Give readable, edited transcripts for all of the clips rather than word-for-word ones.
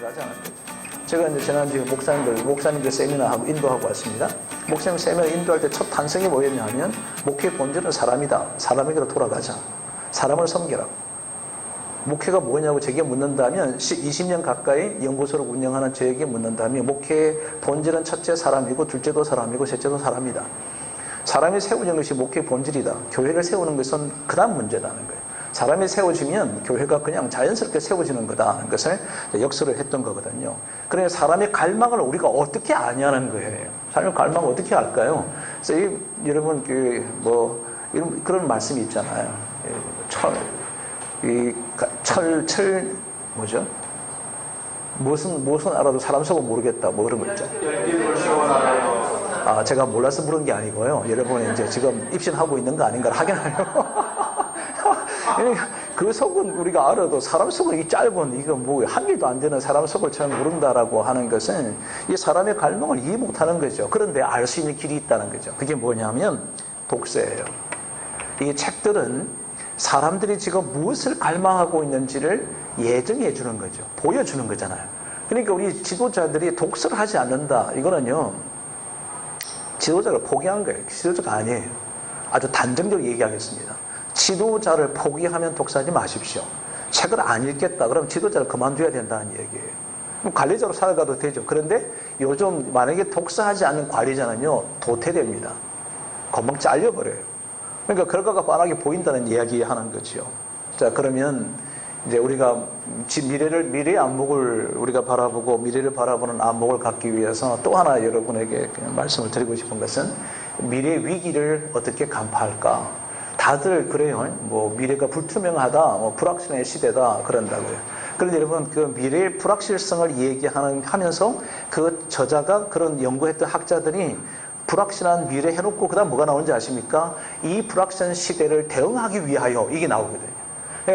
돌아가자는 거죠. 제가 이제 지난주에 목사님들 세미나하고 인도하고 왔습니다. 목사님 세미나 인도할 때 첫 탄성이 뭐였냐 하면 목회의 본질은 사람이다. 사람에게로 돌아가자. 사람을 섬기라. 목회가 뭐냐고 제게 묻는다면 20년 가까이 연구소를 운영하는 저에게 묻는다면 목회의 본질은 첫째 사람이고 둘째도 사람이고 셋째도 사람이다. 사람이 세우는 것이 목회의 본질이다. 교회를 세우는 것은 그다음 문제라는 거예요. 사람이 세워지면 교회가 그냥 자연스럽게 세워지는 거다 하는 것을 역설을 했던 거거든요. 그래서 사람의 갈망을 우리가 어떻게 아냐는 거예요. 사람의 갈망을 어떻게 알까요? 그래서 여러분 이런 그런 말씀이 있잖아요. 뭐죠? 무슨 알아도 사람 속은 모르겠다. 뭐 그런 거 있죠. 제가 몰라서 물은 게 아니고요. 여러분이 이제 지금 입신하고 있는 거 아닌가를 확인하려고. 그 속은 우리가 알아도 사람 속은 이 짧은 이거 뭐 한 개도 안 되는 사람 속을 잘 모른다라고 하는 것은 이 사람의 갈망을 이해 못하는 거죠. 그런데 알 수 있는 길이 있다는 거죠. 그게 뭐냐면 독서예요. 이 책들은 사람들이 지금 무엇을 갈망하고 있는지를 예정해 주는 거죠. 보여주는 거잖아요. 그러니까 우리 지도자들이 독서를 하지 않는다. 이거는요, 지도자를 포기한 거예요. 지도자가 아니에요. 아주 단정적으로 얘기하겠습니다. 지도자를 포기하면 독서하지 마십시오. 책을 안 읽겠다. 그럼 지도자를 그만둬야 된다는 얘기예요. 그럼 관리자로 살아가도 되죠. 그런데 요즘 만약에 독서하지 않는 관리자는요, 도태됩니다. 금방 잘려버려요. 그러니까 결과가 뻔하게 보인다는 이야기 하는 거죠. 자, 그러면 이제 우리가 미래의 안목을 우리가 바라보고 미래를 바라보는 안목을 갖기 위해서 또 하나 여러분에게 그냥 말씀을 드리고 싶은 것은 미래의 위기를 어떻게 간파할까? 다들 그래요. 뭐 미래가 불투명하다, 뭐 불확실의 시대다 그런다고요. 그런데 여러분 그 미래의 불확실성을 얘기하면서 그 저자가 그런 연구했던 학자들이 불확실한 미래 해놓고 그 다음 뭐가 나오는지 아십니까? 이 불확실한 시대를 대응하기 위하여 이게 나오거든요.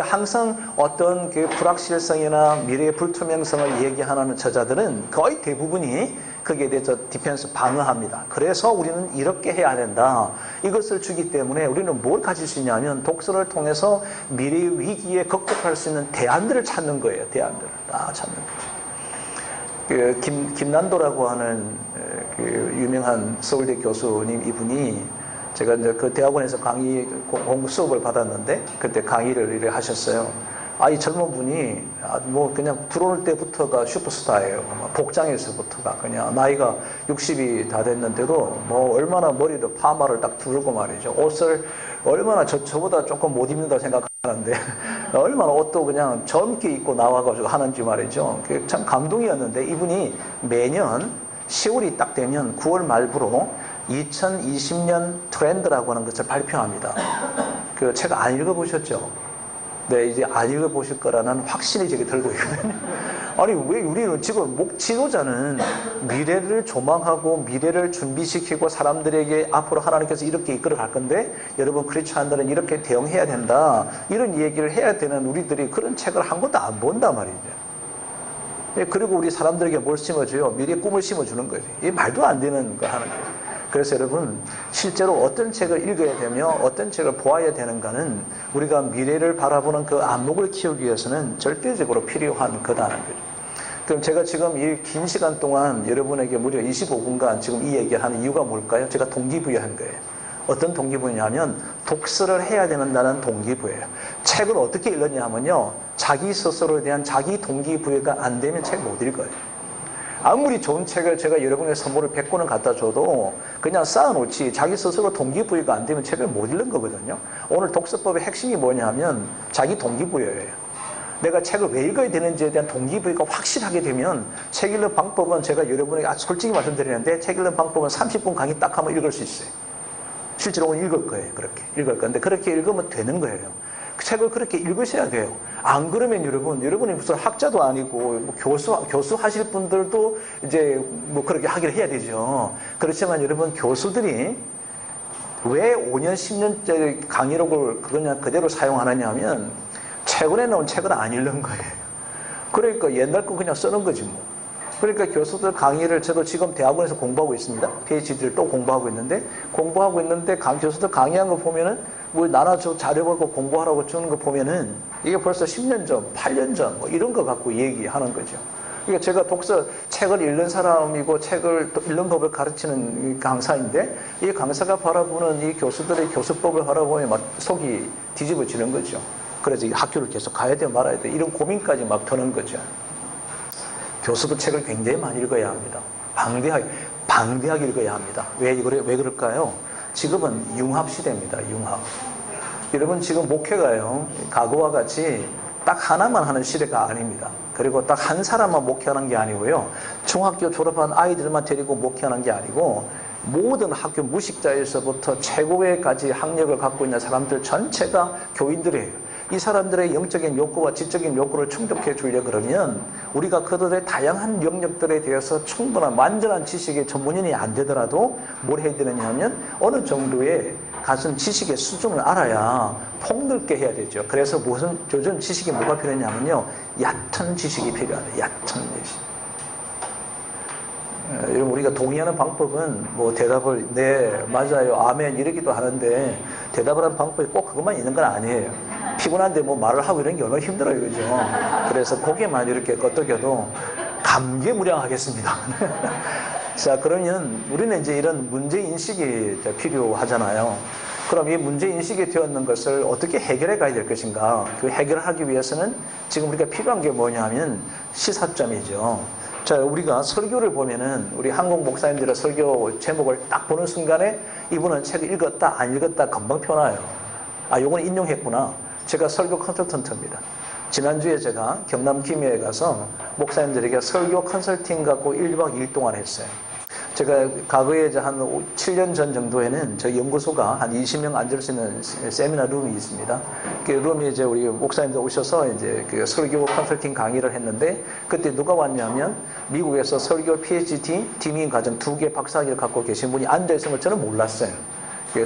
항상 어떤 그 불확실성이나 미래의 불투명성을 얘기하는 저자들은 거의 대부분이 거기에 대해서 디펜스 방어합니다. 그래서 우리는 이렇게 해야 된다. 이것을 주기 때문에 우리는 뭘 가질 수 있냐면 독서를 통해서 미래의 위기에 극복할 수 있는 대안들을 찾는 거예요. 대안들을 다 찾는 거죠. 김난도라고 하는 그 유명한 서울대 교수님 이분이 제가 이제 그 대학원에서 강의 공부 수업을 받았는데 그때 강의를 하셨어요. 이 젊은 분이 뭐 그냥 들어올 때부터가 슈퍼스타예요. 복장에서부터가 그냥 나이가 60이 다 됐는데도 뭐 얼마나 머리도 파마를 딱 두르고 말이죠. 옷을 얼마나 저보다 조금 못 입는다고 생각하는데 얼마나 옷도 그냥 젊게 입고 나와가지고 하는지 말이죠. 참 감동이었는데 이분이 매년 10월이 딱 되면 9월 말부로 2020년 트렌드라고 하는 것을 발표합니다. 그 책 안 읽어보셨죠? 네, 이제 안 읽어보실 거라는 확신이 제게 들고 있거든요. 아니, 왜 우리는 지금 지도자는 미래를 조망하고 미래를 준비시키고 사람들에게 앞으로 하나님께서 이렇게 이끌어 갈 건데 여러분 크리스찬들은 이렇게 대응해야 된다. 이런 얘기를 해야 되는 우리들이 그런 책을 한 권도 안 본단 말이죠. 그리고 우리 사람들에게 뭘 심어줘요? 미래의 꿈을 심어주는 거예요. 이게 말도 안 되는 거 하는 거예요. 그래서 여러분 실제로 어떤 책을 읽어야 되며 어떤 책을 보아야 되는가는 우리가 미래를 바라보는 그 안목을 키우기 위해서는 절대적으로 필요한 거다는 거죠. 그럼 제가 지금 이 긴 시간 동안 여러분에게 무려 25분간 지금 이 얘기를 하는 이유가 뭘까요? 제가 동기부여한 거예요. 어떤 동기부여냐면 독서를 해야 된다는 동기부여예요. 책을 어떻게 읽느냐 하면요, 자기 스스로에 대한 자기 동기부여가 안 되면 책 못 읽어요. 아무리 좋은 책을 제가 여러분의 선물을 100권을 갖다 줘도 그냥 쌓아놓지 자기 스스로 동기부여가 안 되면 책을 못 읽는 거거든요. 오늘 독서법의 핵심이 뭐냐면 자기 동기부여예요. 내가 책을 왜 읽어야 되는지에 대한 동기부여가 확실하게 되면 책 읽는 방법은 제가 여러분에게 솔직히 말씀드리는데 책 읽는 방법은 30분 강의 딱 하면 읽을 수 있어요. 실제로 오늘 읽을 거예요. 그렇게 읽을 건데 그렇게 읽으면 되는 거예요. 책을 그렇게 읽으셔야 돼요. 안 그러면 여러분이 무슨 학자도 아니고 뭐 교수 하실 분들도 이제 뭐 그렇게 하기를 해야 되죠. 그렇지만 여러분 교수들이 왜 5년 10년짜리 강의록을 그냥 그대로 사용하느냐 하면 최근에 나온 책을 안 읽는 거예요. 그러니까 옛날 거 그냥 쓰는 거지 뭐. 그러니까 교수들 강의를 저도 지금 대학원에서 공부하고 있습니다. PhD를 또 공부하고 있는데 교수들 강의한 거 보면은 뭐 나나 저 자료 갖고 공부하라고 주는 거 보면은 이게 벌써 10년 전, 8년 전 뭐 이런 거 갖고 얘기하는 거죠. 그러니까 제가 책을 읽는 사람이고 책을 또 읽는 법을 가르치는 강사인데 이 강사가 바라보는 이 교수들의 교수법을 바라보면 막 속이 뒤집어지는 거죠. 그래서 이 학교를 계속 가야 돼 말아야 돼 이런 고민까지 막 드는 거죠. 교수도 책을 굉장히 많이 읽어야 합니다. 방대하게 읽어야 합니다. 왜 그럴까요? 지금은 융합 시대입니다. 융합. 여러분 지금 목회가요. 과거와 같이 딱 하나만 하는 시대가 아닙니다. 그리고 딱 한 사람만 목회하는 게 아니고요. 중학교 졸업한 아이들만 데리고 목회하는 게 아니고 모든 학교 무식자에서부터 최고의까지 학력을 갖고 있는 사람들 전체가 교인들이에요. 이 사람들의 영적인 욕구와 지적인 욕구를 충족해 주려고 그러면 우리가 그들의 다양한 영역들에 대해서 충분한 완전한 지식의 전문인이 안 되더라도 뭘 해야 되느냐 하면 어느 정도의 가진 지식의 수준을 알아야 폭넓게 해야 되죠. 그래서 요즘 지식이 뭐가 필요하냐면요. 얕은 지식이 필요하다. 얕은 지식. 여러분 우리가 동의하는 방법은 뭐 대답을 네, 맞아요, 아멘 이러기도 하는데 대답을 하는 방법이 꼭 그것만 있는 건 아니에요. 피곤한데 뭐 말을 하고 이런 게 얼마나 힘들어요. 그죠? 그래서 고개만 이렇게 끄덕여도 감개무량하겠습니다. 자, 그러면 우리는 이제 이런 문제인식이 필요하잖아요. 그럼 이 문제인식이 되었는 것을 어떻게 해결해 가야 될 것인가? 그 해결하기 위해서는 지금 우리가 필요한 게 뭐냐면 시사점이죠. 자, 우리가 설교를 보면은 우리 한국 목사님들의 설교 제목을 딱 보는 순간에 이분은 책을 읽었다, 안 읽었다 금방 표나요. 아, 요건 인용했구나. 제가 설교 컨설턴트입니다. 지난주에 제가 경남 김해에 가서 목사님들에게 설교 컨설팅 갖고 1박 2일 동안 했어요. 제가 과거에 한 7년 전 정도에는 저희 연구소가 한 20명 앉을 수 있는 세미나 룸이 있습니다. 그 룸에 이제 우리 목사님들 오셔서 이제 그 설교 컨설팅 강의를 했는데 그때 누가 왔냐면 미국에서 설교 PhD, 디민 과정 2개 박사학위를 갖고 계신 분이 앉아있는 걸 저는 몰랐어요.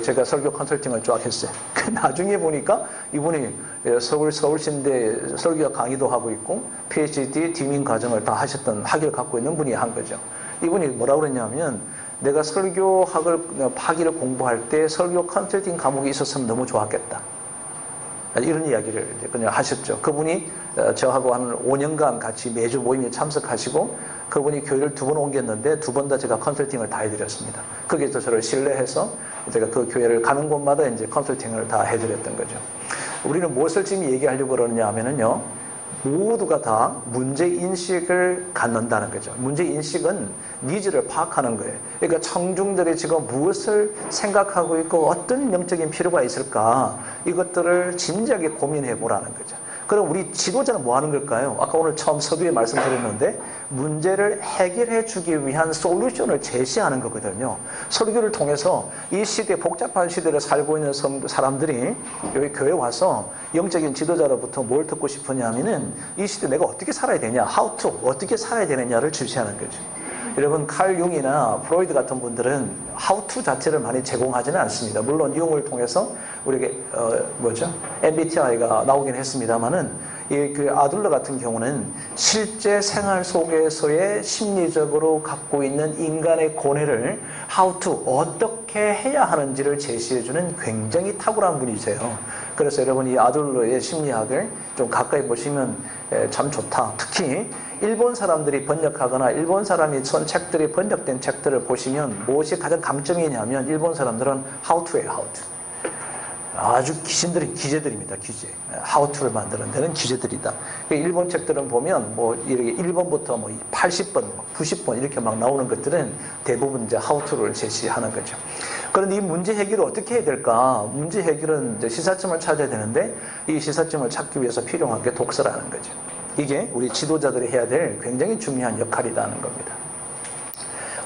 제가 설교 컨설팅을 쫙 했어요. 나중에 보니까 이분이 서울신대 설교 강의도 하고 있고 PhD, 디민 과정을 다 하셨던 학위를 갖고 있는 분이 한 거죠. 이분이 뭐라고 그랬냐면 내가 학위를 공부할 때 설교 컨설팅 과목이 있었으면 너무 좋았겠다. 이런 이야기를 그냥 하셨죠. 그분이 저하고 한 5년간 같이 매주 모임에 참석하시고 그분이 교회를 2번 옮겼는데 2번 다 제가 컨설팅을 다 해드렸습니다. 거기서 저를 신뢰해서 제가 그 교회를 가는 곳마다 이제 컨설팅을 다 해드렸던 거죠. 우리는 무엇을 지금 얘기하려고 그러냐 하면은요. 모두가 다 문제인식을 갖는다는 거죠. 문제인식은 니즈를 파악하는 거예요. 그러니까 청중들이 지금 무엇을 생각하고 있고 어떤 영적인 필요가 있을까 이것들을 진지하게 고민해 보라는 거죠. 그럼 우리 지도자는 뭐 하는 걸까요? 아까 오늘 처음 서두에 말씀드렸는데 문제를 해결해 주기 위한 솔루션을 제시하는 거거든요. 설교를 통해서 이 시대 복잡한 시대를 살고 있는 사람들이 여기 교회 와서 영적인 지도자로부터 뭘 듣고 싶으냐면은 이 시대 내가 어떻게 살아야 되냐, how to, 어떻게 살아야 되느냐를 주시하는 거죠. 여러분 칼 융이나 프로이드 같은 분들은 how to 자체를 많이 제공하지는 않습니다. 물론 융을 통해서 우리에게 MBTI가 나오긴 했습니다만은 그 아둘러 같은 경우는 실제 생활 속에서의 심리적으로 갖고 있는 인간의 고뇌를 how to 어떻게 해야 하는지를 제시해주는 굉장히 탁월한 분이세요. 그래서 여러분 이 아둘러의 심리학을 좀 가까이 보시면 참 좋다. 특히 일본 사람들이 번역하거나 일본 사람이 쓴 책들이 번역된 책들을 보시면 무엇이 가장 강점이냐면 일본 사람들은 how to예요. how to. 아주 귀신들이 기재들입니다. 기재. how to를 만드는 데는 기재들이다. 일본 책들은 보면 뭐 이렇게 1번부터 뭐 80번, 90번 이렇게 막 나오는 것들은 대부분 이제 how to를 제시하는 거죠. 그런데 이 문제 해결을 어떻게 해야 될까? 문제 해결은 이제 시사점을 찾아야 되는데 이 시사점을 찾기 위해서 필요한 게 독서라는 거죠. 이게 우리 지도자들이 해야 될 굉장히 중요한 역할이라는 겁니다.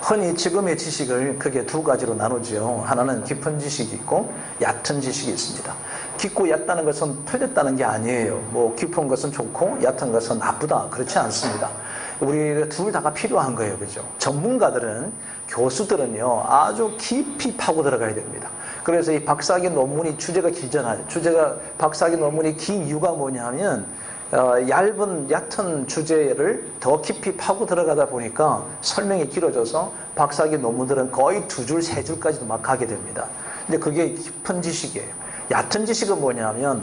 흔히 지금의 지식을 크게 2가지로 나누죠. 하나는 깊은 지식이 있고 얕은 지식이 있습니다. 깊고 얕다는 것은 틀렸다는 게 아니에요. 뭐 깊은 것은 좋고 얕은 것은 나쁘다. 그렇지 않습니다. 우리 둘 다가 필요한 거예요. 그죠? 전문가들은, 교수들은요, 아주 깊이 파고 들어가야 됩니다. 그래서 이 박사학위 논문이 주제가 길잖아요. 박사학위 논문이 긴 이유가 뭐냐면 얕은 주제를 더 깊이 파고 들어가다 보니까 설명이 길어져서 박사학위 논문들은 거의 2줄, 3줄까지도 막 가게 됩니다. 근데 그게 깊은 지식이에요. 얕은 지식은 뭐냐면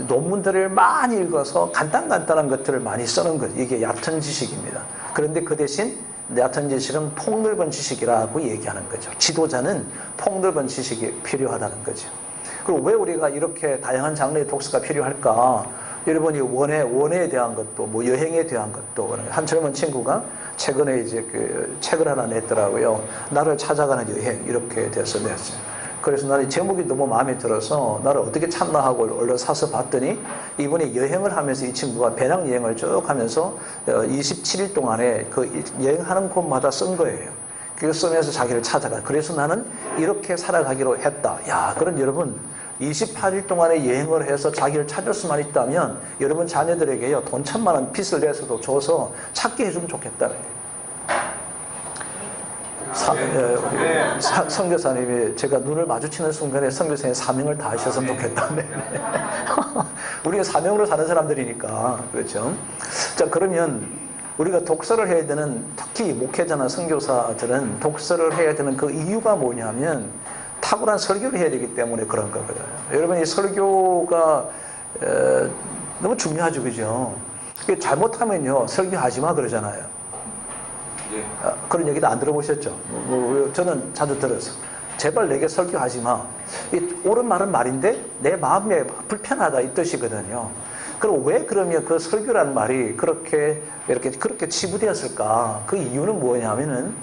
논문들을 많이 읽어서 간단한 것들을 많이 쓰는 것, 이게 얕은 지식입니다. 그런데 그 대신 얕은 지식은 폭넓은 지식이라고 얘기하는 거죠. 지도자는 폭넓은 지식이 필요하다는 거죠. 그리고 왜 우리가 이렇게 다양한 장르의 독서가 필요할까? 여러분이 원해에 대한 것도, 뭐 여행에 대한 것도, 한 젊은 친구가 최근에 이제 그 책을 하나 냈더라고요. 나를 찾아가는 여행, 이렇게 돼서 냈어요. 그래서 나는 제목이 너무 마음에 들어서 나를 어떻게 찾나 하고 얼른 사서 봤더니 이분이 여행을 하면서 이 친구가 배낭여행을 쭉 하면서 27일 동안에 그 여행하는 곳마다 쓴 거예요. 그걸 쓰면서 자기를 찾아가. 그래서 나는 이렇게 살아가기로 했다. 야, 그럼 여러분 28일 동안에 여행을 해서 자기를 찾을 수만 있다면 여러분 자녀들에게요 돈 1,000만 원 빚을 내서도 줘서 찾게 해주면 좋겠다는 거예요. 선교사님이 제가 눈을 마주치는 순간에 선교사님 사명을 다하셨으면 좋겠다. 우리가 사명으로 사는 사람들이니까 그렇죠. 자, 그러면 우리가 독서를 해야 되는, 특히 목회자나 선교사들은 독서를 해야 되는 그 이유가 뭐냐면 탁월한 설교를 해야 되기 때문에 그런 거거든요. 여러분 이 설교가 너무 중요하죠, 그죠? 잘못하면요 설교하지 마 그러잖아요. 그런 얘기도 안 들어보셨죠? 저는 자주 들어서 제발 내게 설교하지 마. 옳은 말은 말인데 내 마음에 불편하다 이 뜻이거든요. 그럼 왜 그러면 그 설교라는 말이 그렇게 치부되었을까? 그 이유는 뭐냐면은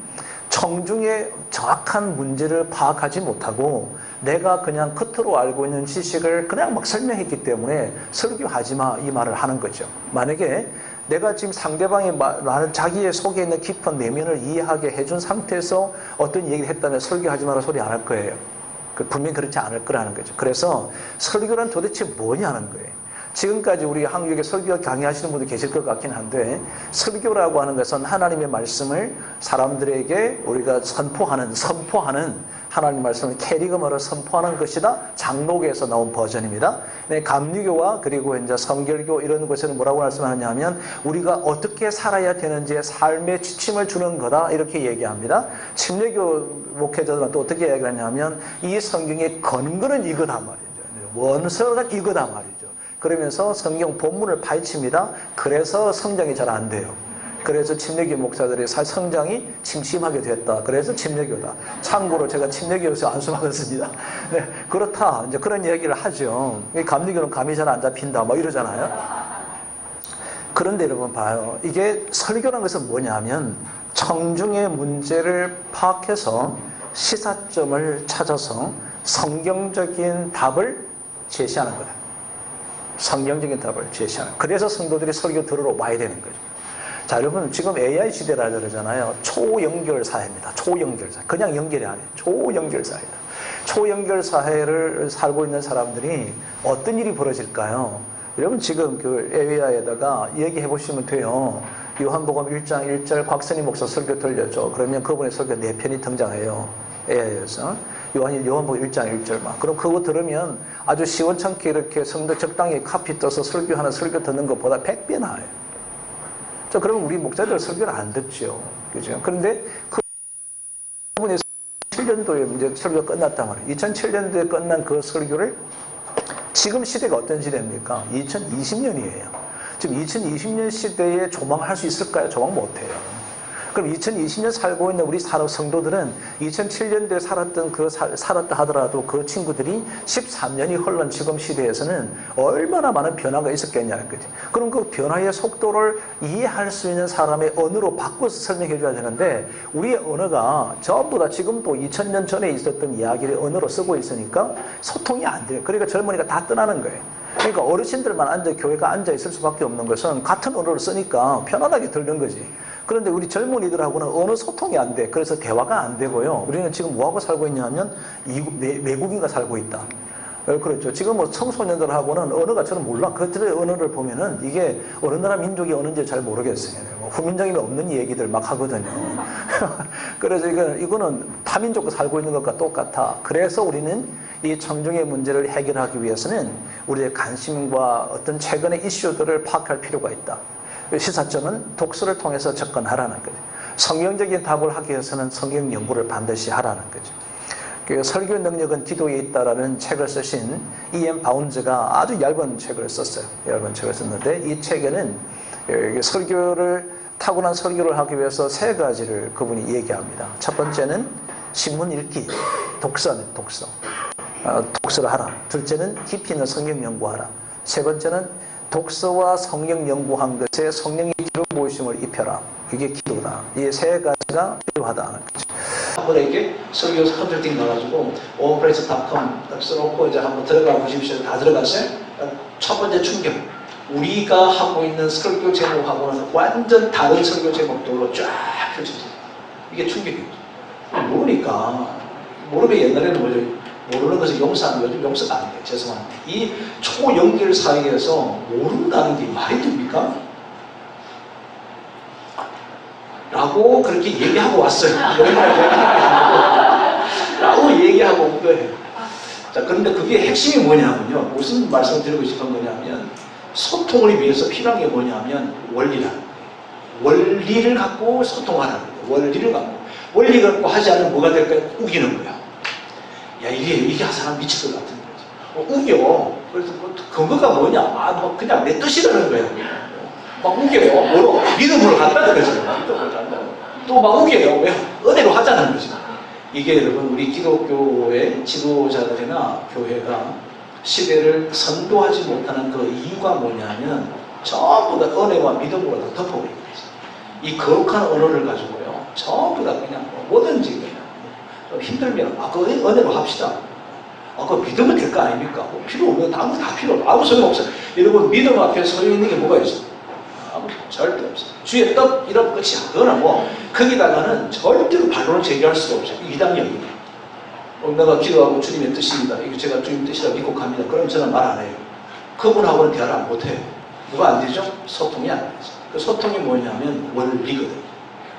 청중의 정확한 문제를 파악하지 못하고 내가 그냥 겉으로 알고 있는 지식을 그냥 막 설명했기 때문에 설교하지 마 이 말을 하는 거죠. 만약에 내가 지금 상대방이 많은 자기의 속에 있는 깊은 내면을 이해하게 해준 상태에서 어떤 얘기를 했다면 설교하지 마라 소리 안 할 거예요. 분명히 그렇지 않을 거라는 거죠. 그래서 설교란 도대체 뭐냐는 거예요. 지금까지 우리 한국에 설교 강의하시는 분들 계실 것 같긴 한데 설교라고 하는 것은 하나님의 말씀을 사람들에게 우리가 선포하는 하나님의 말씀을 캐리그머로 선포하는 것이다. 장로교에서 나온 버전입니다. 감리교와 그리고 이제 성결교 이런 곳에는 뭐라고 말씀하냐면 우리가 어떻게 살아야 되는지의 삶의 지침을 주는 거다 이렇게 얘기합니다. 침례교 목회자들은 또 어떻게 얘기하냐면 이 성경의 근거는 이거다 말이죠. 원서가 이거다 말이죠. 그러면서 성경 본문을 파헤칩니다. 그래서 성장이 잘 안 돼요. 그래서 침례교 목사들의 성장이 침침하게 됐다. 그래서 침례교다. 참고로 제가 침례교에서 안수받았습니다. 네, 그렇다. 이제 그런 얘기를 하죠. 감리교는 감이 잘 안 잡힌다. 뭐 이러잖아요. 그런데 여러분 봐요. 이게 설교라는 것은 뭐냐면 청중의 문제를 파악해서 시사점을 찾아서 성경적인 답을 제시하는 거다. 성경적인 답을 제시하는. 그래서 성도들이 설교 들으러 와야 되는 거죠. 자, 여러분 지금 AI 시대라 그러잖아요. 초연결 사회입니다. 초연결 사회. 그냥 연결이 아니에요. 초연결 사회다. 초연결 사회를 살고 있는 사람들이 어떤 일이 벌어질까요? 여러분 지금 그 AI에다가 얘기해 보시면 돼요. 요한복음 1장 1절 곽선희 목사 설교 들렸죠. 그러면 그분의 설교 4편이 등장해요. AI에서. 요한복음 1장 1절만. 그럼 그거 들으면 아주 시원찮게 이렇게 성도 적당히 카피 떠서 설교하는 설교 듣는 것보다 100배 나아요. 자, 그러면 우리 목사들 설교를 안 듣죠. 그죠? 그런데 그분이 2007년도에 이제 설교가 끝났단 말이에요. 2007년도에 끝난 그 설교를 지금 시대가 어떤 시대입니까? 2020년이에요. 지금 2020년 시대에 조망할 수 있을까요? 조망 못해요. 그럼 2020년 살고 있는 우리 성도들은 2007년도에 살았다 하더라도 그 친구들이 13년이 흘른 지금 시대에서는 얼마나 많은 변화가 있었겠냐는 거지. 그럼 그 변화의 속도를 이해할 수 있는 사람의 언어로 바꿔서 설명해 줘야 되는데 우리의 언어가 전부 다 지금도 2000년 전에 있었던 이야기를 언어로 쓰고 있으니까 소통이 안 돼요. 그러니까 젊은이가 다 떠나는 거예요. 그러니까 어르신들만 교회가 앉아 있을 수밖에 없는 것은 같은 언어를 쓰니까 편안하게 들는 거지. 그런데 우리 젊은이들하고는 언어 소통이 안 돼. 그래서 대화가 안 되고요. 우리는 지금 뭐하고 살고 있냐면 외국인과 살고 있다. 그렇죠. 지금 뭐 청소년들하고는 언어가 저는 몰라. 그들의 언어를 보면은 이게 어느 나라 민족이 언어인지 잘 모르겠어요. 후민적이 없는 얘기들 막 하거든요. 그래서 이거는 타민족과 살고 있는 것과 똑같아. 그래서 우리는 이 청중의 문제를 해결하기 위해서는 우리의 관심과 어떤 최근의 이슈들을 파악할 필요가 있다. 시사점은 독서를 통해서 접근하라는 거죠. 성경적인 답을 하기 위해서는 성경 연구를 반드시 하라는 거죠. 그 설교 능력은 기도에 있다라는 책을 쓰신 E.M. 바운즈가 아주 얇은 책을 썼어요. 얇은 책을 썼는데 이 책에는 설교를 탁월한 설교를 하기 위해서 세 가지를 그분이 얘기합니다. 첫 번째는 신문 읽기, 독서. 독서를 하라. 둘째는 깊이 있는 성경 연구하라. 세 번째는 독서와 성경 연구한 것에 성령의 기름 부으심을 입혀라. 이게 기도다. 이 세 가지가 필요하다는 거죠. 한번 이렇게 설교 컨설팅 가가지고 오픈프레스.com 딱 써놓고 이제 한번 들어가 보십시오. 다 들어갔어요? 첫 번째 충격. 우리가 하고 있는 설교 제목하고는 완전 다른 설교 제목들로 쫙 펼쳐져요. 이게 충격이죠. 모르면 옛날에는 뭐죠? 모르는 것을 용서하는 요즘 용서가 안 돼요. 죄송합니다. 이 초연결 사이에서 모른다는 게 말이 됩니까? 라고 그렇게 얘기하고 왔어요. 라고 얘기하고 온 거예요. 자, 그런데 그게 핵심이 뭐냐면요. 무슨 말씀을 드리고 싶은 거냐면 소통을 위해서 필요한 게 뭐냐면 원리라는 거예요. 원리를 갖고 소통하라는 거예요. 원리 갖고 하지 않으면 뭐가 될까요? 우기는 거야. 야, 이게 한 사람 미칠 것 같은 거지. 우겨. 그래서 근거가 뭐냐? 뭐 그냥 내 뜻이라는 거야. 막 우겨요. 뭐로? 믿음으로 간다는 거죠. 또 막 우겨요. 왜? 은혜로 하자는 거죠. 이게 여러분, 우리 기독교의 지도자들이나 교회가 시대를 선도하지 못하는 그 이유가 뭐냐면 전부 다 은혜와 믿음으로 다 덮어버린 거죠. 이 거룩한 언어를 가지고요. 전부 다 그냥 뭐든지 그냥 힘들면 그 은혜로 합시다. 그 믿으면 될 거 아닙니까? 필요 없는 아무 다 필요 없어. 아무 소용 없어요. 여러분 믿음 앞에 서 있는 게 뭐가 있어? 아무 절대 없어. 주의 떡 이런 끝이야. 그거는 뭐 거기다가는 절대로 반론을 제기할 수가 없어요. 이단형이에요. 내가 기도하고 주님의 뜻입니다. 이거 제가 주님 뜻이라 믿고 갑니다. 그럼 저는 말 안 해요. 그분하고는 대화를 안 못해요. 뭐가 안 되죠? 소통이 안 되죠. 그 소통이 뭐냐면 원리거든요.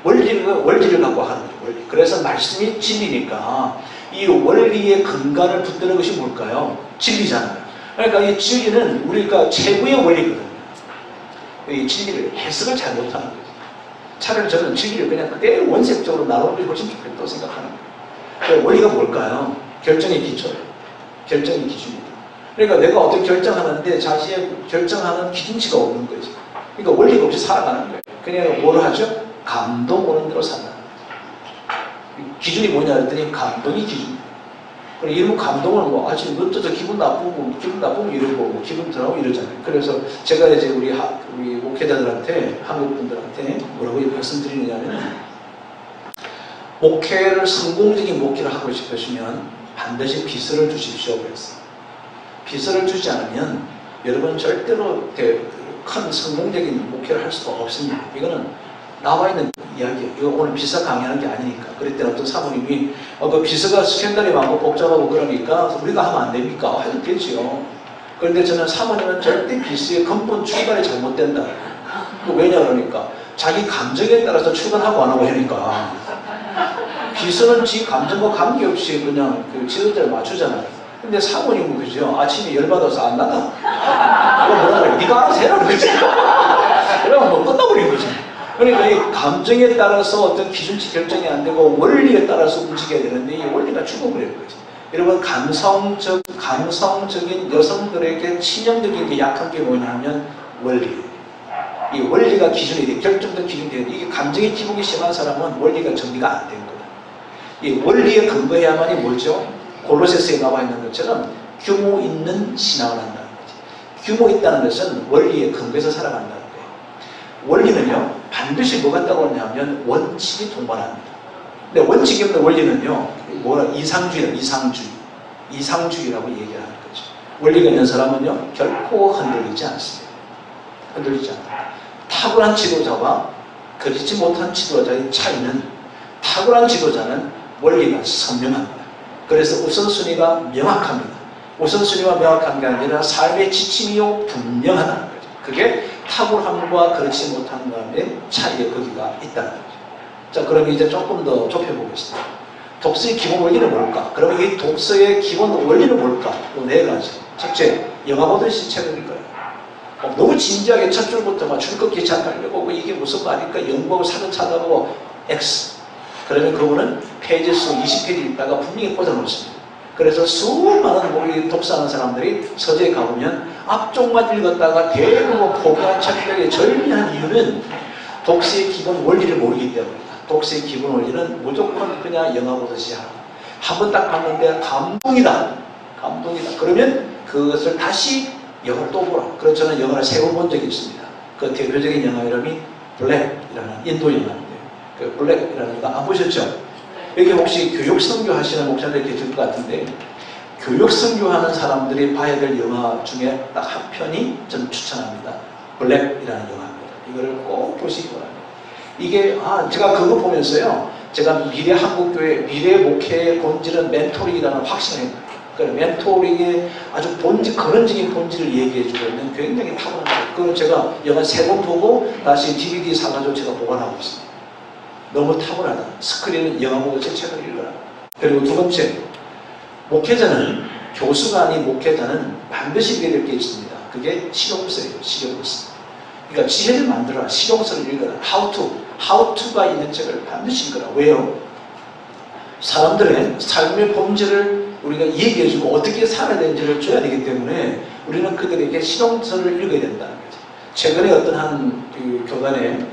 원리를 갖고 하는 거예요. 원리. 그래서 말씀이 진리니까 이 원리의 근간을 붙드는 것이 뭘까요? 진리잖아요. 그러니까 이 진리는 우리가 최고의 원리거든요. 이 진리를 해석을 잘 못하는 거죠. 차라리 저는 진리를 그냥 그대로 원색적으로 나누는 것이 훨씬 좋겠다고 생각하는 거예요. 그러니까 원리가 뭘까요? 결정의 기초예요. 결정의 기준입니다. 그러니까 내가 어떻게 결정하는데 자신의 결정하는 기준치가 없는 거죠. 그러니까 원리가 없이 살아가는 거예요. 그냥 뭘 하죠? 감동 오는 대로 산다. 기준이 뭐냐 했더니 감동이 기준이에요. 그리고 이러면 감동을 지금 어쩌죠? 기분 나쁘면 이러고, 기분 들어가고 이러잖아요. 그래서 제가 이제 우리 목회자들한테, 한국 분들한테 뭐라고 말씀드리느냐면, 성공적인 목회를 하고 싶으시면 반드시 비서를 주십시오. 그랬어요. 비서를 주지 않으면 여러분 절대로 큰 성공적인 목회를 할 수가 없습니다. 이거는 나와 있는 이야기예요. 이거 오늘 비서 강의하는 게 아니니까. 그랬더니 어떤 사모님이 그 비서가 스캔들이 많고 복잡하고 그러니까 우리가 하면 안 됩니까? 해도 되지요. 그런데 저는 사모님은 절대 비서의 근본 출발이 잘못된다. 왜냐 그러니까 자기 감정에 따라서 출근하고 안 하고 하니까 비서는 지 감정과 관계없이 그냥 그 지도자를 맞추잖아요. 근데 사모님은 그죠? 아침에 열받아서 안 나가? 그럼 뭐라 그래? 네가 알아서 해라 그러지. 그러면 뭐 끝나버린 거지. 그러니까 이 감정에 따라서 어떤 기준치 결정이 안 되고 원리에 따라서 움직여야 되는데 이 원리가 죽어버리는 거지. 여러분 감성적인 여성들에게 치명적인 게 약한 게 뭐냐면 원리. 이 원리가 기준이 돼. 결정적 기준이 돼. 이게 감정의 기복이 심한 사람은 원리가 정리가 안 된 거다. 이 원리에 근거해야만이 뭐죠? 골로새서에 나와 있는 것처럼 규모 있는 신앙을 한다는 거지. 규모 있다는 것은 원리에 근거해서 살아간다는 거예요. 원리는요, 반드시 뭐가 있다고 하냐면 원칙이 동반합니다. 근데 원칙이 없는 원리는요, 이상주의라고 얘기를 하는 거죠. 원리가 있는 사람은요, 결코 흔들리지 않습니다. 흔들리지 않습니다. 탁월한 지도자와 그렇지 못한 지도자의 차이는 탁월한 지도자는 원리가 선명합니다. 그래서 우선순위가 명확합니다. 우선순위가 명확한 게 아니라 삶의 지침이요 분명하다는 거죠. 그게 탁월함과 그렇지 못함의 차이에 거기가 있다는 거죠. 자, 그럼 이제 조금 더 좁혀보겠습니다. 독서의 기본 원리는 뭘까? 그러면 이 독서의 기본 원리는 뭘까? 이 네 가지. 첫째, 영화 보듯이 책을 읽어요. 너무 진지하게 첫 줄부터 막 줄긋기 잘 깔려보고 이게 무슨 말일까 연구하고 사전 찾아보고 X. 그러면 그거는 페이지 수 20페이지 읽다가 분명히 꽂아놓습니다. 그래서 수많은 우리 독서하는 사람들이 서재에 가보면 앞쪽만 읽었다가 대부분 포기한 책들의 절묘한 이유는 독서의 기본 원리를 모르기 때문이다. 독서의 기본 원리는 무조건 그냥 영화 보듯이 하라. 한번 딱 봤는데 감동이다. 감동이다. 그러면 그것을 다시 영화를 또 보라. 그래서 저는 영화를 3번 본 적이 있습니다. 그 대표적인 영화 이름이 블랙이라는 인도 영화인데, 그 블랙이라는 영화 안 보셨죠? 여기 혹시 교육 선교 하시는 목사님들 계실 것 같은데, 교육 선교하는 사람들이 봐야 될 영화 중에 딱 한 편이 저는 추천합니다. 블랙이라는 영화입니다. 이거를 꼭 보시기 바랍니다. 이게 제가 그거 보면서요, 제가 미래 한국교회 미래 목회의 본질은 멘토링이라는 확신을 했어요. 그러니까 멘토링의 아주 근원적인 본질을 얘기해주고 있는 굉장히 탁월한 거예요. 그걸 제가 영화 3번 보고 다시 DVD 사가지고 제가 보관하고 있습니다. 너무 탁월하다. 스크린은 영화 보고 제 책을 읽어라. 그리고 두 번째, 목회자는, 교수가 아닌 목회자는 반드시 읽어야 될 게 있습니다. 그게 실용서예요. 실용서. 그러니까 지혜를 만들어라. 실용서를 읽어라. How to가 있는 책을 반드시 읽어라. 왜요? 사람들의 삶의 본질을 우리가 얘기해주고 어떻게 살아야 되는지를 줘야 되기 때문에 우리는 그들에게 실용서를 읽어야 된다는 거죠. 최근에 어떤 한 교단의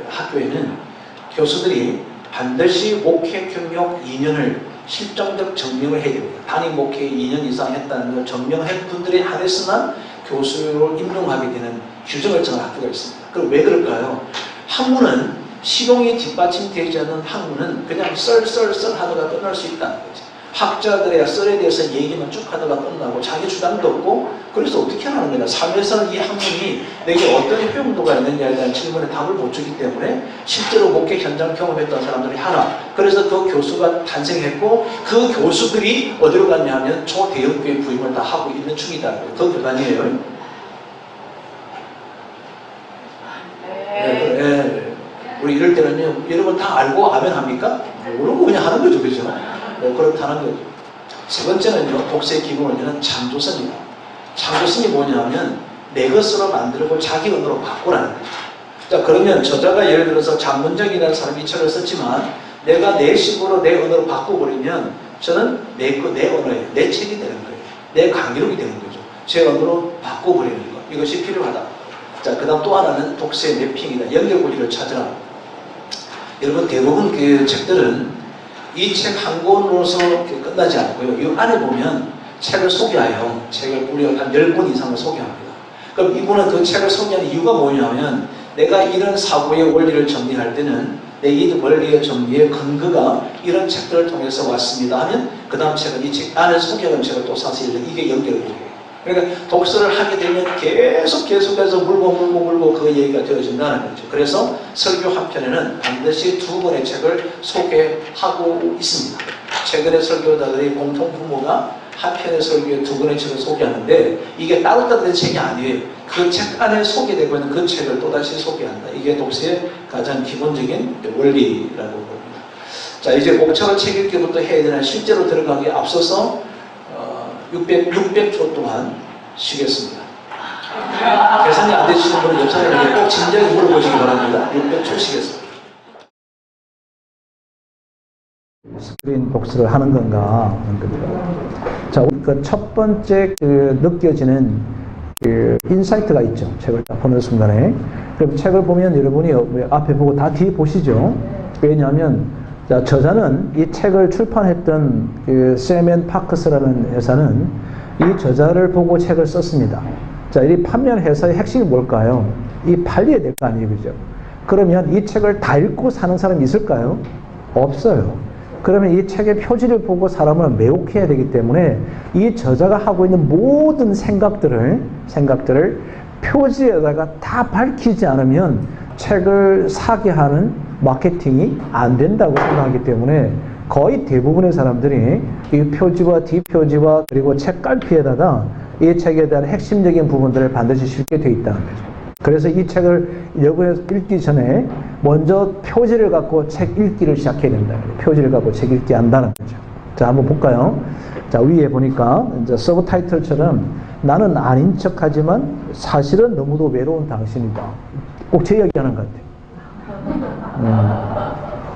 학교에는 교수들이 반드시 목회 경력 2년을 실정적 증명을 해야 됩니다. 단임 목회 2년 이상 했다는 걸 증명한 분들에 한해서만 교수로 임용하게 되는 규정을 정한 학교가 있습니다. 그럼 왜 그럴까요? 학문은 실용이 뒷받침되지 않는 학문은 그냥 썰 하다가 끝날 수 있다는 거죠. 학자들의 썰에 대해서 얘기만 쭉 하다가 끝나고 자기 주장도 없고, 그래서 어떻게 하는 거냐. 삶에서는 이 학문이 내게 어떤 효용도가 있느냐에 대한 질문에 답을 못 주기 때문에 실제로 목회 현장 경험했던 사람들이 하나, 그래서 그 교수가 탄생했고 그 교수들이 어디로 갔냐 하면 초대형교회 부임을 다 하고 있는 중이다. 그 교단이에요. 네. 우리 이럴 때는요, 여러분 다 알고 아멘 합니까? 모르고 그냥 하는 거죠. 그죠? 그렇다는 거죠. 세 번째는요, 독서의 기본 원리는 창조성입니다. 창조성이 뭐냐면 내 것으로 만들고 자기 언어로 바꾸라는 거죠. 자, 그러면 저자가 예를 들어서 장문정이라는 사람이 이 책을 썼지만 내가 내 식으로 내 언어로 바꿔버리면 저는 내 언어예요. 내 책이 되는 거예요. 내 강기록이 되는 거죠. 제 언어로 바꿔버리는 것. 이것이 필요하다. 자, 그 다음 또 하나는 독서의 매핑이다. 연결고리를 찾으라. 여러분, 대부분 그 책들은 이 책 한 권으로서 끝나지 않고요. 이 안에 보면 책을 소개해요. 책을 무려 한 10권 이상을 소개합니다. 그럼 이분은 그 책을 소개하는 이유가 뭐냐면 내가 이런 사고의 원리를 정리할 때는 내 이 원리의 정리의 근거가 이런 책들을 통해서 왔습니다 하면 그 다음 책은 이 책 안에 소개하는 책을 또 사서 읽는, 이게 연결고리예요. 그러니까 독서를 하게 되면 계속해서 물고 그 얘기가 되어진다는 거죠. 그래서 설교 한 편에는 반드시 2권의 책을 소개하고 있습니다. 최근에 설교자들의 공통 분모가 한 편의 설교에 2권의 책을 소개하는데 이게 따로따로 된 책이 아니에요. 그 책 안에 소개되고 있는 그 책을 또다시 소개한다. 이게 독서의 가장 기본적인 원리라고 봅니다. 자, 이제 목차로 책 읽기부터 해야 되는 실제로 들어가기에 앞서서 600초 동안 쉬겠습니다. 계산이 안 되시는 분은 옆 사람에게 꼭 진지하게 물어보시기 바랍니다. 600초 쉬겠습니다. 스크린 복수를 하는 건가? 자, 그 첫 번째 느껴지는 인사이트가 있죠. 책을 딱 보는 순간에. 그럼 책을 보면 여러분이 앞에 보고 다 뒤에 보시죠. 왜냐하면 자, 저자는 이 책을 출판했던 세멘 파크스라는 회사는 이 저자를 보고 책을 썼습니다. 자, 이 판매하는 회사의 핵심이 뭘까요? 이 팔려야 될 거 아니에요, 그죠? 그러면 이 책을 다 읽고 사는 사람이 있을까요? 없어요. 그러면 이 책의 표지를 보고 사람을 매혹해야 되기 때문에 이 저자가 하고 있는 모든 생각들을 표지에다가 다 밝히지 않으면 책을 사게 하는 마케팅이 안 된다고 생각하기 때문에 거의 대부분의 사람들이 이 표지와 뒷표지와 그리고 책갈피에다가 이 책에 대한 핵심적인 부분들을 반드시 실게 되어 있다는 거죠. 그래서 이 책을 여러분이 읽기 전에 먼저 표지를 갖고 책 읽기를 시작해야 된다는 거예요. 표지를 갖고 책 읽기 한다는 거죠. 자, 한번 볼까요? 자, 위에 보니까 이제 서브 타이틀처럼 나는 아닌 척하지만 사실은 너무도 외로운 당신이다. 꼭 제 이야기 하는 것 같아요.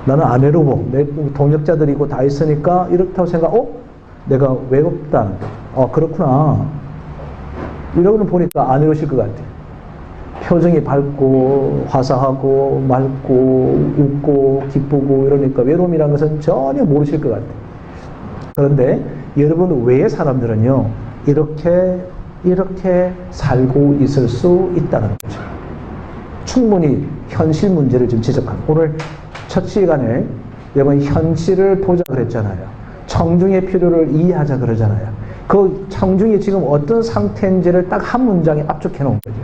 나는 안 외로워. 내 동역자들이고 다 있으니까 이렇다고 내가 외롭다. 그렇구나. 여러분은 보니까 안 외로우실 것 같아요. 표정이 밝고 화사하고 맑고 웃고 기쁘고 이러니까 외로움이라는 것은 전혀 모르실 것 같아요. 그런데 여러분 외의 사람들은요, 이렇게 살고 있을 수 있다는 거죠. 충분히 현실 문제를 좀 지적합니다. 오늘 첫 시간에 여러분 현실을 보자 그랬잖아요. 청중의 필요를 이해하자 그러잖아요. 그 청중이 지금 어떤 상태인지를 딱 한 문장에 압축해 놓은 거죠.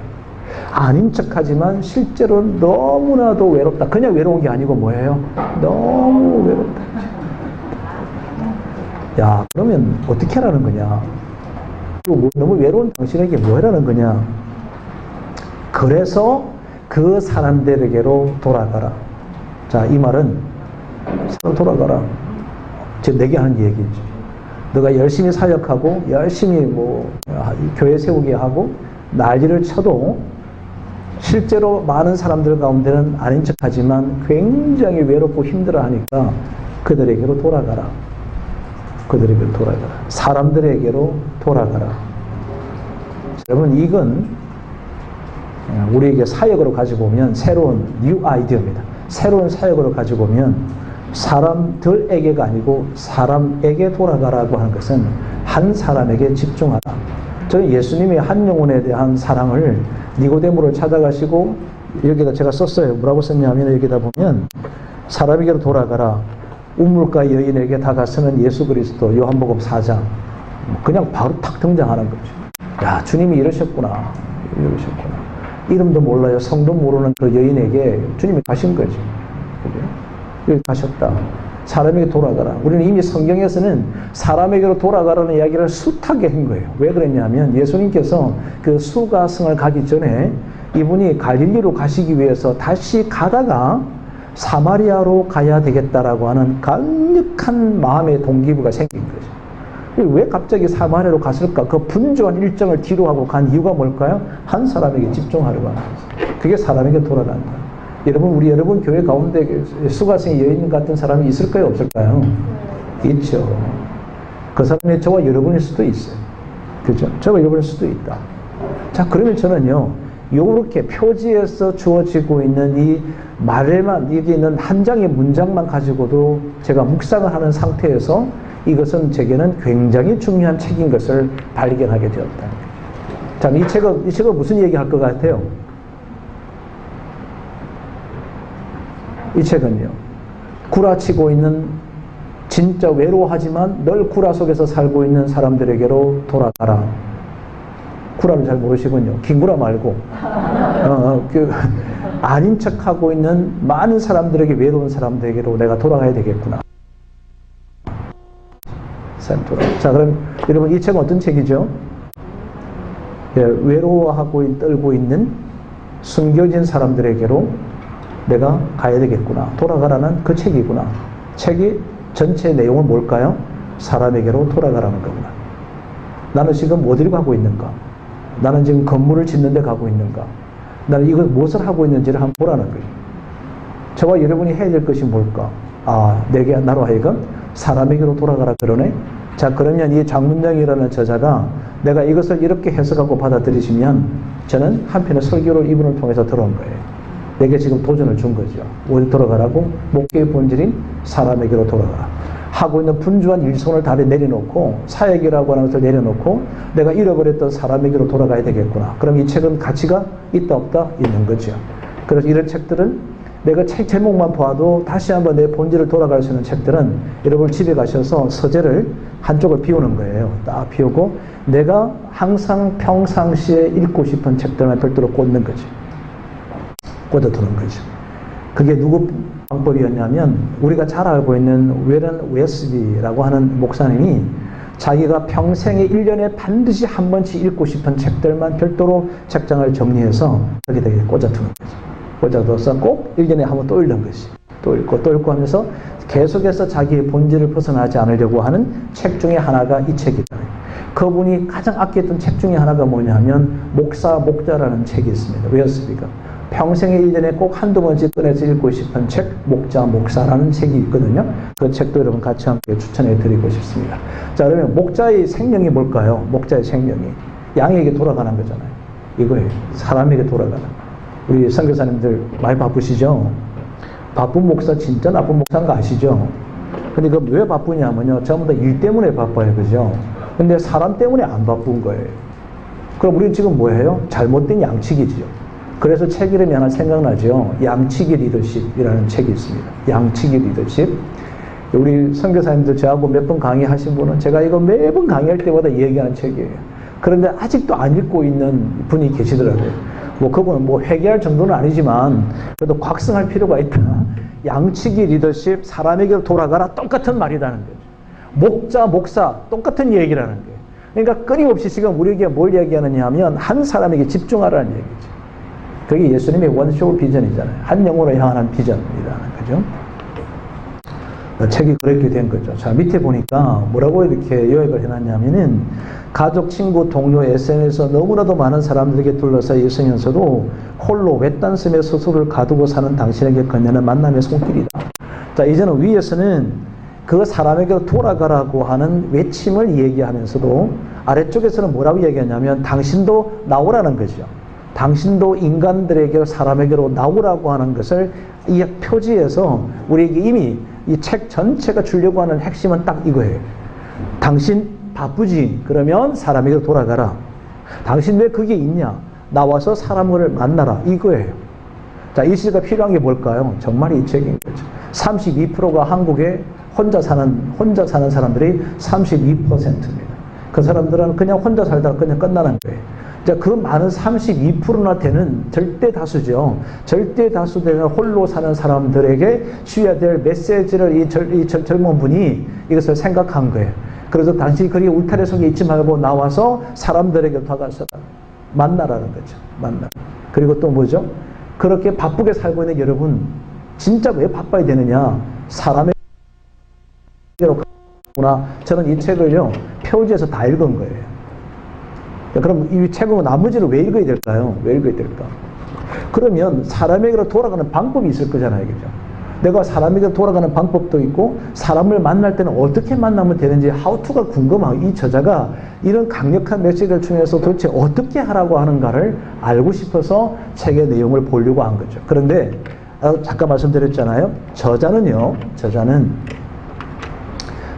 아닌 척하지만 실제로 너무나도 외롭다. 그냥 외로운 게 아니고 뭐예요? 너무 외롭다. 야, 그러면 어떻게 하라는 거냐? 너무 외로운 당신에게 뭐 하라는 거냐? 그래서 그 사람들에게로 돌아가라. 자, 이 말은 사람 돌아가라. 지금 내게 하는 얘기죠. 너가 열심히 사역하고 열심히 교회 세우게 하고 난리를 쳐도 실제로 많은 사람들 가운데는 아닌 척하지만 굉장히 외롭고 힘들어하니까 그들에게로 돌아가라. 그들에게로 돌아가라. 사람들에게로 돌아가라. 여러분, 이건 우리에게 사역으로 가지고 오면 새로운 뉴 아이디어입니다. 새로운 사역으로 가지고 오면 사람들에게가 아니고 사람에게 돌아가라고 하는 것은 한 사람에게 집중하라. 저는 예수님이 한 영혼에 대한 사랑을 니고데모를 찾아가시고 여기다 제가 썼어요. 뭐라고 썼냐면 여기다 보면 사람에게로 돌아가라. 우물가 여인에게 다가서는 예수 그리스도 요한복음 4장. 그냥 바로 탁 등장하는 거죠. 야, 주님이 이러셨구나. 이러셨구나. 이름도 몰라요. 성도 모르는 그 여인에게 주님이 가신 거죠. 여기 가셨다. 사람에게 돌아가라. 우리는 이미 성경에서는 사람에게로 돌아가라는 이야기를 숱하게 한 거예요. 왜 그랬냐면 예수님께서 그 수가성을 가기 전에 이분이 갈릴리로 가시기 위해서 다시 가다가 사마리아로 가야 되겠다라고 하는 강력한 마음의 동기부가 생긴 거죠. 왜 갑자기 사마리아로 갔을까? 그 분주한 일정을 뒤로 하고 간 이유가 뭘까요? 한 사람에게 집중하려고 하는 거죠. 그게 사람에게 돌아간다. 여러분 교회 가운데 수가성의 여인 같은 사람이 있을까요? 없을까요? 있죠. 그 사람이 저와 여러분일 수도 있어요. 그죠? 저와 여러분일 수도 있다. 자, 그러면 저는요, 요렇게 표지에서 주어지고 있는 이 말에만, 여기 있는 한 장의 문장만 가지고도 제가 묵상을 하는 상태에서 이것은 제게는 굉장히 중요한 책인 것을 발견하게 되었다. 자, 이 책은 무슨 얘기 할 것 같아요? 이 책은요, 구라치고 있는, 진짜 외로워하지만 늘 구라 속에서 살고 있는 사람들에게로 돌아가라. 구라를 잘 모르시군요. 긴 구라 말고 아닌 척하고 있는 많은 사람들에게, 외로운 사람들에게로 내가 돌아가야 되겠구나. 자, 그럼 여러분, 이 책은 어떤 책이죠? 예, 외로워하고 떨고 있는 숨겨진 사람들에게로 내가 가야 되겠구나. 돌아가라는 그 책이구나. 책이 전체 내용은 뭘까요? 사람에게로 돌아가라는 거구나. 나는 지금 어디로 가고 있는가? 나는 지금 건물을 짓는 데 가고 있는가? 나는 이걸 무엇을 하고 있는지를 한번 보라는 거예요. 저와 여러분이 해야 될 것이 뭘까? 나로 하여금 사람에게로 돌아가라 그러네? 자, 그러면 이 장문영이라는 저자가 내가 이것을 이렇게 해석하고 받아들이시면 저는 한편의 설교를 이분을 통해서 들어온 거예요. 내게 지금 도전을 준 거죠. 어디 돌아가라고? 목회의 본질인 사람에게로 돌아가라. 하고 있는 분주한 일손을 다리 내려놓고 사역이라고 하는 것을 내려놓고 내가 잃어버렸던 사람에게로 돌아가야 되겠구나. 그럼 이 책은 가치가 있다 없다? 있는 거죠. 그래서 이런 책들은 내가 책 제목만 봐도 다시 한번 내 본질을 돌아갈 수 있는 책들은 여러분 집에 가셔서 서재를 한쪽을 비우는 거예요. 딱 비우고 내가 항상 평상시에 읽고 싶은 책들만 별도로 꽂는 거죠. 꽂아두는 거죠. 그게 누구 방법이었냐면 우리가 잘 알고 있는 웨런 웨스비라고 하는 목사님이 자기가 평생에 1년에 반드시 한 번씩 읽고 싶은 책들만 별도로 책장을 정리해서 여기다 꽂아두는 거죠. 꽂아둬서 꼭 1년에 한 번 또 읽는 것이. 또 읽고 하면서 계속해서 자기의 본질을 벗어나지 않으려고 하는 책 중에 하나가 이 책이다. 그분이 가장 아꼈던 책 중에 하나가 뭐냐면 목자라는 책이 있습니다. 웨스비가. 평생에 1년에 꼭 한두 번씩 꺼내서 읽고 싶은 책, 목사라는 책이 있거든요. 그 책도 여러분 같이 함께 추천해 드리고 싶습니다. 자, 그러면 목자의 생명이 뭘까요? 목자의 생명이 양에게 돌아가는 거잖아요. 이거예요. 사람에게 돌아가는. 우리 선교사님들 많이 바쁘시죠? 바쁜 목사 진짜 나쁜 목사인 거 아시죠? 근데 그 왜 바쁘냐면요. 전부 다 일 때문에 바빠요. 그죠? 근데 사람 때문에 안 바쁜 거예요. 그럼 우리는 지금 뭐예요? 잘못된 양치기지요. 그래서 책 이름이 하나 생각나죠. 양치기 리더십이라는 책이 있습니다. 양치기 리더십. 우리 선교사님들 저하고 몇 번 강의하신 분은 제가 이거 매번 강의할 때마다 얘기하는 책이에요. 그런데 아직도 안 읽고 있는 분이 계시더라고요. 뭐 그분은 뭐 회개할 정도는 아니지만 그래도 각성할 필요가 있다. 양치기 리더십, 사람에게로 돌아가라. 똑같은 말이라는 거죠. 목자, 목사 똑같은 얘기라는 거예요. 그러니까 끊임없이 지금 우리에게 뭘 얘기하느냐 하면 한 사람에게 집중하라는 얘기죠. 그게 예수님의 원쇼 비전이잖아요. 한 영혼을 향한 비전이라는 거죠. 책이 그렇게 된 거죠. 자, 밑에 보니까 뭐라고 이렇게 요약을 해놨냐면은 가족, 친구, 동료, SNS에서 너무나도 많은 사람들에게 둘러싸여 있으면서도 홀로 외딴섬에 스스로를 가두고 사는 당신에게 건네는 만남의 손길이다. 자, 이제는 위에서는 그 사람에게 돌아가라고 하는 외침을 얘기하면서도 아래쪽에서는 뭐라고 얘기하냐면 당신도 나오라는 거죠. 당신도 인간들에게 사람에게로 나오라고 하는 것을 이 표지에서 우리에게 이미 이 책 전체가 주려고 하는 핵심은 딱 이거예요. 당신 바쁘지? 그러면 사람에게로 돌아가라. 당신 왜 그게 있냐? 나와서 사람을 만나라. 이거예요. 자, 이 시대가 필요한 게 뭘까요? 정말 이 책인 거죠. 32%가 한국에 혼자 사는 사람들이 32%입니다. 그 사람들은 그냥 혼자 살다가 그냥 끝나는 거예요. 자, 그 많은 32%나 되는 절대 다수죠. 절대 다수 되는 홀로 사는 사람들에게 주어야 될 메시지를 이 젊은 분이 이것을 생각한 거예요. 그래서 당신이 그렇게 울타리 속에 있지 말고 나와서 사람들에게 다가서라. 만나라는 거죠. 만나. 그리고 또 뭐죠? 그렇게 바쁘게 살고 있는 여러분, 진짜 왜 바빠야 되느냐? 사람에게로 가구나. 저는 이 책을요, 표지에서 다 읽은 거예요. 그럼 이 책은 나머지를 왜 읽어야 될까요? 왜 읽어야 될까? 그러면 사람에게로 돌아가는 방법이 있을 거잖아요. 그죠? 내가 사람에게 돌아가는 방법도 있고 사람을 만날 때는 어떻게 만나면 되는지 how to가 궁금하고 이 저자가 이런 강력한 메시지를 통해서 도대체 어떻게 하라고 하는가를 알고 싶어서 책의 내용을 보려고 한 거죠. 그런데 잠깐 말씀드렸잖아요. 저자는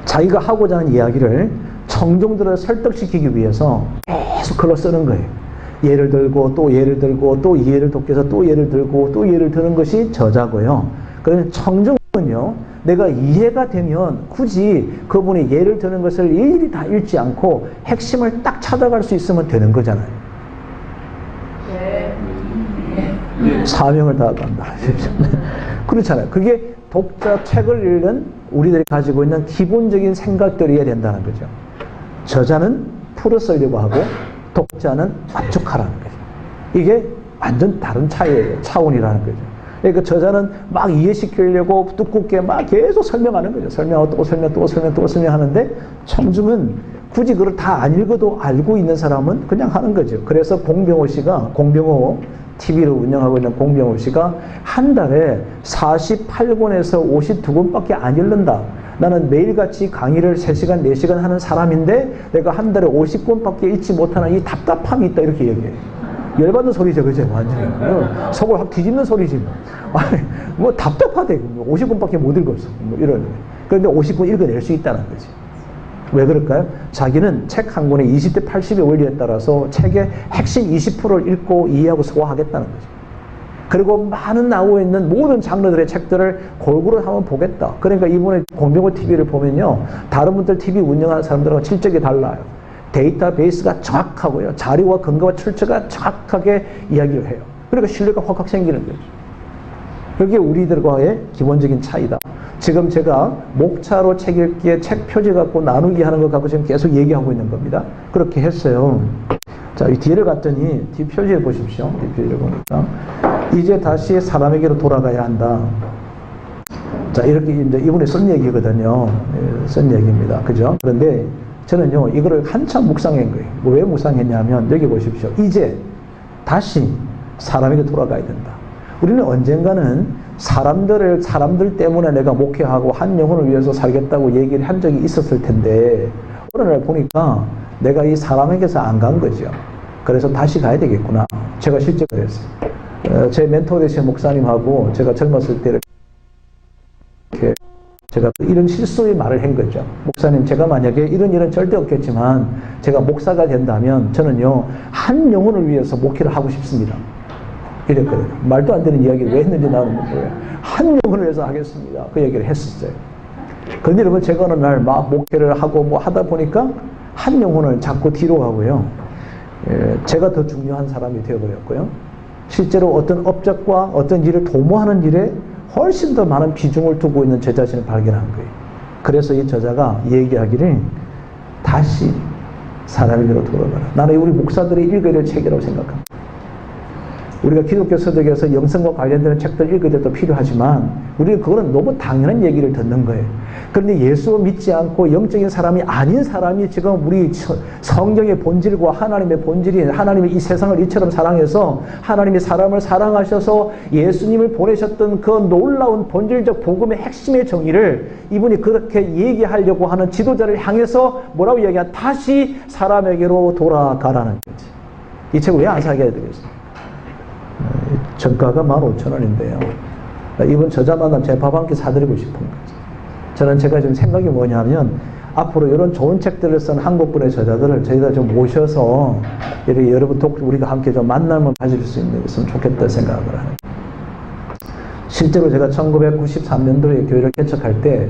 자기가 하고자 하는 이야기를 청중들을 설득시키기 위해서 계속 글을 쓰는 거예요. 예를 들고 또 예를 들고 또 예를 돕기해서 또 예를 들고 또 예를 드는 것이 저자고요. 그러면 청중은요, 내가 이해가 되면 굳이 그분이 예를 드는 것을 일일이 다 읽지 않고 핵심을 딱 찾아갈 수 있으면 되는 거잖아요. 사명을 다한다. 그렇잖아요. 그게 독자 책을 읽는 우리들이 가지고 있는 기본적인 생각들이어야 된다는 거죠. 저자는 풀어 쓰려고 하고 독자는 압축하라는 거죠. 이게 완전 다른 차원이라는 거죠. 그러니까 저자는 막 이해시키려고 두껍게 막 계속 설명하는 거죠. 설명하고 또 설명하는데 청중은 굳이 그걸 다 안 읽어도 알고 있는 사람은 그냥 하는 거죠. 그래서 공병호 TV를 운영하고 있는 공병호 씨가 한 달에 48권에서 52권밖에 안 읽는다. 나는 매일같이 강의를 3시간, 4시간 하는 사람인데 내가 한 달에 50권밖에 읽지 못하는 이 답답함이 있다. 이렇게 얘기해요. 열받는 소리죠. 그죠? 완전히. 속을 확 뒤집는 소리지. 아니, 뭐 답답하대. 50권밖에 못 읽었어. 뭐 이런. 그런데 50권 읽어낼 수 있다는 거지. 왜 그럴까요? 자기는 책 한 권에 20대 80의 원리에 따라서 책의 핵심 20%를 읽고 이해하고 소화하겠다는 거죠. 그리고 많은 나오고 있는 모든 장르들의 책들을 골고루 한번 보겠다. 그러니까 이번에 공병호 TV를 보면요, 다른 분들 TV 운영하는 사람들하고 실적이 달라요. 데이터베이스가 정확하고요, 자료와 근거와 출처가 정확하게 이야기를 해요. 그러니까 신뢰가 확 생기는 거죠. 그게 우리들과의 기본적인 차이다. 지금 제가 목차로 책 읽기에 책 표지 갖고 나누기 하는 것 갖고 지금 계속 얘기하고 있는 겁니다. 그렇게 했어요. 자, 이 뒤를 갔더니 뒤 표지를 보십시오. 뒤 표지를 보니까 이제 다시 사람에게로 돌아가야 한다. 자, 이렇게 이제 이분이 쓴 얘기거든요. 쓴 얘기입니다. 그죠? 그런데 저는요, 이거를 한참 묵상한 거예요. 왜 묵상했냐면, 여기 보십시오. 이제 다시 사람에게 돌아가야 된다. 우리는 언젠가는 사람들 때문에 내가 목회하고 한 영혼을 위해서 살겠다고 얘기를 한 적이 있었을 텐데, 어느 날 보니까 내가 이 사람에게서 안 간 거죠. 그래서 다시 가야 되겠구나. 제가 실제 그랬어요. 제 멘토 되신 목사님하고 제가 젊었을 때 이렇게 제가 이런 실수의 말을 한 거죠. 목사님, 제가 만약에 이런 일은 절대 없겠지만 제가 목사가 된다면 저는요, 한 영혼을 위해서 목회를 하고 싶습니다. 이랬거든요. 말도 안 되는 이야기를 왜 했는지 나는 모르겠어요. 한 영혼을 위해서 하겠습니다. 그 얘기를 했었어요. 그런데 여러분, 제가 어느 날 막 목회를 하고 뭐 하다 보니까 한 영혼을 자꾸 뒤로 가고요. 제가 더 중요한 사람이 되어버렸고요. 실제로 어떤 업적과 어떤 일을 도모하는 일에 훨씬 더 많은 비중을 두고 있는 제 자신을 발견한 거예요. 그래서 이 저자가 얘기하기를 다시 사람에게로 돌아가라. 나는 우리 목사들이 읽어야 될 책이라고 생각합니다. 우리가 기독교 서적에서 영성과 관련되는 책들 읽을 때도 필요하지만 우리는 그거는 너무 당연한 얘기를 듣는 거예요. 그런데 예수 믿지 않고 영적인 사람이 아닌 사람이 지금 우리 성경의 본질과 하나님의 본질이 하나님이 이 세상을 이처럼 사랑해서 하나님이 사람을 사랑하셔서 예수님을 보내셨던 그 놀라운 본질적 복음의 핵심의 정의를 이분이 그렇게 얘기하려고 하는 지도자를 향해서 뭐라고 얘기하냐, 다시 사람에게로 돌아가라는 거지. 이 책을 왜 안 사게 되겠어요? 정가가 15,000원인데요. 이번 저자 만나면 제가 밥 한 끼 사드리고 싶은 거죠. 저는 제가 지금 생각이 뭐냐면 앞으로 이런 좋은 책들을 쓴 한국분의 저자들을 저희가 좀 모셔서 여러분 우리가 함께 좀 만남을 가질 수 있으면 좋겠다 생각을 하는. 실제로 제가 1993년도에 교회를 개척할 때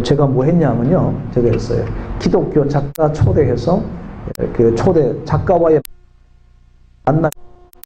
제가 뭐 했냐면요, 제가 했어요. 기독교 작가 초대해서 그 초대 작가와의 만남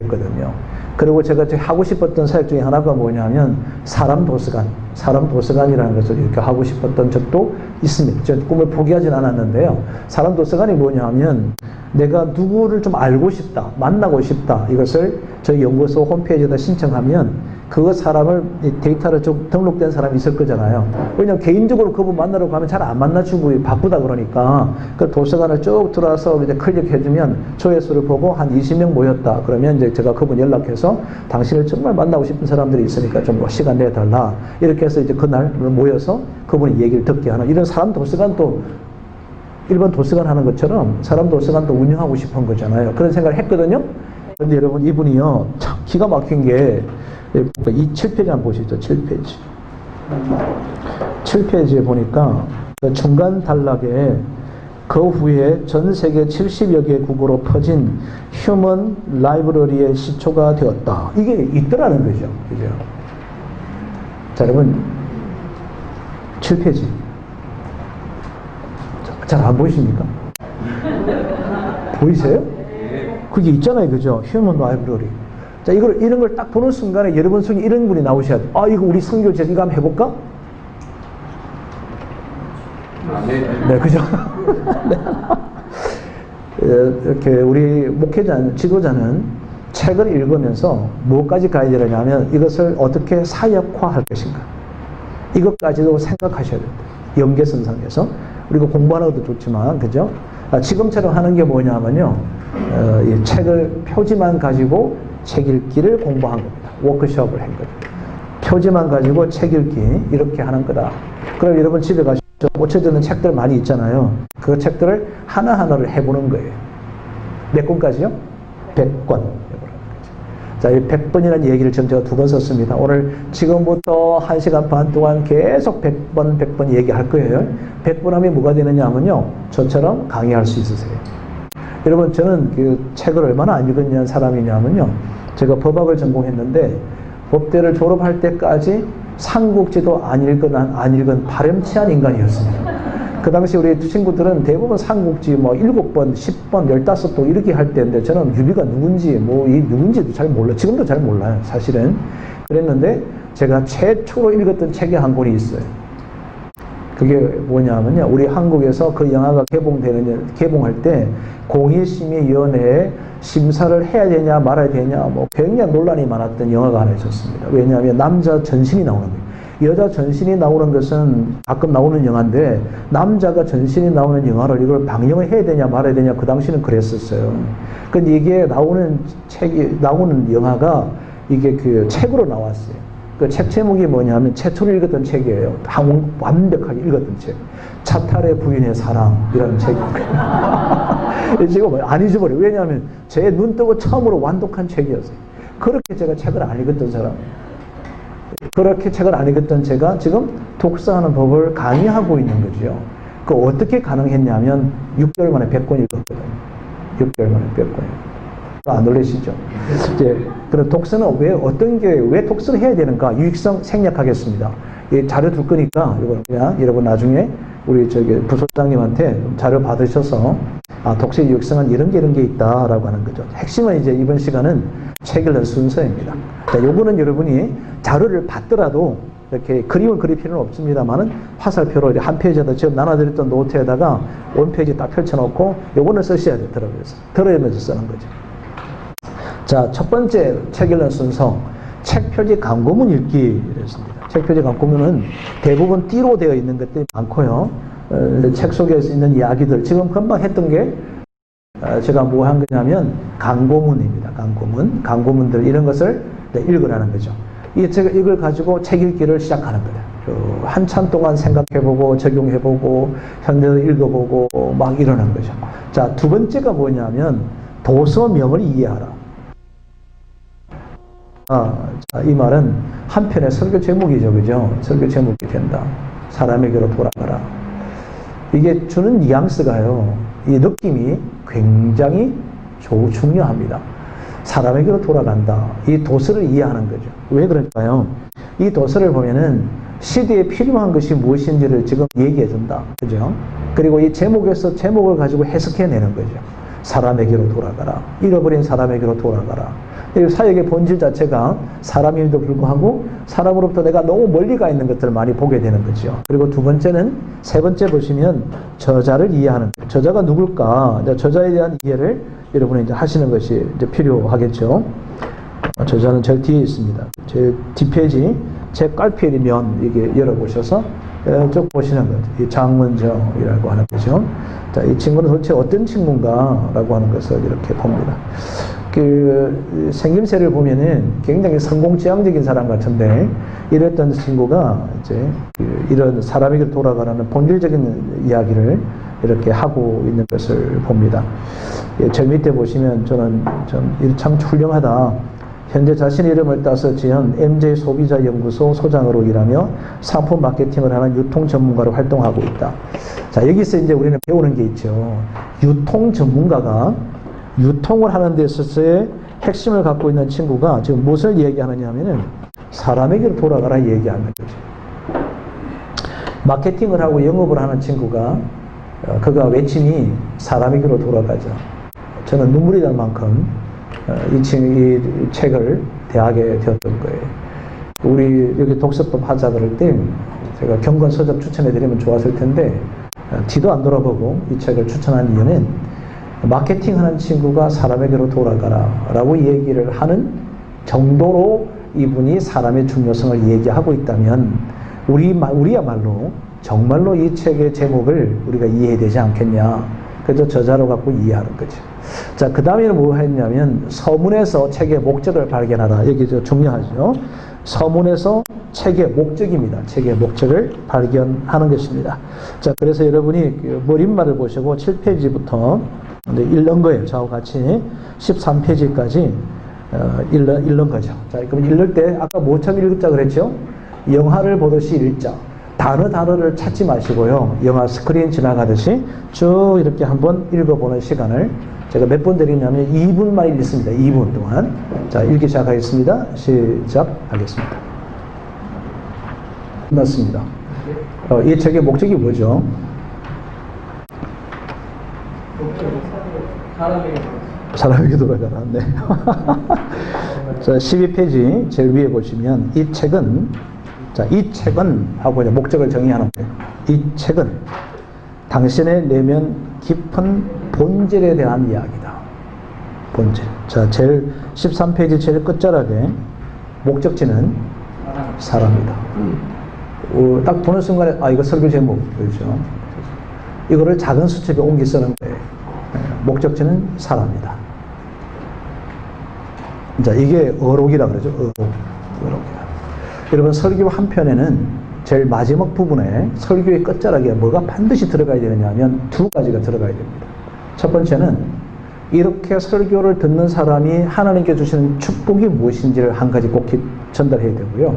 했거든요. 그리고 제가 하고 싶었던 사역 중에 하나가 뭐냐면 사람 도서관이라는 것을 이렇게 하고 싶었던 적도 있습니다. 저 꿈을 포기하진 않았는데요. 사람 도서관이 뭐냐면 내가 누구를 좀 알고 싶다, 만나고 싶다, 이것을 저희 연구소 홈페이지에다 신청하면 그 사람을 데이터를 좀 등록된 사람이 있을 거잖아요. 왜냐면 개인적으로 그분 만나러 가면 잘 안 만나주고 바쁘다 그러니까 그 도서관을 쭉 들어와서 이제 클릭해주면 조회수를 보고 한 20명 모였다. 그러면 이제 제가 그분 연락해서 당신을 정말 만나고 싶은 사람들이 있으니까 좀 시간 내달라. 이렇게 해서 이제 그날 모여서 그분이 얘기를 듣게 하는 이런 사람 도서관도 일반 도서관 하는 것처럼 사람 도서관도 운영하고 싶은 거잖아요. 그런 생각을 했거든요. 그런데 여러분, 이분이요, 참 기가 막힌 게 이 7페이지 한번 보시죠. 7페이지. 7페이지에 보니까 중간 단락에 그 후에 전 세계 70여 개 국어로 퍼진 휴먼 라이브러리의 시초가 되었다. 이게 있더라는 거죠. 그죠? 자, 여러분, 7페이지. 잘 안 보이십니까? 보이세요? 그게 있잖아요. 그죠? 휴먼 라이브러리. 자, 이런 걸 딱 보는 순간에 여러분 속에 이런 분이 나오셔야 돼. 아, 이거 우리 선교제 이거 한번 해볼까? 네, 그죠? 네. 이렇게 우리 지도자는 책을 읽으면서 무엇까지 가야 되냐면 이것을 어떻게 사역화할 것인가. 이것까지도 생각하셔야 됩니다. 연계선상에서. 우리가 공부하는 것도 좋지만, 그죠? 지금처럼 하는 게 뭐냐면요, 이 책을 표지만 가지고 책 읽기를 공부한 겁니다. 워크숍을 한 거죠. 표지만 가지고 책 읽기 이렇게 하는 거다. 그럼 여러분 집에 가서 꽂혀지는 책들 많이 있잖아요. 그 책들을 하나하나를 해보는 거예요. 몇 권까지요? 100권. 자, 이 100번이라는 얘기를 지금 제가 2번 썼습니다. 오늘 지금부터 1시간 반 동안 계속 100번 얘기할 거예요. 100번 하면 뭐가 되느냐 하면요, 저처럼 강의할 수 있으세요. 여러분, 저는 그 책을 얼마나 안 읽었냐는 사람이냐면요, 제가 법학을 전공했는데 법대를 졸업할 때까지 삼국지도 안 읽은 파렴치한 인간이었습니다. 그 당시 우리 친구들은 대부분 삼국지 뭐 7번, 10번, 15번 이렇게 할 때인데 저는 유비가 누군지 누군지도 잘 몰라요. 지금도 잘 몰라요, 사실은. 그랬는데 제가 최초로 읽었던 책이 한 권이 있어요. 그게 뭐냐면요, 우리 한국에서 그 영화가 개봉할 때 공익심의위원회에 심사를 해야 되냐 말아야 되냐 뭐 굉장히 논란이 많았던 영화가 하나 있었습니다. 왜냐하면 남자 전신이 나오는 거예요. 여자 전신이 나오는 것은 가끔 나오는 영화인데 남자가 전신이 나오는 영화를 이걸 방영을 해야 되냐 말아야 되냐 그 당시는 그랬었어요. 근데 이게 나오는 영화가 이게 그 책으로 나왔어요. 그 책 제목이 뭐냐면 최초로 읽었던 책이에요. 완벽하게 읽었던 책. 차탈의 부인의 사랑이라는 책이에요. 지금 안 잊어버려요. 왜냐하면 제 눈 뜨고 처음으로 완독한 책이었어요. 그렇게 제가 책을 안 읽었던 사람이에요. 그렇게 책을 안 읽었던 제가 지금 독서하는 법을 강의하고 있는 거죠. 그 어떻게 가능했냐면 6개월 만에 100권 읽었거든요. 6개월 만에 100권. 안 놀라시죠? 이제 그럼 독서는 왜 독서를 해야 되는가? 유익성 생략하겠습니다. 자료 줄 거니까 여러분 나중에 우리 부소장님한테 자료 받으셔서 독서의 유익성은 이런 게 있다라고 하는 거죠. 핵심은 이제 이번 시간은 책 읽는 순서입니다. 자, 요거는 여러분이 자료를 받더라도 이렇게 그림을 그릴 필요는 없습니다만은 화살표로 한 페이지에다 지금 나눠드렸던 노트에다가 원페이지 딱 펼쳐놓고 요거는 쓰셔야 돼요. 들으면서 쓰는 거죠. 자, 첫 번째 책 읽는 순서, 책 표지 광고문 읽기였습니다. 책 표지 광고문은 대부분 띠로 되어 있는 것들이 많고요. 책 속에 있는 이야기들, 지금 금방 했던 게 제가 뭐 한 거냐면 광고문입니다. 광고문들 이런 것을 읽으라는 거죠. 이걸 가지고 책 읽기를 시작하는 거예요. 한참 동안 생각해보고 적용해보고 현대도 읽어보고 막 이러는 거죠. 자, 두 번째가 뭐냐면 도서명을 이해하라. 이 말은 한편의 설교 제목이죠. 그죠? 설교 제목이 된다. 사람에게로 돌아가라. 이게 주는 뉘앙스가요. 이 느낌이 굉장히 중요합니다. 사람에게로 돌아간다. 이 도서를 이해하는 거죠. 왜 그럴까요? 이 도서를 보면은 시대에 필요한 것이 무엇인지를 지금 얘기해 준다. 그죠? 그리고 이 제목을 가지고 해석해내는 거죠. 사람에게로 돌아가라. 잃어버린 사람에게로 돌아가라. 이 사역의 본질 자체가 사람임에도 불구하고 사람으로부터 내가 너무 멀리 가 있는 것들을 많이 보게 되는 거죠. 그리고 세 번째 보시면 저자를 이해하는 거예요. 저자가 누굴까? 저자에 대한 이해를 여러분이 이제 하시는 것이 이제 필요하겠죠. 저자는 제일 뒤에 있습니다. 제일 뒷페이지, 제 깔필이면 이게 열어보셔서 쭉 보시는 거죠. 이 장문정이라고 하는 거죠. 자, 이 친구는 도대체 어떤 친구인가라고 하는 것을 이렇게 봅니다. 그 생김새를 보면은 굉장히 성공지향적인 사람 같은데 이랬던 친구가 이제 이런 사람에게 돌아가라는 본질적인 이야기를 이렇게 하고 있는 것을 봅니다. 저 밑에 보시면 저는 참 훌륭하다. 현재 자신의 이름을 따서 지은 MJ 소비자 연구소 소장으로 일하며 상품 마케팅을 하는 유통 전문가로 활동하고 있다. 자, 여기서 이제 우리는 배우는 게 있죠. 유통 전문가가 유통을 하는 데 있어서의 핵심을 갖고 있는 친구가 지금 무엇을 얘기하느냐 하면은 사람에게로 돌아가라 얘기하는 거죠. 마케팅을 하고 영업을 하는 친구가 그가 외침이 사람에게로 돌아가자. 저는 눈물이 날 만큼 이 책을 대하게 되었던 거예요. 우리 여기 독서법 하자 그럴 때 제가 경건 서적 추천해 드리면 좋았을 텐데 뒤도 안 돌아보고 이 책을 추천한 이유는 마케팅하는 친구가 사람에게로 돌아가라 라고 얘기를 하는 정도로 이분이 사람의 중요성을 얘기하고 있다면 우리야말로 정말로 이 책의 제목을 우리가 이해해야 되지 않겠냐. 그래서 저자로 갖고 이해하는 거죠. 자, 그 다음에는 뭐 했냐면 서문에서 책의 목적을 발견하라. 여기 중요하죠. 서문에서 책의 목적입니다. 책의 목적을 발견하는 것입니다. 자, 그래서 여러분이 머릿말을 보시고 7페이지부터 읽는 거예요. 저하고 같이 13페이지까지 읽는 거죠. 자, 그럼 읽을 때 아까 뭐처럼 읽자 그랬죠? 영화를 보듯이 읽자. 단어를 찾지 마시고요. 영화 스크린 지나가듯이 쭉 이렇게 한번 읽어보는 시간을 제가 몇 번 드리냐면 2분만 읽습니다. 2분 동안. 자, 읽기 시작하겠습니다. 시작하겠습니다. 끝났습니다. 이 책의 목적이 뭐죠? 사람에게 돌아가라. 네. 자, 12페이지 제일 위에 보시면 이 책은 하고 이제 목적을 정의하는 거예요. 이 책은 당신의 내면 깊은 본질에 대한 이야기다. 본질. 자, 제일 13페이지 제일 끝자락에 목적지는 사람이다. 딱 보는 순간에 이거 설교 제목 그렇죠. 이거를 작은 수첩에 옮기 쓰는 거예요. 목적지는 사람이다. 자, 이게 어록이라 그러죠. 어록이다. 여러분 설교 한 편에는 제일 마지막 부분에 설교의 끝자락에 뭐가 반드시 들어가야 되느냐 하면 두 가지가 들어가야 됩니다. 첫 번째는 이렇게 설교를 듣는 사람이 하나님께 주시는 축복이 무엇인지를 한 가지 꼭 전달해야 되고요.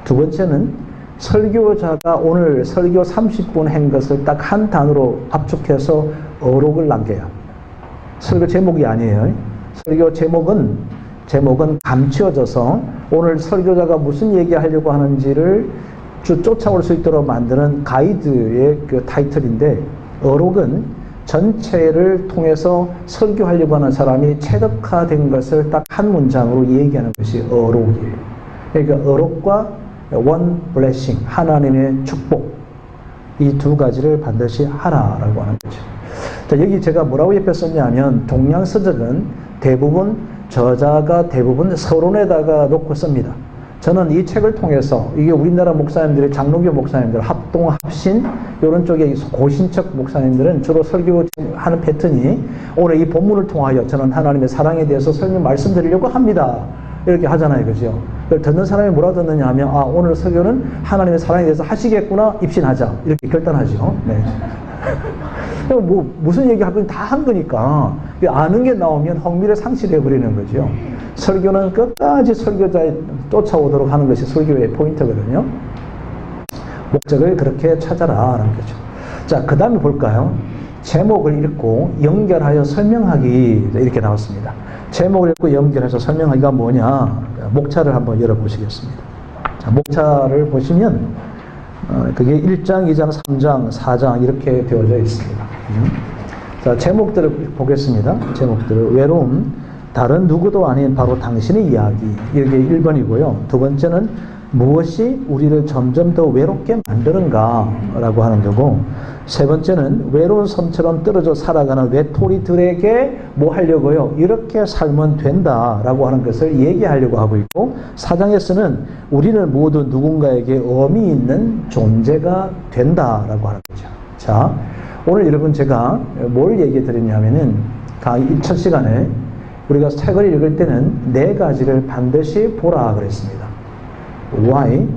두 번째는 설교자가 오늘 설교 30분 한 것을 딱 한 단어로 압축해서 어록을 남겨요. 설교 제목이 아니에요. 설교 제목은 감추어져서 오늘 설교자가 무슨 얘기하려고 하는지를 쫓아올 수 있도록 만드는 가이드의 그 타이틀인데, 어록은 전체를 통해서 설교하려고 하는 사람이 체득화된 것을 딱 한 문장으로 얘기하는 것이 어록이에요. 그러니까 어록과 one blessing, 하나님의 축복, 이 두 가지를 반드시 하라라고 하는 거죠. 자, 여기 제가 뭐라고 옆에 썼냐면, 동양서적은 대부분 저자가 대부분 서론에다가 놓고 씁니다. 저는 이 책을 통해서, 이게 우리나라 목사님들이, 장로교 목사님들, 합동, 합신, 이런 쪽에 고신척 목사님들은 주로 설교하는 패턴이, 오늘 이 본문을 통하여 저는 하나님의 사랑에 대해서 말씀드리려고 합니다. 이렇게 하잖아요. 그죠? 듣는 사람이 뭐라 듣느냐 하면, 아, 오늘 설교는 하나님의 사랑에 대해서 하시겠구나, 입신하자. 이렇게 결단하죠. 네. 뭐, 무슨 얘기 하든 다 한 거니까, 아는 게 나오면 흥미를 상실해버리는 거죠. 설교는 끝까지 설교자에 쫓아오도록 하는 것이 설교의 포인트거든요. 목적을 그렇게 찾아라라는 거죠. 자, 그 다음에 볼까요? 제목을 읽고 연결하여 설명하기, 이렇게 나왔습니다. 제목을 읽고 연결해서 설명하기가 뭐냐? 목차를 한번 열어보시겠습니다. 자, 목차를 보시면 그게 1장, 2장, 3장, 4장 이렇게 되어져 있습니다. 자, 제목들을 보겠습니다. 제목들을. 외로움, 다른 누구도 아닌 바로 당신의 이야기, 이게 1번이고요. 두 번째는 무엇이 우리를 점점 더 외롭게 만드는가 라고 하는 거고, 세 번째는 외로운 섬처럼 떨어져 살아가는 외톨이들에게 뭐 하려고요? 이렇게 살면 된다 라고 하는 것을 얘기하려고 하고 있고, 4장에서는 우리는 모두 누군가에게 의미 있는 존재가 된다 라고 하는 거죠. 자, 오늘 여러분 제가 뭘 얘기해 드렸냐면은, 첫 시간에 우리가 책을 읽을 때는 네 가지를 반드시 보라 그랬습니다. Why,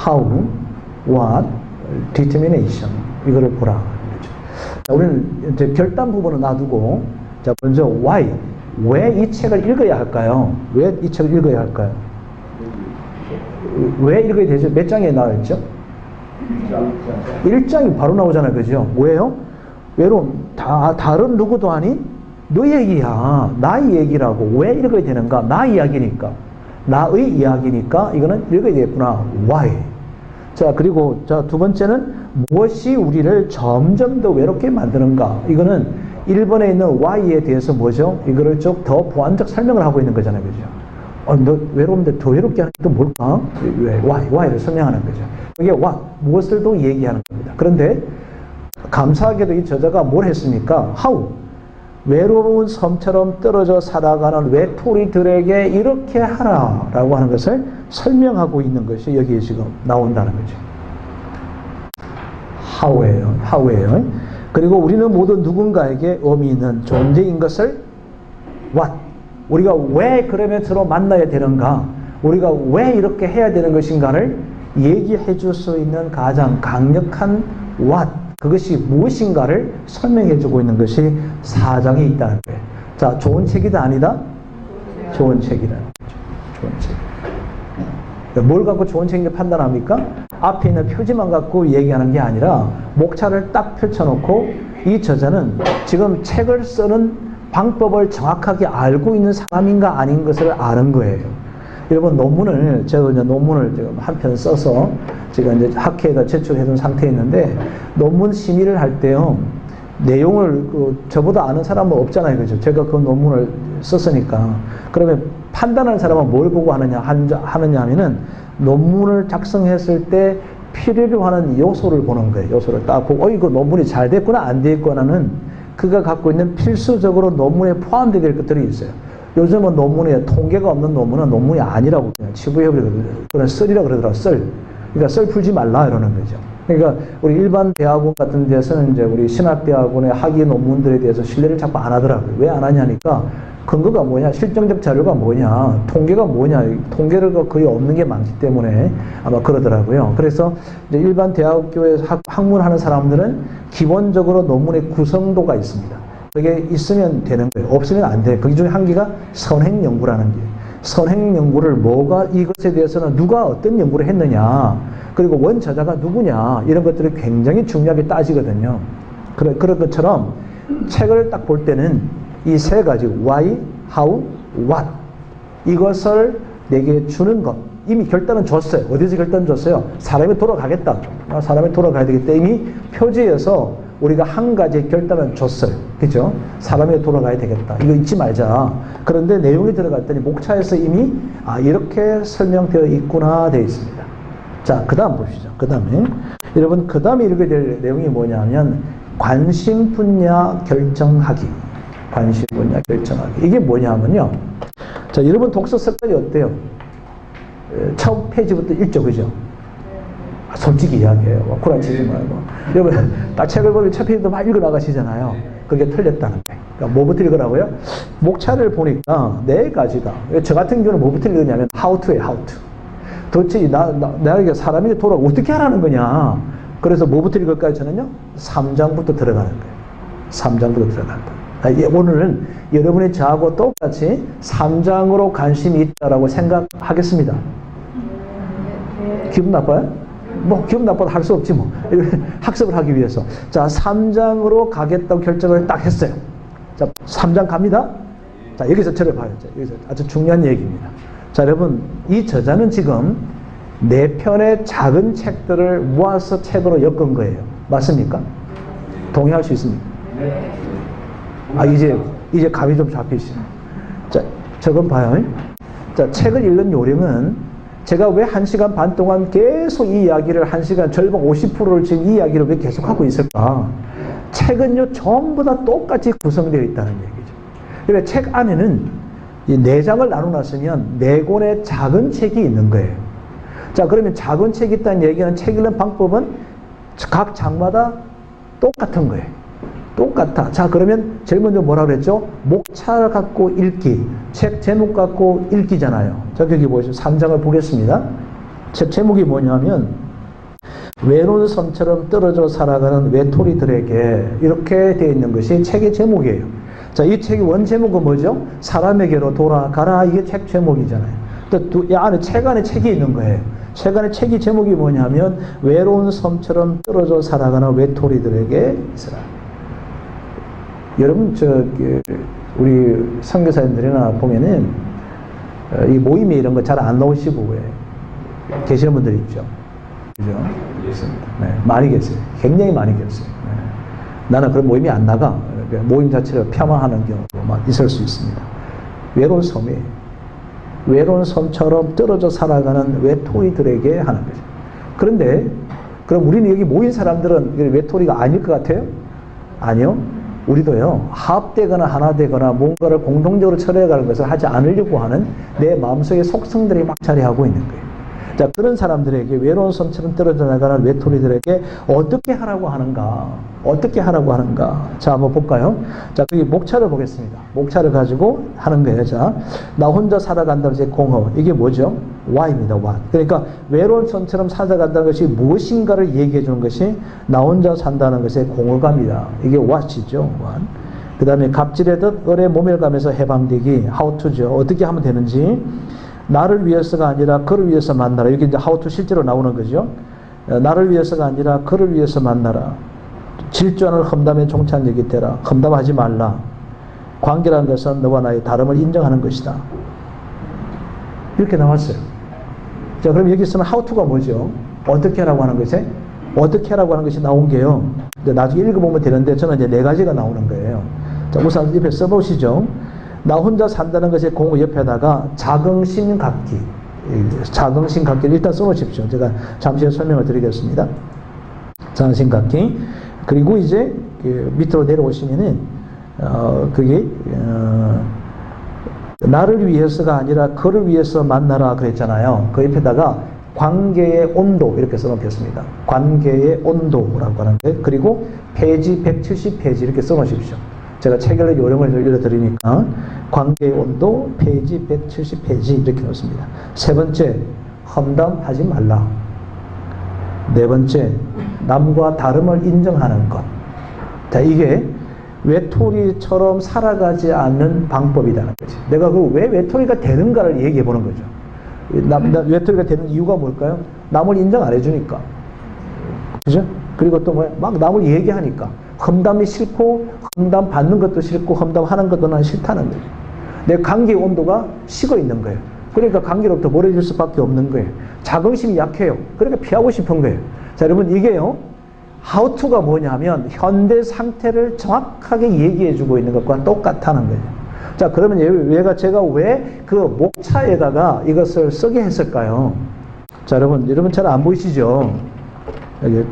How, What, Determination. 이거를 보라. 자, 우리는 이제 결단 부분은 놔두고, 자, 먼저 Why, 왜 이 책을 읽어야 할까요? 왜 이 책을 읽어야 할까요? 왜 읽어야 되죠? 몇 장에 나와 있죠? 1장이 바로 나오잖아요. 그죠? 왜요? 외로움, 다른 누구도 아닌 너 얘기야. 나의 얘기라고. 왜 읽어야 되는가? 나 이야기니까. 나의 이야기니까 이거는 읽어야 되겠구나. Why? 자, 그리고 두 번째는 무엇이 우리를 점점 더 외롭게 만드는가? 이거는 1번에 있는 Why에 대해서 뭐죠? 이거를 좀 더 보완적 설명을 하고 있는 거잖아요. 그죠? 너 외로운데 더 외롭게 하는 게 뭘까? 왜? Why를 설명하는 거죠. 그게 What, 무엇을 또 얘기하는 겁니다. 그런데 감사하게도 이 저자가 뭘 했습니까? How, 외로운 섬처럼 떨어져 살아가는 외톨이들에게 이렇게 하라라고 하는 것을 설명하고 있는 것이 여기에 지금 나온다는 거죠. How예요. 그리고 우리는 모두 누군가에게 의미 있는 존재인 것을 What, 우리가 왜 그러면 서로 만나야 되는가, 우리가 왜 이렇게 해야 되는 것인가를 얘기해 줄 수 있는 가장 강력한 What, 그것이 무엇인가를 설명해 주고 있는 것이 4장에 있다는 거예요. 자, 좋은 책이다 아니다? 좋은 책이다. 좋은 책. 뭘 갖고 좋은 책인지 판단합니까? 앞에 있는 표지만 갖고 얘기하는 게 아니라 목차를 딱 펼쳐놓고 이 저자는 지금 책을 쓰는 방법을 정확하게 알고 있는 사람인가 아닌 것을 아는 거예요. 여러분, 제가 이제 논문을 지금 한 편 써서 지금 이제 학회에다 제출해둔 상태에 있는데, 논문 심의를 할 때요, 내용을 저보다 아는 사람은 없잖아요. 그죠? 제가 그 논문을 썼으니까. 그러면 판단하는 사람은 뭘 보고 하느냐 하면은, 논문을 작성했을 때 필요로 하는 요소를 보는 거예요. 요소를 딱 보고, 이거 논문이 잘 됐구나, 안 됐구나는 그가 갖고 있는 필수적으로 논문에 포함되어 될 것들이 있어요. 요즘은 논문에 통계가 없는 논문은 논문이 아니라고 그냥 치부해버리거든요. 그건 썰이라고 그러더라고요. 썰. 그러니까 썰 풀지 말라 이러는 거죠. 그러니까 우리 일반 대학원 같은 데서는 이제 우리 신학대학원의 학위 논문들에 대해서 신뢰를 자꾸 안 하더라고요. 왜 안 하냐니까 근거가 뭐냐, 실정적 자료가 뭐냐, 통계가 뭐냐, 통계가 거의 없는 게 많기 때문에 아마 그러더라고요. 그래서 이제 일반 대학교에서 학문하는 사람들은 기본적으로 논문의 구성도가 있습니다. 그게 있으면 되는 거예요. 없으면 안 돼요. 그 중에 한 개가 선행연구라는 게. 선행연구를 뭐가 이것에 대해서는 누가 어떤 연구를 했느냐, 그리고 원저자가 누구냐, 이런 것들을 굉장히 중요하게 따지거든요. 그런 것처럼 책을 딱 볼 때는 이 세 가지 why, how, what 이것을 내게 주는 것, 이미 결단은 줬어요. 어디서 결단 줬어요? 사람이 돌아가겠다. 사람이 돌아가야 되기 때문에 이미 표지에서 우리가 한 가지 결단은 줬어요. 그죠? 사람이 돌아가야 되겠다. 이거 잊지 말자. 그런데 내용이 들어갔더니 목차에서 이미 이렇게 설명되어 있구나 되어 있습니다. 자, 그 다음 보시죠. 그 다음에 여러분, 그 다음에 읽어야 될 내용이 뭐냐면 관심 분야 결정하기. 관심 분야 결정하기. 이게 뭐냐면요. 자, 여러분 독서 습관이 어때요? 처음 페이지부터 읽죠, 그죠? 솔직히 이야기해요. 구라치지 말고. 여러분, 딱 책을 보면 첫 페이지도 막 읽어 나가시잖아요. 그게 틀렸다는 거예요. 그러니까 뭐부터 읽으라고요? 목차를 보니까 네 가지다. 저 같은 경우는 뭐부터 읽느냐면 how to예요, how to. 도대체 내가 사람이 돌아가고 어떻게 하라는 거냐. 그래서 뭐부터 읽을까요, 저는요? 3장부터 들어가는 거예요. 3장부터 들어간다. 오늘은 여러분이 저하고 똑같이 3장으로 관심이 있다라고 생각하겠습니다. 기분 나빠요? 뭐 기분 나빠도 할 수 없지 뭐. 학습을 하기 위해서. 자, 3장으로 가겠다고 결정을 딱 했어요. 자, 3장 갑니다. 자, 여기서 저를 봐요. 여기서 아주 중요한 얘기입니다. 자, 여러분, 이 저자는 지금 4편의 작은 책들을 모아서 책으로 엮은 거예요. 맞습니까? 동의할 수 있습니까? 이제 감이 좀 잡히시네. 자, 저건 봐요. 자, 책을 읽는 요령은 제가 왜 1시간 반 동안 계속 이 이야기를 1시간 절반 50%를 지금 이 이야기를 왜 계속하고 있을까? 책은요, 전부 다 똑같이 구성되어 있다는 얘기죠. 그러니까 책 안에는 이 4장을 나눠놨으면 4권의 작은 책이 있는 거예요. 자, 그러면 작은 책이 있다는 얘기는 책 읽는 방법은 각 장마다 똑같은 거예요. 똑같아. 자, 그러면 제일 먼저 뭐라 그랬죠? 목차를 갖고 읽기. 책 제목 갖고 읽기잖아요. 자, 여기 보시죠. 3장을 보겠습니다. 책 제목이 뭐냐면 외로운 섬처럼 떨어져 살아가는 외톨이들에게, 이렇게 되어 있는 것이 책의 제목이에요. 자, 이 책의 원 제목은 뭐죠? 사람에게로 돌아가라. 이게 책 제목이잖아요. 또 이 안에 책 안에 책이 있는 거예요. 책 안에 책이 제목이 뭐냐면 외로운 섬처럼 떨어져 살아가는 외톨이들에게 있으라. 여러분, 우리 선교사님들이나 보면은 이 모임에 이런 거 잘 안 나오시고 계시는 분들 있죠. 그죠? 네, 많이 계세요. 굉장히 많이 계세요. 네. 나는 그런 모임이 안 나가. 모임 자체를 폄하하는 경우도 있을 수 있습니다. 외로운 섬이, 외로운 섬처럼 떨어져 살아가는 외톨이들에게 하는 거죠. 그런데 그럼 우리는 여기 모인 사람들은 외톨이가 아닐 것 같아요? 아니요. 우리도요, 합되거나 하나 되거나 뭔가를 공동적으로 처리해가는 것을 하지 않으려고 하는 내 마음속의 속성들이 막 자리하고 있는 거예요. 자, 그런 사람들에게, 외로운 섬처럼 떨어져 나가는 외톨이들에게 어떻게 하라고 하는가? 어떻게 하라고 하는가? 자, 한번 볼까요? 자, 여기 목차를 보겠습니다. 목차를 가지고 하는 거예요. 자, 나 혼자 살아간다는 제 공허. 이게 뭐죠? why입니다. why. 그러니까 외로운 섬처럼 살아간다는 것이 무엇인가를 얘기해 주는 것이 나 혼자 산다는 것의 공허감이다. 이게 what이죠. what. 그 다음에 갑질에듯 을의 모멸감에서 해방되기. how to죠. 어떻게 하면 되는지. 나를 위해서가 아니라 그를 위해서 만나라. 여기 이제 how to 실제로 나오는 거죠. 나를 위해서가 아니라 그를 위해서 만나라. 질주하는 험담에 종찬력이 되라. 험담하지 말라. 관계라는 것은 너와 나의 다름을 인정하는 것이다. 이렇게 나왔어요. 자, 그럼 여기서는 how to가 뭐죠? 어떻게 하라고 하는 것이? 어떻게 하라고 하는 것이 나온 게요. 나중에 읽어보면 되는데 저는 이제 4가지가 나오는 거예요. 자, 우선 옆에 써보시죠. 나 혼자 산다는 것의 공허 옆에다가 자긍심 갖기. 자긍심 갖기를 일단 써놓으십시오. 제가 잠시 설명을 드리겠습니다. 자긍심 갖기. 그리고 이제 밑으로 내려오시면은 그게 나를 위해서가 아니라 그를 위해서 만나라 그랬잖아요. 그 옆에다가 관계의 온도 이렇게 써놓겠습니다. 관계의 온도라고 하는데, 그리고 페이지 170페이지 이렇게 써놓으십시오. 제가 책의 요령을 읽어드리니까 관계의 온도 페이지 170페이지 이렇게 놓습니다. 3번째, 험담하지 말라. 4번째, 남과 다름을 인정하는 것. 자, 이게 외톨이처럼 살아가지 않는 방법이라는 거지. 내가 그 왜 외톨이가 되는가를 얘기해 보는 거죠. 외톨이가 되는 이유가 뭘까요? 남을 인정 안 해주니까. 그죠? 그리고 또 막 남을 얘기하니까. 험담이 싫고, 험담 받는 것도 싫고, 험담 하는 것도 난 싫다는 거예요. 내 관계의 온도가 식어 있는 거예요. 그러니까 관계로부터 멀어질 수밖에 없는 거예요. 자긍심이 약해요. 그러니까 피하고 싶은 거예요. 자, 여러분, 이게요, how to가 뭐냐면, 현대 상태를 정확하게 얘기해 주고 있는 것과 똑같다는 거예요. 자, 그러면 제가 왜 그 목차에다가 이것을 쓰게 했을까요? 자, 여러분 잘 안 보이시죠? 여기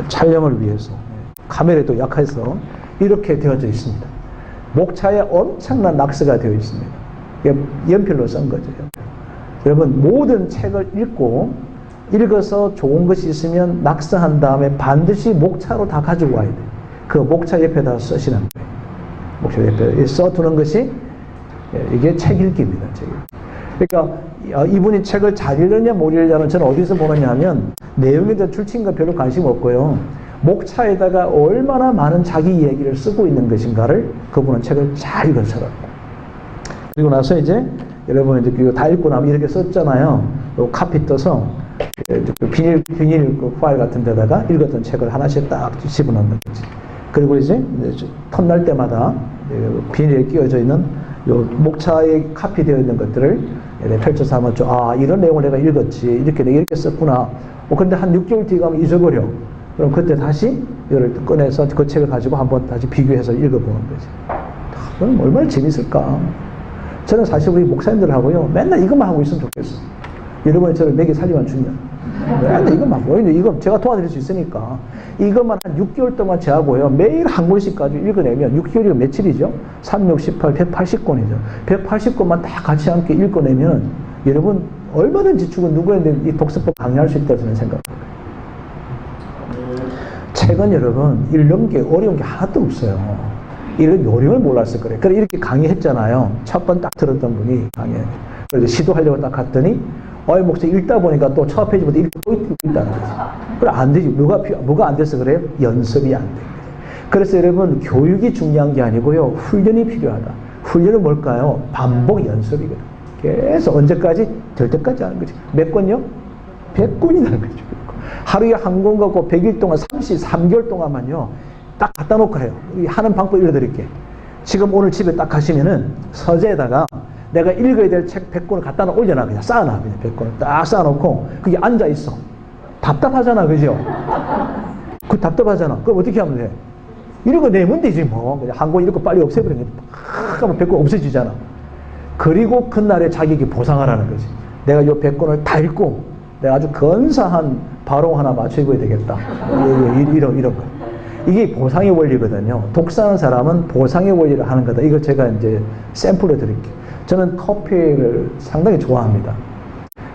촬영을 위해서. 카메라도 약해서 이렇게 되어져 있습니다. 목차에 엄청난 낙서가 되어 있습니다. 연필로 쓴 거죠. 여러분, 모든 책을 읽어서 좋은 것이 있으면 낙서한 다음에 반드시 목차로 다 가지고 와야 돼요. 그 목차 옆에다 쓰시는 거예요. 목차 옆에 써두는 것이 이게 책 읽기입니다. 책 읽기. 그러니까 이분이 책을 잘 읽느냐 못 읽느냐는 저는 어디서 보느냐 하면 내용에 대한 출처가 별로 관심 없고요. 목차에다가 얼마나 많은 자기 얘기를 쓰고 있는 것인가를 그분은 책을 잘 읽어서라고. 그리고 나서 이제 여러분 이제 이거 다 읽고 나면 이렇게 썼잖아요. 카피 떠서 비닐 파일 같은 데다가 읽었던 책을 하나씩 딱 집어넣는 거지. 그리고 이제 텀날 때마다 비닐에 끼워져 있는 요 목차에 카피되어 있는 것들을 펼쳐서 하면 이런 내용을 내가 읽었지. 이렇게 썼구나. 근데 한 6개월 뒤에 가면 잊어버려. 그럼 그때 다시 이걸 꺼내서 그 책을 가지고 한번 다시 비교해서 읽어보는 거지. 그럼 얼마나 재밌을까. 저는 사실 우리 목사님들하고요, 맨날 이것만 하고 있으면 좋겠어. 여러분이 저를 매개 살리만 주면. 맨날 이것만 하고, 이거 제가 도와드릴 수 있으니까. 이것만 한 6개월 동안 제하고요, 매일 한 권씩 가지고 읽어내면, 6개월이면 며칠이죠? 3, 6, 18, 180권이죠. 180권만 다 같이 함께 읽어내면, 여러분, 얼마든지 죽은 누구에든 이 독서법 강의할 수 있다고 저는 생각합니다. 책은 여러분, 읽는 게 어려운 게 하나도 없어요. 이런 요령을 몰랐을 거래요. 그래, 이렇게 강의했잖아요. 첫 번 딱 들었던 분이 강의. 그래서 시도하려고 딱 갔더니, 목사님 읽다 보니까 또 첫 페이지부터 읽고 있다는 거지. 그래, 안 되지. 뭐가 안 돼서 그래요? 연습이 안 돼. 그래서 여러분, 교육이 중요한 게 아니고요. 훈련이 필요하다. 훈련은 뭘까요? 반복 연습이거든. 계속 언제까지? 될 때까지 하는 거지. 몇 권요? 100권이라는 거죠. 하루에 한 권 갖고 100일 동안 33개월 동안만요. 딱 갖다 놓고 해요. 하는 방법 읽어드릴게. 지금 오늘 집에 딱 가시면은 서재에다가 내가 읽어야 될 책 100권을 갖다 올려놔. 그냥 쌓아놔. 그냥 100권을 딱 쌓아놓고 그게 앉아있어. 답답하잖아. 그죠? 그 답답하잖아. 그럼 어떻게 하면 돼? 읽어내면 되지 뭐. 그냥 한 권 읽고 빨리 없애버리면 하면 100권 없어지잖아. 그리고 그날에 자기에게 보상하라는 거지. 내가 요 100권을 다 읽고 내가 아주 근사한 바롱 하나 맞춰 입어야 되겠다. 이런 거. 이게 보상의 원리거든요. 독서하는 사람은 보상의 원리를 하는 거다. 이걸 제가 이제 샘플로 드릴게요. 저는 커피를 상당히 좋아합니다.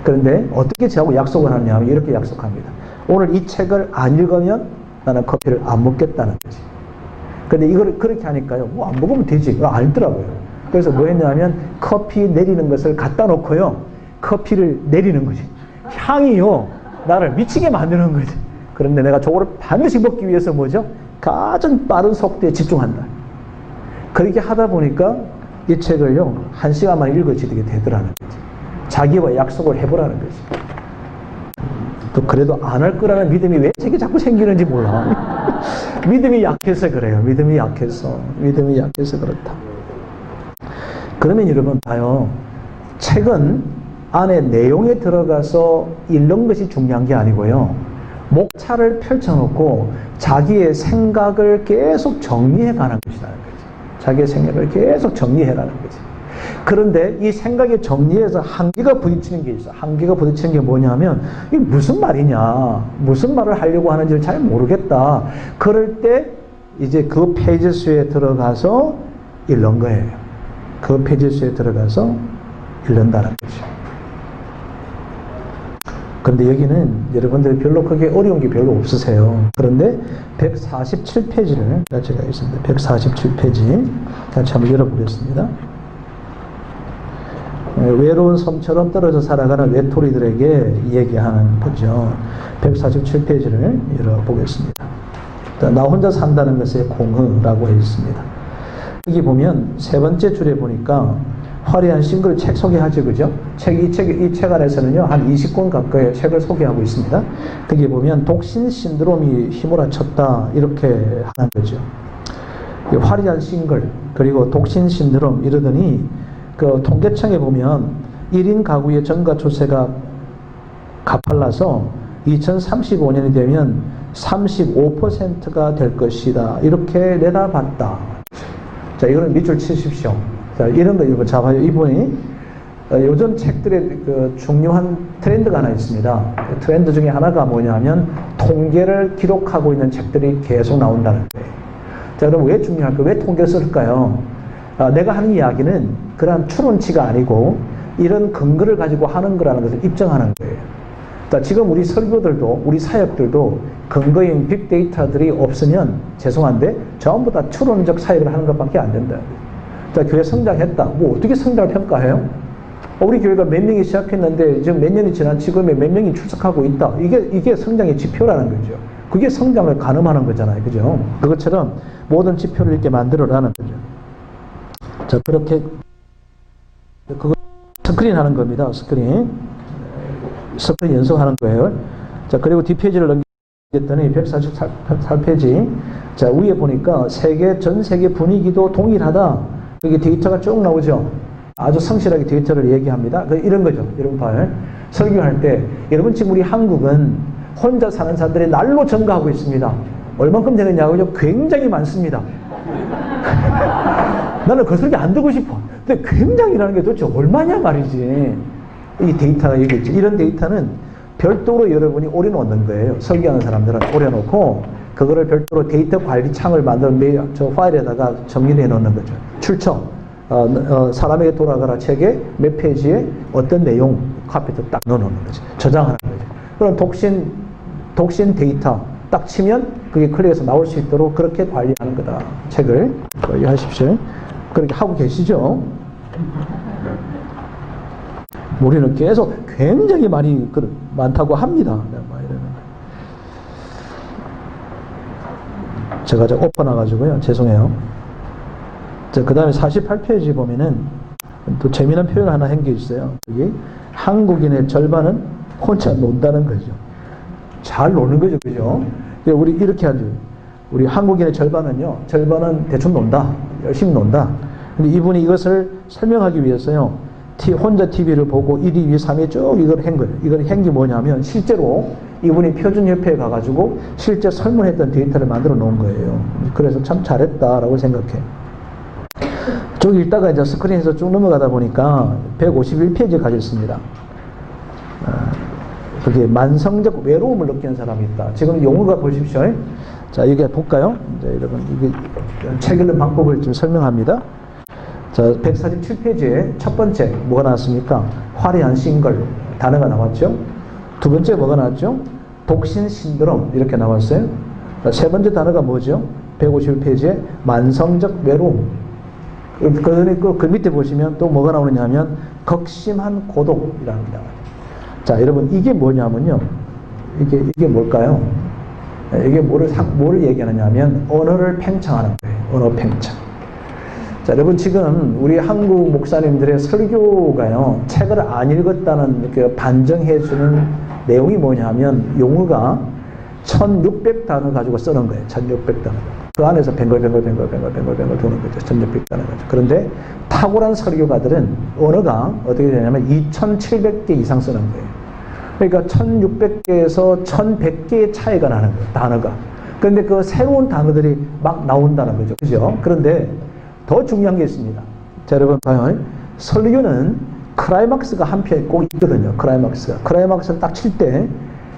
그런데 어떻게 저하고 약속을 하느냐 하면 이렇게 약속합니다. 오늘 이 책을 안 읽으면 나는 커피를 안 먹겠다는 거지. 근데 이걸 그렇게 하니까요. 안 먹으면 되지. 안 읽더라고요. 그래서 뭐 했냐면 커피 내리는 것을 갖다 놓고요. 커피를 내리는 거지. 향이요. 나를 미치게 만드는 거지. 그런데 내가 저거를 반드시 먹기 위해서 뭐죠? 가장 빠른 속도에 집중한다. 그렇게 하다 보니까 이 책을요, 1시간 만에 읽어지게 되더라는 거지. 자기와 약속을 해보라는 거지. 또 그래도 안 할 거라는 믿음이 왜 책이 자꾸 생기는지 몰라. 믿음이 약해서 그래요. 믿음이 약해서 그렇다. 그러면 여러분 봐요. 책은 안에 내용에 들어가서 읽는 것이 중요한 게 아니고요. 목차를 펼쳐놓고 자기의 생각을 계속 정리해가는 것이라는 거지. 자기의 생각을 계속 정리해가는 거지. 그런데 이 생각에 정리해서 한계가 부딪히는 게 있어. 한계가 부딪히는 게 뭐냐면 이게 무슨 말이냐. 무슨 말을 하려고 하는지를 잘 모르겠다. 그럴 때 이제 그 페이지 수에 들어가서 읽는 거예요. 그 페이지 수에 들어가서 읽는다는 거죠. 그런데 여기는 여러분들이 별로 크게 어려운 게 별로 없으세요. 그런데 147페이지를 같이 가겠습니다. 147페이지 같이 한번 열어보겠습니다. 외로운 섬처럼 떨어져 살아가는 외톨이들에게 얘기하는 거죠. 147페이지를 열어보겠습니다. 나 혼자 산다는 것에 공허라고 했습니다. 여기 보면 세 번째 줄에 보니까 화려한 싱글 책 소개하죠, 그죠? 이 책 안에서는요, 한 20권 가까이의 책을 소개하고 있습니다. 거기 보면 독신 신드롬이 휘몰아쳤다, 이렇게 하는 거죠. 화려한 싱글, 그리고 독신 신드롬 이러더니, 그 통계청에 보면 1인 가구의 전가조세가 가팔라서 2035년이 되면 35%가 될 것이다. 이렇게 내다봤다. 자, 이거는 밑줄 치십시오. 자, 이런 거 이거 잡아요. 이분이 요즘 책들의 그 중요한 트렌드가 하나 있습니다. 그 트렌드 중에 하나가 뭐냐면 통계를 기록하고 있는 책들이 계속 나온다는 거예요. 자, 그럼 왜 중요할까요? 왜 통계를 쓸까요? 내가 하는 이야기는 그러한 추론치가 아니고 이런 근거를 가지고 하는 거라는 것을 입증하는 거예요. 자, 지금 우리 설교들도 우리 사역들도 근거인 빅데이터들이 없으면 죄송한데 전부 다 추론적 사역을 하는 것밖에 안 된다. 자, 교회 성장했다. 뭐 어떻게 성장을 평가해요? 우리 교회가 몇 명이 시작했는데 지금 몇 년이 지난 지금에 몇 명이 출석하고 있다. 이게 성장의 지표라는 거죠. 그게 성장을 가늠하는 거잖아요. 그죠? 그것처럼 모든 지표를 이렇게 만들어라는 거죠. 자, 그렇게 그거 스크린 하는 겁니다. 스크린 연속하는 거예요. 자, 그리고 뒷페이지를 넘겼더니 144페이지. 자, 위에 보니까 전 세계 분위기도 동일하다. 여기 데이터가 쭉 나오죠. 아주 성실하게 데이터를 얘기합니다. 이런 거죠. 여러분 봐요. 설교할 때 여러분 지금 우리 한국은 혼자 사는 사람들이 날로 증가하고 있습니다. 얼만큼 되느냐고요? 굉장히 많습니다. 나는 그 소리 안 듣고 싶어. 근데 굉장히라는 게 도대체 얼마냐 말이지. 이 데이터가 여기 있죠. 이런 데이터는 별도로 여러분이 올려놓는 거예요. 설계하는 사람들은 올려놓고 그거를 별도로 데이터 관리 창을 만들어 저 파일에다가 정리를 해놓는 거죠. 출처, 사람에게 돌아가라 책에 몇 페이지에 어떤 내용 카피도 딱 넣어놓는 거죠. 저장하는 거죠. 그럼 독신 데이터 딱 치면 그게 클릭해서 나올 수 있도록 그렇게 관리하는 거다. 책을 관리하십시오. 그렇게 하고 계시죠? 우리는 계속 굉장히 많다고 합니다. 제가 엎어 놔가지고요. 죄송해요. 자, 그 다음에 48페이지 보면은 또 재미난 표현 하나 한게 있어요. 여기 한국인의 절반은 혼자 논다는 거죠. 잘 노는 거죠. 그죠? 우리 이렇게 하죠. 우리 한국인의 절반은 대충 논다. 열심히 논다. 근데 이분이 이것을 설명하기 위해서요. 혼자 TV를 보고 1위, 2위, 3위 쭉 이걸 한 거예요. 이걸 한 게 뭐냐면 실제로 이분이 표준협회에 가가지고 실제 설문했던 데이터를 만들어 놓은 거예요. 그래서 참 잘했다라고 생각해. 쭉 읽다가 이제 스크린에서 쭉 넘어가다 보니까 151페이지에 가졌습니다. 그게 만성적 외로움을 느끼는 사람이 있다. 지금 용어가 보십시오. 자, 이게 볼까요? 이제 여러분, 이게 책 읽는 방법을 좀 설명합니다. 자, 147페이지에 첫 번째 뭐가 나왔습니까? 화려한 싱글 단어가 나왔죠. 두 번째 뭐가 나왔죠? 독신 신드롬 이렇게 나왔어요. 자, 세 번째 단어가 뭐죠? 151페이지에 만성적 외로움. 그 밑에 보시면 또 뭐가 나오느냐 하면 극심한 고독이랍니다. 자, 여러분 이게 뭐냐면요. 이게 뭘까요? 이게 뭐를 얘기하느냐 하면 언어를 팽창하는 거예요. 언어 팽창. 자, 여러분 지금 우리 한국 목사님들의 설교가요. 책을 안 읽었다는 그 반정해주는 내용이 뭐냐면 용어가 1600단어 가지고 쓰는 거예요. 1600단어. 그 안에서 뱅글뱅글 도는 거죠. 1600단어 가지고. 그런데 탁월한 설교가들은 언어가 어떻게 되냐면 2700개 이상 쓰는 거예요. 그러니까 1600개에서 1100개의 차이가 나는 거예요. 단어가. 그런데 그 새로운 단어들이 막 나온다는 거죠. 그죠? 그런데 더 중요한 게 있습니다. 자, 여러분 봐요. 설교는 클라이막스가 한 편 꼭 있거든요. 클라이막스를 딱 칠 때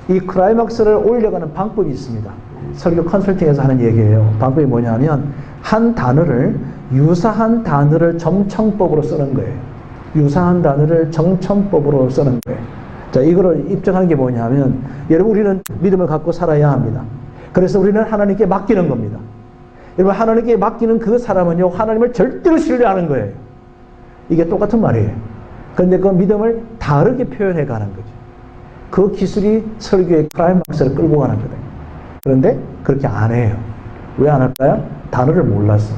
이 클라이막스를 올려가는 방법이 있습니다. 설교 컨설팅에서 하는 얘기예요. 방법이 뭐냐면 한 단어를 유사한 단어를 점청법으로 쓰는 거예요. 유사한 단어를 정청법으로 쓰는 거예요. 자, 이거를 입증하는 게 뭐냐면 여러분 우리는 믿음을 갖고 살아야 합니다. 그래서 우리는 하나님께 맡기는 겁니다. 여러분 하나님께 맡기는 그 사람은요 하나님을 절대로 신뢰하는 거예요. 이게 똑같은 말이에요. 그런데 그 믿음을 다르게 표현해 가는 거죠. 그 기술이 설교의 클라이막스를 끌고 가는 거예요. 그런데 그렇게 안 해요. 왜 안 할까요? 단어를 몰라서.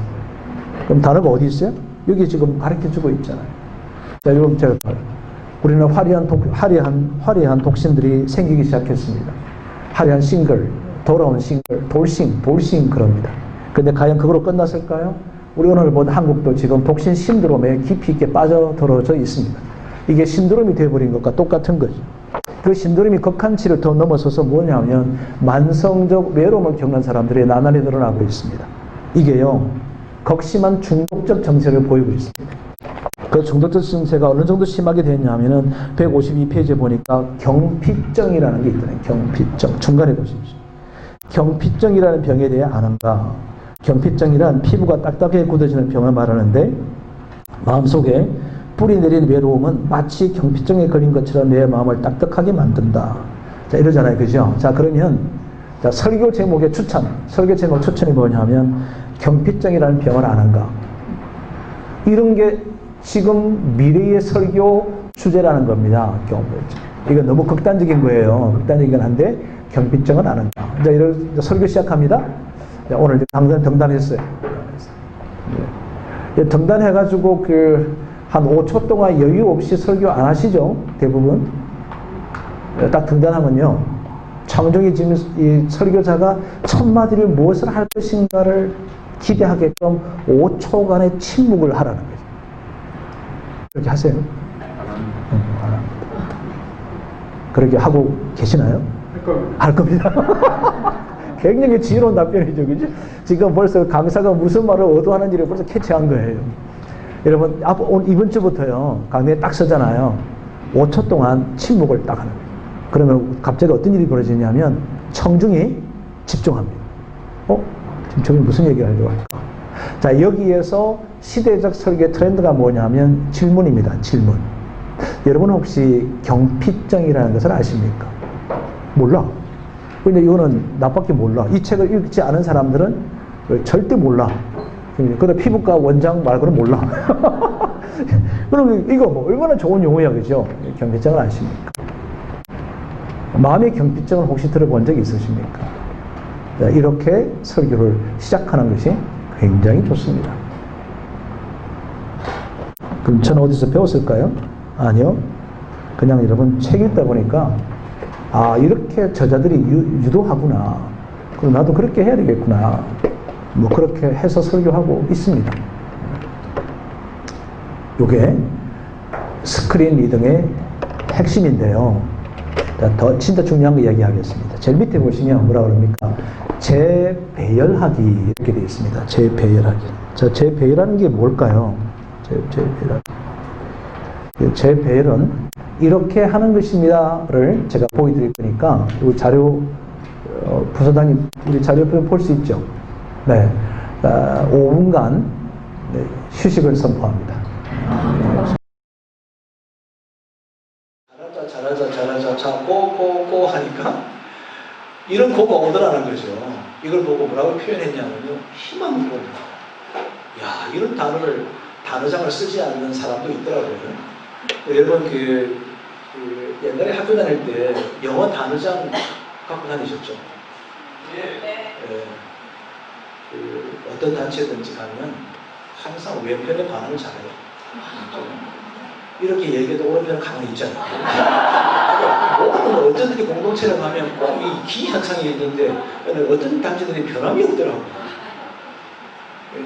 그럼 단어가 어디 있어요? 여기 지금 가르쳐주고 있잖아요. 자, 여러분 제가 우리는 화려한 독신들이 생기기 시작했습니다. 화려한 싱글, 돌아온 싱글, 돌싱 그럽니다. 근데 과연 그걸로 끝났을까요? 우리 오늘 본 한국도 지금 독신 신드롬에 깊이 있게 빠져들어져 있습니다. 이게 신드롬이 되어버린 것과 똑같은 거죠. 그 신드롬이 극한치를 더 넘어서서 뭐냐면 만성적 외로움을 겪는 사람들이 나날이 늘어나고 있습니다. 이게요, 극심한 중독적 증세를 보이고 있습니다. 그 중독적 증세가 어느 정도 심하게 됐냐면은 152페이지에 보니까 경피증이라는 게 있더라고요. 경피증. 중간에 보십시오. 경피증이라는 병에 대해 아는가? 경피증이란 피부가 딱딱하게 굳어지는 병을 말하는데 마음속에 뿌리 내린 외로움은 마치 경피증에 걸린 것처럼 내 마음을 딱딱하게 만든다. 자, 이러잖아요. 그죠? 자, 그러면 자, 설교 제목의 설교 제목 추천이 뭐냐면 경피증이라는 병을 아는가? 이런 게 지금 미래의 설교 주제라는 겁니다. 이거 너무 극단적인 거예요. 극단적이긴 한데 경피증은 아는가? 자, 이런 설교 시작합니다. 자, 오늘 등단했어요. 등단해가지고 한 5초 동안 여유 없이 설교 안 하시죠? 대부분. 딱 등단하면요. 창정이 지금 이 설교자가 첫 마디를 무엇을 할 것인가를 기대하게끔 5초간의 침묵을 하라는 거죠. 그렇게 하세요? 안 합니다. 그렇게 하고 계시나요? 할 겁니다. 굉장히 지혜로운 답변이죠. 그죠? 지금 벌써 강사가 무슨 말을 의도하는지를 벌써 캐치한 거예요. 여러분, 이번 주부터요, 강의에 딱 서잖아요. 5초 동안 침묵을 딱 하는 거예요. 그러면 갑자기 어떤 일이 벌어지냐면, 청중이 집중합니다. 지금 저기 무슨 얘기를 하려고 할까? 자, 여기에서 시대적 설계 트렌드가 뭐냐면 질문입니다. 질문. 여러분 혹시 경피증이라는 것을 아십니까? 몰라. 근데 이거는 나밖에 몰라. 이 책을 읽지 않은 사람들은 절대 몰라. 근데 피부과 원장 말고는 몰라. 그럼 이거 뭐 얼마나 좋은 용어야, 그죠? 경피증을 아십니까? 마음의 경피증을 혹시 들어본 적이 있으십니까? 자, 이렇게 설교를 시작하는 것이 굉장히 좋습니다. 그럼 저는 어디서 배웠을까요? 아니요. 그냥 여러분 책 읽다 보니까 이렇게 저자들이 유도하구나. 그럼 나도 그렇게 해야 되겠구나. 뭐 그렇게 해서 설교하고 있습니다. 요게 스크린 리딩의 핵심인데요. 더 진짜 중요한 거 이야기하겠습니다. 제일 밑에 보시면 뭐라 그럽니까? 재배열하기 이렇게 되어 있습니다. 재배열하기. 자, 재배열하는 게 뭘까요? 재배열하기. 재배열은 이렇게 하는 것입니다를 제가 보여드릴 거니까 이 자료 부서장님 우리 자료표 볼 수 있죠? 네, 5분간 휴식을 선포합니다. 잘하자 자 고고고 하니까 이런 고가 오더라는 거죠. 이걸 보고 뭐라고 표현했냐면요, 희망으로. 야, 이런 단어장을 쓰지 않는 사람도 있더라고요. 여러분 옛날에 학교 다닐 때 영어 단어장 갖고 다니셨죠? 네. 어떤 단체든지 가면 항상 왼편의 반응을 잘해요. 이렇게 얘기해도 오른편은 가만히 있잖아요. 모든 어쩐지 공동체를 가면 꼭 이 기현상이 있는데 어떤 단체들이 변함이 없더라고요.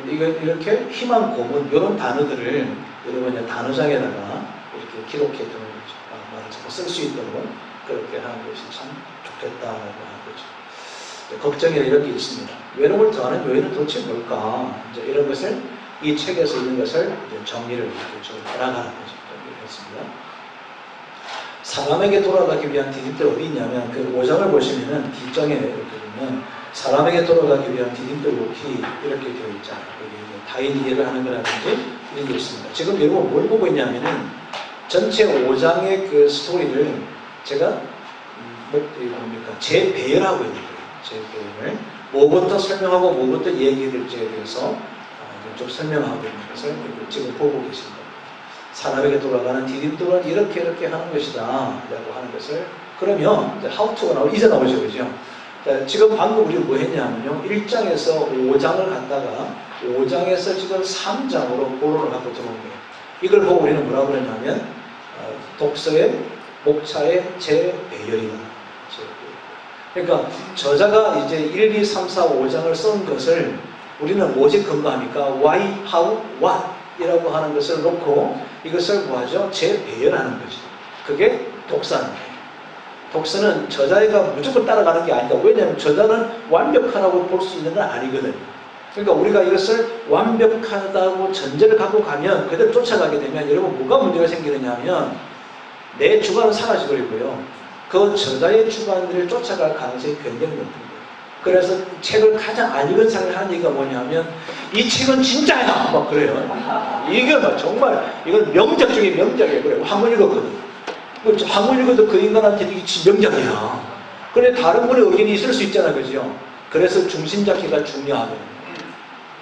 이렇게 희망 고문 이런 단어들을 여러분 단어장에다가 이렇게 기록해 두는 거죠. 쓸 수 있도록 그렇게 하는 것이 참 좋겠다라고 하는 거죠. 걱정이 이런 게 있습니다. 외로움을 더하는 요인은 도대체 뭘까? 이제 이런 것을 이 책에서 있는 것을 이제 정리를 이렇게 좀 해나가는 거죠. 했습니다. 사람에게 돌아가기 위한 디딤돌 어디 있냐면 그 5장을 보시면은 뒷장에 이렇게 보면 사람에게 돌아가기 위한 디딤돌 목이 이렇게 되어 있잖아요. 여기 타인 이해를 하는 거라든지 이런 게 있습니다. 지금 여러분 뭘 보고 있냐면은 전체 5장의 그 스토리를 제가 재배열하고 있는 거예요. 재배열을 뭐부터 설명하고 뭐부터 얘기될지에 대해서 좀 설명하고 있는 것을 지금 보고 계십니다. 사람에게 돌아가는 디딤돌은 이렇게 하는 것이다 라고 하는 것을 그러면 이제 how to가 이제 나오죠. 그죠? 자, 지금 방금 우리 뭐 했냐면요. 1장에서 5장을 갔다가 5장에서 지금 3장으로 본론을 갖고 들어온 거예요. 이걸 보고 우리는 뭐라고 그러냐면 독서의 목차의 재배열이다. 그러니까 저자가 이제 1, 2, 3, 4, 5장을 쓴 것을 우리는 뭐에 근거합니까? Why, How, What 이라고 하는 것을 놓고 이것을 뭐하죠? 재배열하는 거죠. 그게 독서입니다. 독서는 저자가 무조건 따라가는 게 아니다. 왜냐하면 저자는 완벽하다고 볼 수 있는 건 아니거든요. 그러니까 우리가 이것을 완벽하다고 전제를 갖고 가면 그대로 쫓아가게 되면 여러분 뭐가 문제가 생기느냐 하면 내 주관은 사라져버리고요. 그 저자의 주관들을 쫓아갈 가능성이 굉장히 높은 거예요. 그래서 책을 가장 안 읽은 사람이 하는 얘기가 뭐냐면 이 책은 진짜야! 막 그래요. 이게 막 정말 이건 명작 중에 명작이에요. 그래요. 한번 읽었거든. 한번 읽어도 그 인간한테 이게 명작이야. 그런데 다른 분의 의견이 있을 수 있잖아요. 그죠? 그래서 중심 잡기가 중요하거든요.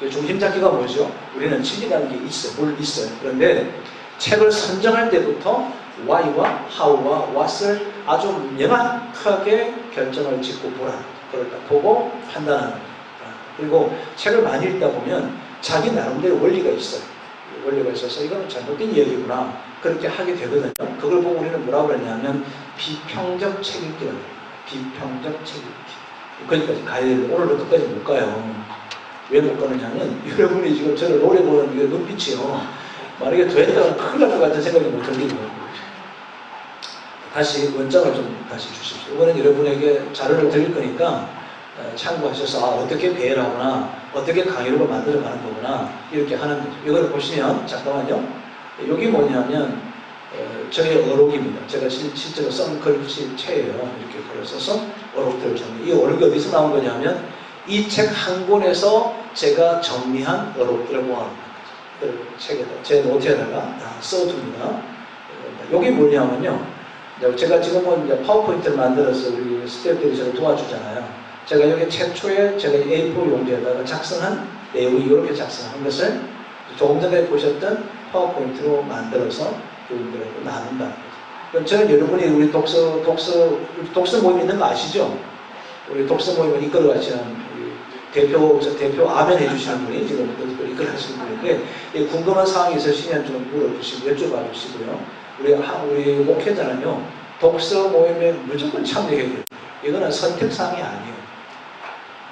중심 잡기가 뭐죠? 우리는 진리라는 게 있어요. 뭘 있어요. 그런데 책을 선정할 때부터 why와 how와 what을 아주 명확하게 결정을 짓고 보라. 그걸 딱 보고 판단하는 거예요. 그리고 책을 많이 읽다 보면 자기 나름대로 원리가 있어요. 원리가 있어서 이거는 잘못된 이야기구나. 그렇게 하게 되거든요. 그걸 보고 우리는 뭐라고 그러냐면 비평적 책 읽기라고 해요. 비평적 책 읽기. 거기까지 가야 되는데 오늘도 끝까지 못 가요. 왜 못 가느냐면 여러분이 지금 저를 노래 보는 이 눈빛이요. 만약에 더 했다가 큰일 날 것 같은 생각이 못 들리는 거예요. 다시 원장을 좀 다시 주십시오. 이번엔 여러분에게 자료를 드릴 거니까 참고하셔서 어떻게 배열하거나 어떻게 강의록을 만들어가는 거구나 이렇게 하는 거죠. 이걸 보시면 잠깐만요. 여기 뭐냐면 저의 어록입니다. 제가 실제로 쓴 글씨체예요. 이렇게 글을 써서 어록들을 정리. 이 어록이 어디서 나온 거냐면 이 책 한 권에서 제가 정리한 어록이라고 하는 그 책에다 제 노트에다가 다 써둡니다. 여기 뭐냐면요. 제가 지금은 이제 파워포인트를 만들어서 우리 스태프들이 저를 도와주잖아요. 제가 여기 최초에 제가 A4 용지에다가 작성한 내용이 이렇게 작성한 것을 조금 전에 보셨던 파워포인트로 만들어서 여러분들하고 나눈다는 거죠. 저는 여러분이 우리 독서 모임 있는 거 아시죠? 우리 독서 모임을 이끌어 가시는 대표 아멘 해주시는 분이 지금 이끌어 가시는 분인데 궁금한 사항이 있으시면 좀 물어주시고 여쭤봐 주시고요. 우리 목회자는요, 독서 모임에 무조건 참여해야 돼요. 이거는 선택사항이 아니에요.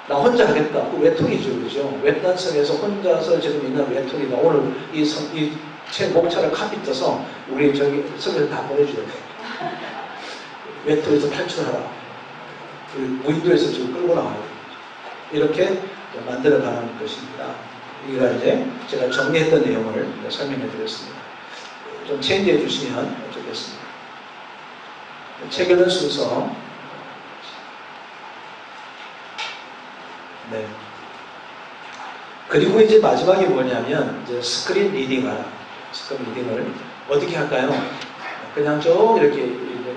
나 혼자 하겠다. 그 외톨이죠. 그죠? 외딴섬에서 혼자서 지금 있는 외톨이가 오늘 이 책 목차를 카피 떠서 우리 저기 섬에서 다 보내줘야 돼요. 외톨이에서 탈출하라. 무인도에서 지금 끌고 나와요. 이렇게 만들어가는 것입니다. 이거 이제 제가 정리했던 내용을 설명해 드렸습니다. 좀 체인지해 주시면 좋겠습니다. 책 읽는 순서. 네. 그리고 이제 마지막이 뭐냐면, 이제 스크린 리딩하라. 스크린 리딩을 어떻게 할까요? 그냥 쭉 이렇게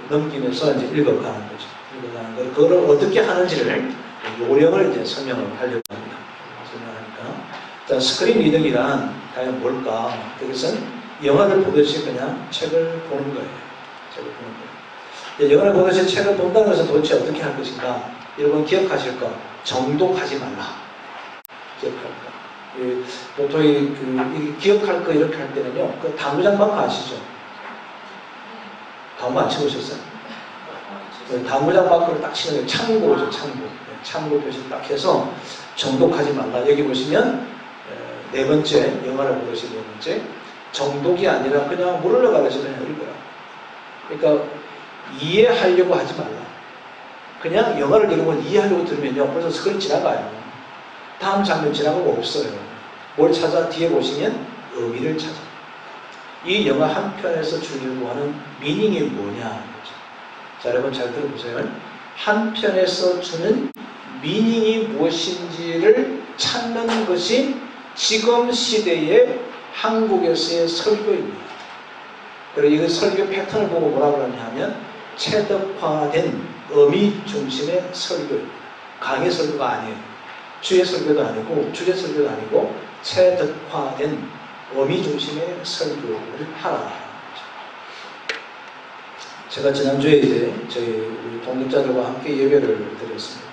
넘기면서 이제 읽어가는 거죠. 읽어가는 걸. 그걸 어떻게 하는지를 요령을 이제 설명을 하려고 합니다. 설명하니까. 자, 스크린 리딩이란 과연 뭘까? 그것은 영화를 보듯이 그냥 책을 보는 거예요. 책을 보는 거예요. 영화를 보듯이 책을 본다는 것은 도대체 어떻게 할 것인가? 여러분 기억하실 거. 정독하지 말라. 기억할 거. 보통 기억할 거 이렇게 할 때는요. 그 당구장 방크 아시죠? 당구 안 치우셨어요? 당구장 방크를 딱 치는 게 참고죠. 참고 표시를 딱 해서 정독하지 말라. 여기 보시면 네 번째, 영화를 보듯이 네 번째. 정독이 아니라 그냥 물 흘러가듯이 그냥 읽어라. 그러니까 이해하려고 하지 말라. 그냥 영화를 여러분 이해하려고 들으면요. 벌써 스크린 지나가요. 다음 장면 지나가고 없어요. 뭘 찾아? 뒤에 보시면 의미를 찾아. 이 영화 한 편에서 주려고 하는 미닝이 뭐냐. 자, 여러분 잘 들어보세요. 한 편에서 주는 미닝이 무엇인지를 찾는 것이 지금 시대의 한국에서의 설교입니다. 그리고 이 설교 패턴을 보고 뭐라고 하냐면 체득화된 의미 중심의 설교입니다. 강의 설교가 아니에요. 주의 설교도 아니고 주제 설교도 아니고 체득화된 의미 중심의 설교를 하라. 제가 지난주에 이제 저희 우리 독립자들과 함께 예배를 드렸습니다.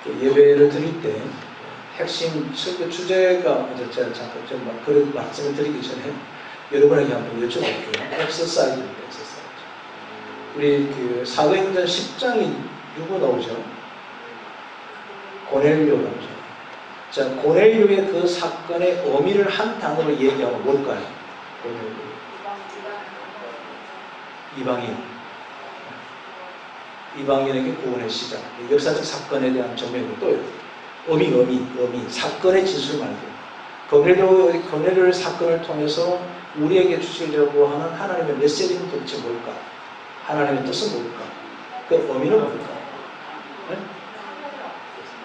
예배를 드릴 때 핵심 설교 주제가 제가 잠깐 좀 그런 말씀을 드리기 전에 여러분에게 한번 여쭤볼게요. 엑서사이즈입니다. 엑서사이즈. 우리 그 사도행전 10장이 누구 나오죠? 고넬료 나오죠. 자, 고넬료의 그 사건의 의미를 한 단어로 얘기하면 뭘까요? 고넬료. 이방인. 이방인에게 구원의 시작. 역사적 사건에 대한 정맥으로 또요. 의미. 사건의 진술 말고. 고넬료의 사건을 통해서 우리에게 주시려고 하는 하나님의 메시지는 도대체 뭘까? 하나님의 뜻은 뭘까? 그 의미는 뭘까? 네?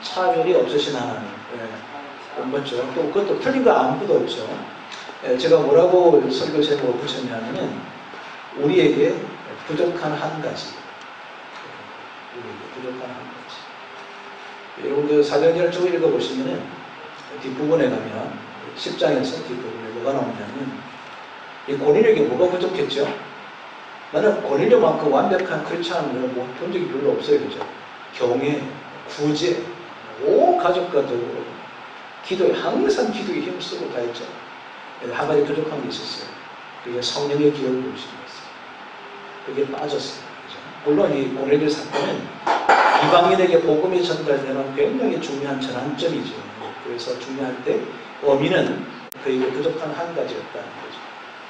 차별이 없으신 하나님. 네. 맞죠? 또 그것도 틀린 거 아무것도 없죠. 네. 제가 뭐라고 설교 제목을 붙였냐면은 우리에게 부족한 한 가지. 우리에게 부족한 한 가지. 여러분 그 사도행전을 쭉 읽어보시면은 뒷부분에 가면 10장에서 뒷부분에 뭐가 나오냐면 이 고넬료에게 뭐가 부족했죠? 나는 고넬료만큼 완벽한 크리스찬을 본 적이 별로 없어요. 그죠? 경외, 구제, 온 가족과 더불어 기도에 항상 기도에 힘쓰고 다 했죠. 한 가지 부족한 게 있었어요. 그게 성령의 기억을 보시면서 그게 빠졌어요. 그죠? 물론 이 고넬료 사건은 이방인에게 복음이 전달되는 굉장히 중요한 전환점이죠. 그래서 중요할 때 의미는 그에게 부족한 한 가지였다는 거죠.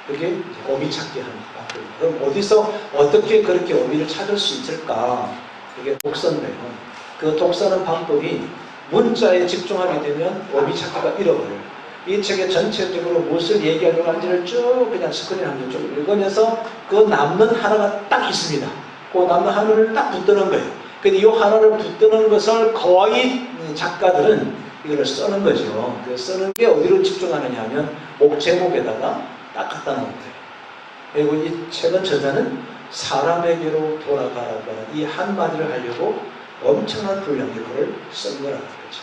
그게 의미 찾기 하는 방법입니다. 그럼 어디서 어떻게 그렇게 의미를 찾을 수 있을까? 그게 독서인데요. 그 독서는 방법이 문자에 집중하게 되면 의미 찾기가 잃어버려요. 이 책의 전체적으로 무엇을 얘기하려고 하는지를 쭉 그냥 스크린 한번 쭉 읽으면서 그 남는 하나가 딱 있습니다. 그 남는 하나를 딱 붙드는 거예요. 근데 이 하나를 붙드는 것을 거의 작가들은 이걸 쓰는 거죠. 그 쓰는 게 어디로 집중하느냐 하면 목 제목에다가 딱 갖다 놓은 거예요. 그리고 이 책은 저자는 사람에게로 돌아가라고 하는 이 한마디를 하려고 엄청난 분량의 글을 쓴 거라는 거죠.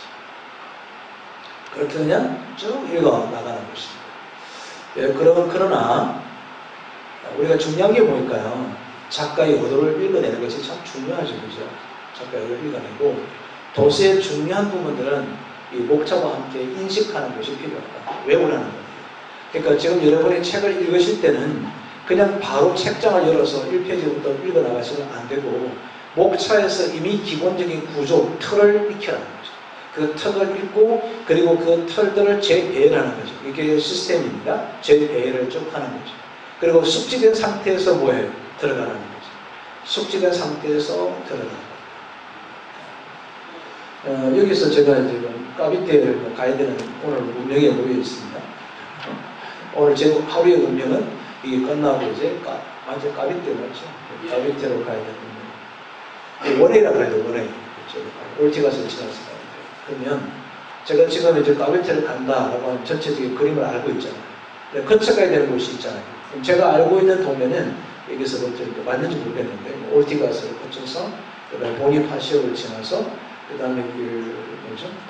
그렇게 그냥 쭉 읽어 나가는 것입니다. 예, 그러나 우리가 중요한 게 뭘까요? 작가의 의도를 읽어내는 것이 참 중요하죠. 그죠? 작가의 의도를 읽어내고 도시의 중요한 부분들은 이 목차와 함께 인식하는 것이 필요하다. 외우라는 겁니다. 그러니까 지금 여러분이 책을 읽으실 때는 그냥 바로 책장을 열어서 1페이지부터 읽어 나가시면 안 되고 목차에서 이미 기본적인 구조, 틀을 익혀라는 거죠. 그 틀을 읽고 그리고 그 틀들을 재배열하는 거죠. 이게 시스템입니다. 재배열을 쭉 하는 거죠. 그리고 숙지된 상태에서 뭐예요? 들어가는 거죠. 숙지된 상태에서 들어가는 거죠. 여기서 제가 지금 까비테를 가야 되는 오늘 운명에 놓여 있습니다. 오늘 제 하루의 운명은 이게 끝나고 이제 완전 까비테 맞죠? 까비테로 가야 되는 원회라고 해도 원회. 올티가서 지나서 가야 돼요. 그러면 제가 지금 이제 까비테를 간다라고 하는 전체적인 그림을 알고 있잖아요. 거쳐가야 되는 곳이 있잖아요. 그럼 제가 알고 있는 동네는 여기서부터 맞는지 모르겠는데 올티가스를 거쳐서 그다음에 보니파시오를 지나서 그 다음에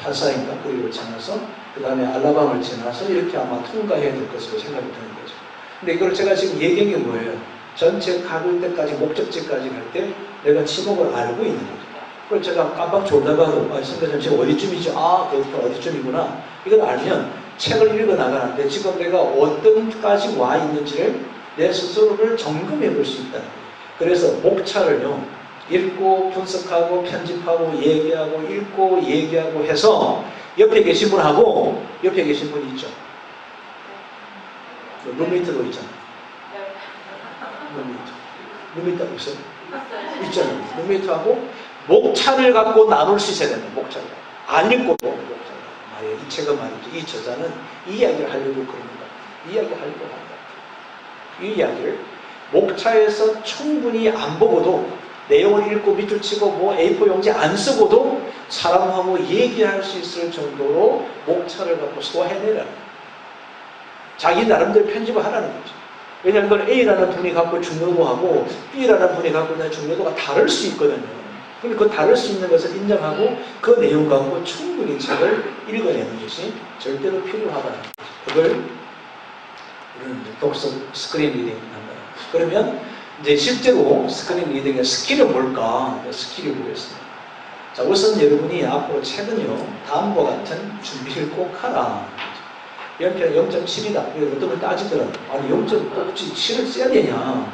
파사인가 거기를 지나서 그 다음에 알라밤을 지나서 이렇게 아마 통과해야 될 것으로 생각이 드는 거죠. 근데 이걸 제가 지금 얘기한 게 뭐예요? 전체 가볼 때까지 목적지까지 갈 때 내가 지목을 알고 있는 거죠. 그걸 제가 깜빡 졸다가도 선생님 지금 어디쯤이죠? 거기가 어디쯤이구나. 이걸 알면 책을 읽어 나가는데 지금 내가 어떤까지 와 있는지를 내 스스로를 점검해 볼 수 있다. 그래서 목차를요. 읽고 분석하고 편집하고 얘기하고 읽고 얘기하고 해서 옆에 계신 분하고 옆에 계신 분이 있죠. 룸메이트도 있잖아요. 룸메이트 없어요? 있잖아요. 룸메이트하고 목차를 갖고 나눌 수 있어야 된다. 목차를 안 읽고도 목차를. 이 책은 말이죠. 이 저자는 이 이야기를 하려고 그럽니다. 이 이야기를 하려고 합니다. 이 이야기를 목차에서 충분히 안 보고도 내용을 읽고 밑줄 치고 뭐 A4 용지 안 쓰고도 사람하고 얘기할 수 있을 정도로 목차를 갖고 소화해내라는 거예요. 자기 나름대로 편집을 하라는 거죠. 왜냐하면 그걸 A라는 분이 갖고 중요도하고 B라는 분이 갖고 있는 중요도가 다를 수 있거든요. 근데 그 다를 수 있는 것을 인정하고 그 내용 갖고 충분히 책을 읽어내는 것이 절대로 필요하다는 거죠. 그걸 우리는 독서 스크린 리딩 한다. 그러면 이제 실제로 스크린 리딩의 스킬은 뭘까? 스킬이 뭐였어요? 자, 우선 여러분이 앞으로 책은요, 다음과 같은 준비를 꼭 하라. 연필 0.7이다. 어떤 분 따지더라고. 아니, 0.7을 써야 되냐.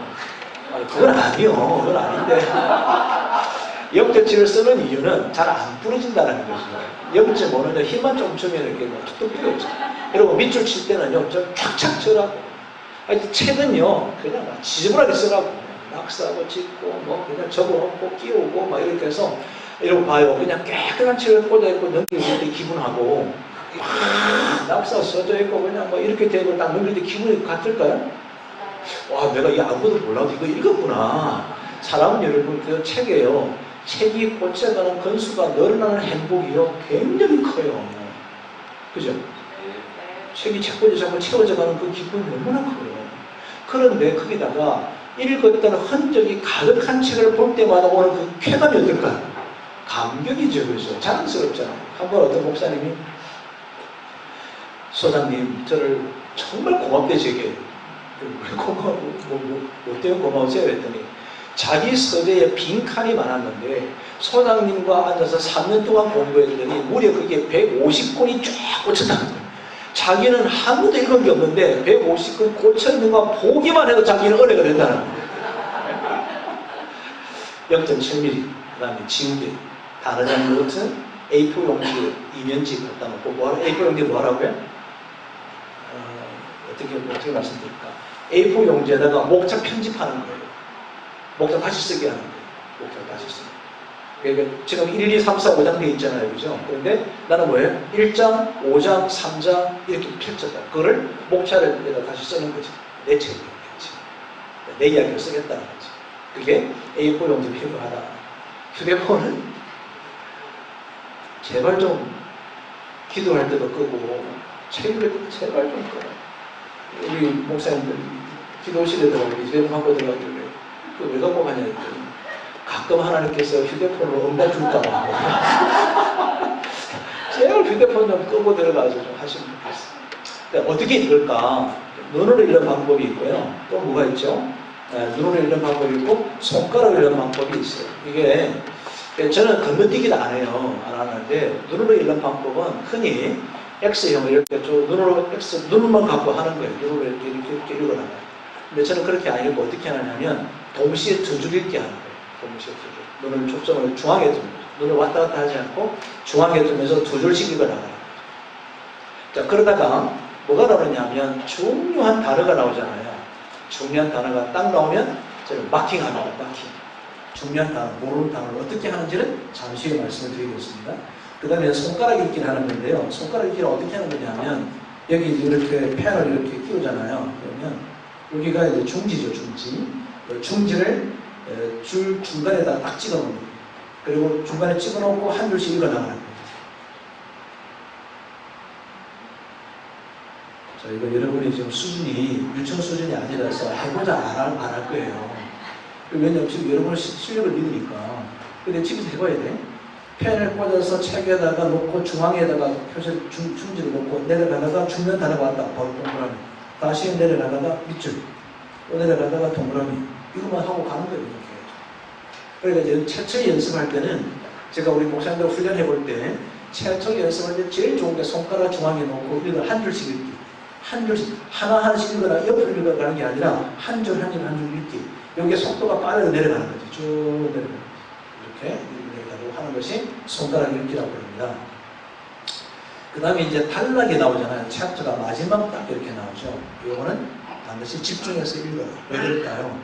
아니, 그건 아니요. 그건 아닌데. 0.7을 쓰는 이유는 잘 안 부러진다는 거죠. 0.5는 힘만 좀 주면 이렇게 툭툭 부러져. 그리고 밑줄 칠 때는요, 좀 쫙쫙 쳐라고. 아니, 책은요, 그냥 지저분하게 쓰라고. 낙서하고 찍고, 뭐, 그냥 적어놓고, 끼우고, 막 이렇게 해서, 이러고 봐요. 그냥 깨끗한 책을 꽂아있고, 넘길 때 기분하고, 낙서 써져 있고, 그냥 뭐, 이렇게 되고, 딱 넘길 때 기분이 같을까요? 와, 내가 이 아무것도 몰라도 이거 읽었구나. 사람은 여러분, 그 책에요. 책이 꽂혀가는 건수가 늘어나는 행복이요. 굉장히 커요. 그죠? 책이 책꽂이 자꾸 채워져가는 그 기분이 얼마나 커요. 그런데 거기다가 읽었던 흔적이 가득한 책을 볼 때마다 오는 그 쾌감이 어떨까요? 감격이죠. 그래서 자랑스럽잖아요. 한번 어떤 목사님이 소장님 저를 정말 고맙게 제게 고마워 뭐 때문에 고마우세요 했더니 자기 서재에 빈칸이 많았는데 소장님과 앉아서 3년 동안 공부했더니 무려 그게 150권이 쫙 꽂혔다는 거예요. 자기는 한 권도 읽은 게 없는데 150권 꽂혀있는 거 보기만 해도 자기는 은혜가 된다는 거예요. 0.7mm 그 다음에 지우개 다르다는 것은 A4 용지 이면지 갖다 놓고 A4 용지 뭐 하라고요? 어떻게 말씀드릴까? A4 용지에다가 목차 편집하는 거예요. 목차 다시 쓰게 하는 거예요. 목차 다시 쓰게. 그러니까 지금 1, 2, 3, 4, 5장 돼 있잖아요. 그죠? 그런데 나는 뭐예요? 1장, 5장, 3장 이렇게 펼쳤다. 그거를 목차를 다시 쓰는 거지. 내 책이겠지. 내 이야기를 쓰겠다는 거지. 그게 A4 용지 필요하다. 휴대폰은 제발 좀 기도할 때도 끄고 책을 제발 좀 꺼. 우리 목사님들 기도실에 들어가고 휴대폰 갖고 들어가길래 그거 왜 갖고 가냐 했더니 가끔 하나님께서 휴대폰으로 응답 줄까봐 제발 휴대폰 좀 끄고 들어가서 좀 하시면 좋겠어요. 어떻게 읽을까? 눈으로 읽는 방법이 있고요. 또 뭐가 있죠? 눈으로 읽는 방법이 있고 손가락으로 읽는 방법이 있어요. 이게 저는 건너뛰기도 안 해요. 안 하는데 눈으로 읽는 방법은 흔히 X형을 이렇게 쭉 눈만 갖고 하는 거예요. 눈으로 이렇게 읽어나가요. 근데 저는 그렇게 안 읽고 어떻게 하냐면 동시에 두 줄 읽게 하는 거예요. 동시에 두 줄. 눈을 초점을 중앙에 두면서 눈을 왔다 갔다 하지 않고 중앙에 두면서 두 줄씩 읽어나가요. 자, 그러다가 뭐가 나오냐면 중요한 단어가 나오잖아요. 중요한 단어가 딱 나오면 저는 마킹합니다. 마킹. 중요한 단어, 모르는 단어를 어떻게 하는지는 잠시 후에 말씀을 드리겠습니다. 그 다음에 손가락 읽기를 하는 건데요. 손가락 읽기를 어떻게 하는 거냐면 여기 이렇게 펜을 이렇게 끼우잖아요. 그러면 여기가 이제 중지죠, 중지. 중지를 줄 중간에다 딱 찍어 놓는 거예요. 그리고 중간에 찍어 놓고 한 줄씩 읽어 나가는 거예요. 자, 이거 여러분이 지금 수준이 유치원 수준이 아니라서 해보자 안 할 거예요. 왜냐면 지금 여러분의 실력을 믿으니까. 근데 집에서 해봐야 돼. 펜을 꽂아서 책에다가 놓고 중앙에다가 표시 중지를 놓고 내려가다가 중간 단어가 왔다. 바로 동그라미. 다시 내려가다가 밑줄. 또 내려가다가 동그라미. 이것만 하고 가는 거예요. 이렇게. 그러니까 이제 최초 연습할 때는 제가 우리 목사님들 훈련해 볼 때 최초 연습할 때 제일 좋은 게 손가락 중앙에 놓고 이걸 한 줄씩 읽기. 한 줄씩 하나씩 읽거나 옆으로 읽어가는 게 아니라 한 줄 한 줄 한 줄 읽기. 여기에 속도가 빠르게 내려가는 거죠. 쭉 내려가는 거죠. 이렇게 내려가고 하는 것이 손가락 읽기라고 합니다. 그 다음에 이제 단락이 나오잖아요. 챕터가 마지막 딱 이렇게 나오죠. 이거는 반드시 집중해서 읽어요. 왜 그럴까요?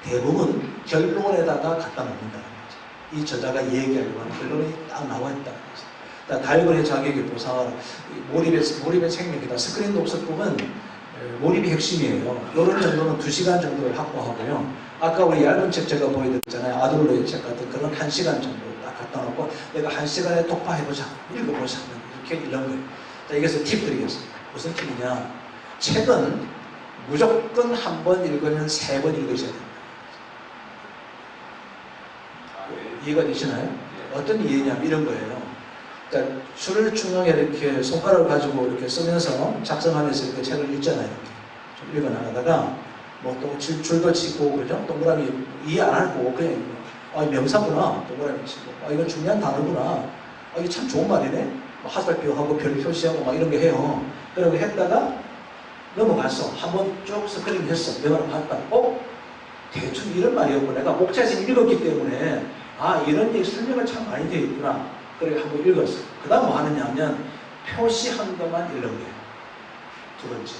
대부분 결론에다가 갖다 놓는다는 거죠. 이 저자가 얘기하려고 하는 결론이 딱 나와 있다는 거죠. 다이버의 자격의 보상, 몰입의 생명이다. 스크린 독서법은 몰입이 핵심이에요. 이런 정도는 2시간 정도를 확보하고요. 아까 우리 얇은 책 제가 보여드렸잖아요. 아돌로의 책 같은 그런 1시간 정도 딱 갖다 놓고 내가 1시간에 독파해보자, 읽어보자 이렇게 이런 거예요. 자, 여기서 팁 드리겠습니다. 무슨 팁이냐? 책은 무조건 한 번 읽으면 3번 읽으셔야 됩니다. 이해가 되시나요? 어떤 이해냐면 이런 거예요. 그러니까 줄을 중앙에 이렇게 손가락을 가지고 이렇게 쓰면서 작성하면서 이렇게 책을 읽잖아요. 이렇게 좀 읽어 나가다가 뭐 또 줄도 치고 그죠? 동그라미 이해 안 하고 그냥 명사구나. 또 뭐라 치고. 이건 중요한 단어구나. 이게 참 좋은 말이네. 화살표하고 별 표시하고 막 이런 게 해요. 그러고 했다가 넘어갔어. 한번 쭉 스크린 했어. 내가 봤다. 대충 이런 말이었고 내가 목차에서 읽었기 때문에 이런 얘기 설명을 참 많이 되어 있구나. 그래 한번 읽었어. 그 다음 뭐 하느냐 하면 표시한 것만 읽는 거예요. 두 번째.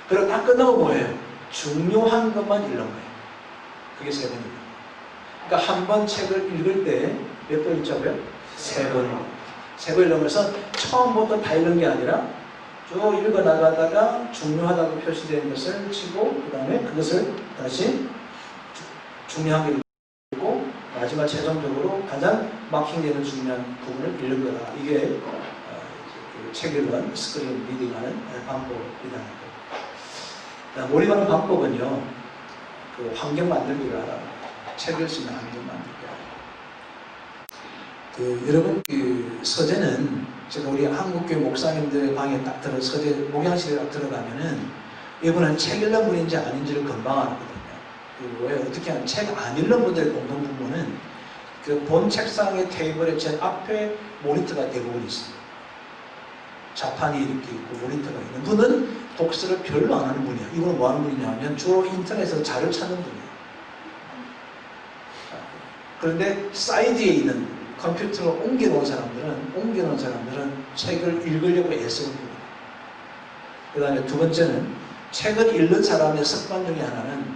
그리고 딱 끝나고 뭐예요? 중요한 것만 읽는 거예요. 그게 세 번입니다. 그러니까 한 번 책을 읽을 때 몇 번 읽자고요? 세 번. 세 번 읽으면서 처음부터 다 읽는 게 아니라 쭉 읽어 나가다가 중요하다고 표시된 것을 치고 그 다음에 그것을 다시 중요한 게 읽고 마지막 최종적으로 가장 마킹되는 중요한 부분을 읽는 거다. 이게 그 책 읽는 스크린 리딩하는 방법이다. 몰입하는 방법은요, 그 환경 만들기를 하라. 책 읽을 수 있는 환경 만들기를 하라. 여러분, 그 서재는 제가 우리 한국교회 목사님들 방에 딱 서재 목양실에 딱 들어가면은 이분은 책 읽는 분인지 아닌지를 금방 알거든요. 왜 어떻게 하면 책 안 읽는 분들의 공통 분모는 그 본 책상의 테이블에 제 앞에 모니터가 대부분 있습니다. 자판이 이렇게 있고 모니터가 있는 분은 독서를 별로 안 하는 분이에요. 이분은 뭐 하는 분이냐 하면 주로 인터넷에서 자료를 찾는 분이에요. 그런데 사이드에 있는 컴퓨터로 옮겨놓은 사람들은 책을 읽으려고 애쓰는 분이에요. 그 다음에 두 번째는 책을 읽는 사람의 습관 중에 하나는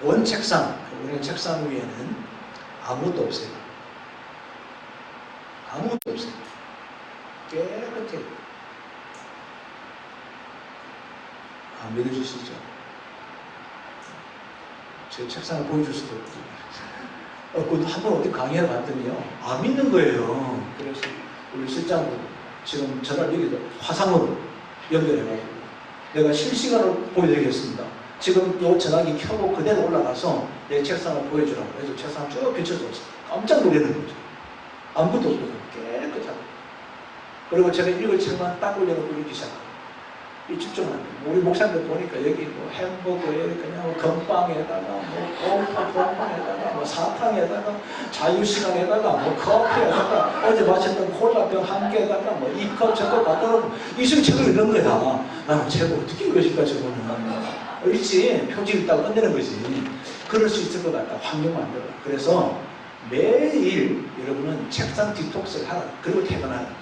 원 책상, 우리가 책상 위에는 아무것도 없어요. 아무것도 없어요. 깨끗해요. 안 믿어주시죠? 제 책상을 보여줄 수도 없고. 그것도 한번 어디 강의하러 갔더니요. 안 믿는 거예요. 그래서 우리 실장도 지금 전화를 여기서 화상으로 연결해가지고 내가 실시간으로 보여드리겠습니다. 지금 이 전화기 켜고 그대로 올라가서 내 책상을 보여주라고 해서 책상을 쭉 비춰줬어요. 깜짝 놀라는 거죠. 아무것도 없어요. 깨끗하고. 그리고 제가 읽을 책만 딱 올려놓고 읽기 시작하고. 이 집중하는 거예요. 우리 목사님들 보니까 여기 뭐 햄버거에 그냥 뭐 건빵에다가 뭐 곰팡에다가 뭐 사탕에다가 자유시간에다가 뭐 커피에다가 어제 마셨던 콜라병 한 개에다가 뭐 이 컵 저거 갖다 놓고 이승 책을 읽는 거야. 나는 책을 어떻게 읽으실까 저거는. 읽지 표지 읽다가 끝내는 거지. 그럴 수 있을 것 같다. 환경 만들어. 그래서 매일 여러분은 책상 디톡스를 하라. 그리고 퇴근하라.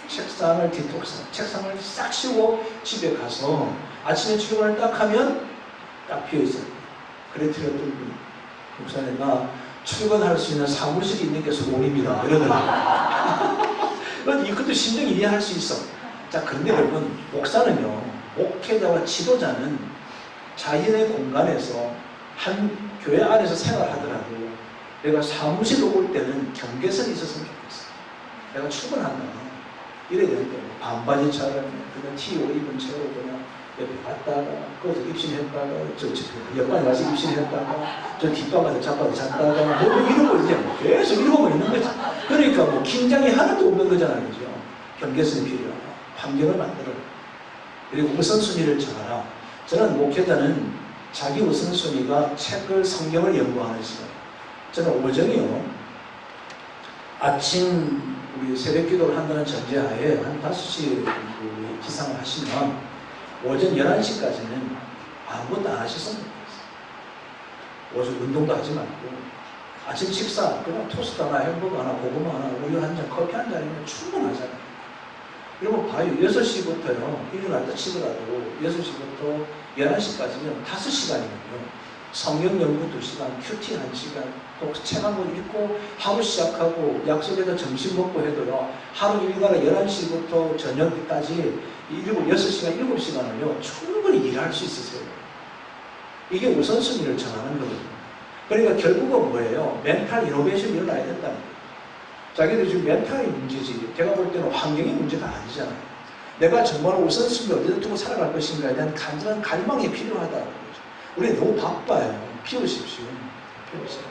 책상을 디톡스, 책상을 싹 치우고 집에 가서 아침에 출근을 딱 하면 딱 비어있어요. 그레트가 뚫고 목사님 나 출근할 수 있는 사무실이 있는 게 소원입니다. 이러더라고요. 이것도 심정이 이해할 수 있어. 자, 그런데 여러분 목사는요, 목회자와 지도자는 자신의 공간에서 한 교회 안에서 생활하더라도 내가 사무실로 올 때는 경계선이 있었으면 좋겠어. 내가 출근한다. 이래야 되는데 반바지처럼 그냥 티 옷 입은 채로 그냥 옆에 갔다가 거기서 입신했다가 저 옆방에 가서 입신했다가 저 뒷방 가서 자빠서 잤다가 뭐 이런 거 이제 계속 이러고 있는 거지. 그러니까 뭐 긴장이 하나도 없는 거잖아요. 그죠? 경계선이 필요하다. 환경을 만들어라. 그리고 우선순위를 정하라. 저는 목회자는 자기 우선순위가 책을 성경을 연구하는 시간. 저는 오전이요. 아침 우리 새벽 기도를 한다는 전제하에 한 5시 기상을 하시면 오전 11시까지는 아무것도 안 하셨으면 좋겠어요. 오전 운동도 하지 말고 아침 식사 그냥 토스트 하나, 햄버거 하나, 고구마 하나, 우유 한 잔, 커피 한 잔이면 충분하잖아요. 그리고 봐요. 6시부터요. 일어났다 치더라도 6시부터 11시까지면 5시간이면요. 성경 연구 2시간, 큐티 1시간, 또 책 한 권 읽고 하루 시작하고 약속해서 점심 먹고 해도요. 하루 일과를 11시부터 저녁까지 6시간, 7시간을요. 충분히 일할 수 있으세요. 이게 우선순위를 정하는 거거든요. 그러니까 결국은 뭐예요? 멘탈 이노베이션이 일어나야 된다는 거예요. 자기들 지금 멘탈이 문제지. 제가 볼 때는 환경이 문제가 아니잖아요. 내가 정말 우선순위를 어디다 두고 살아갈 것인가에 대한 간절한 갈망이 필요하다는 거죠. 우리 너무 바빠요. 피우십시오. 피우세요.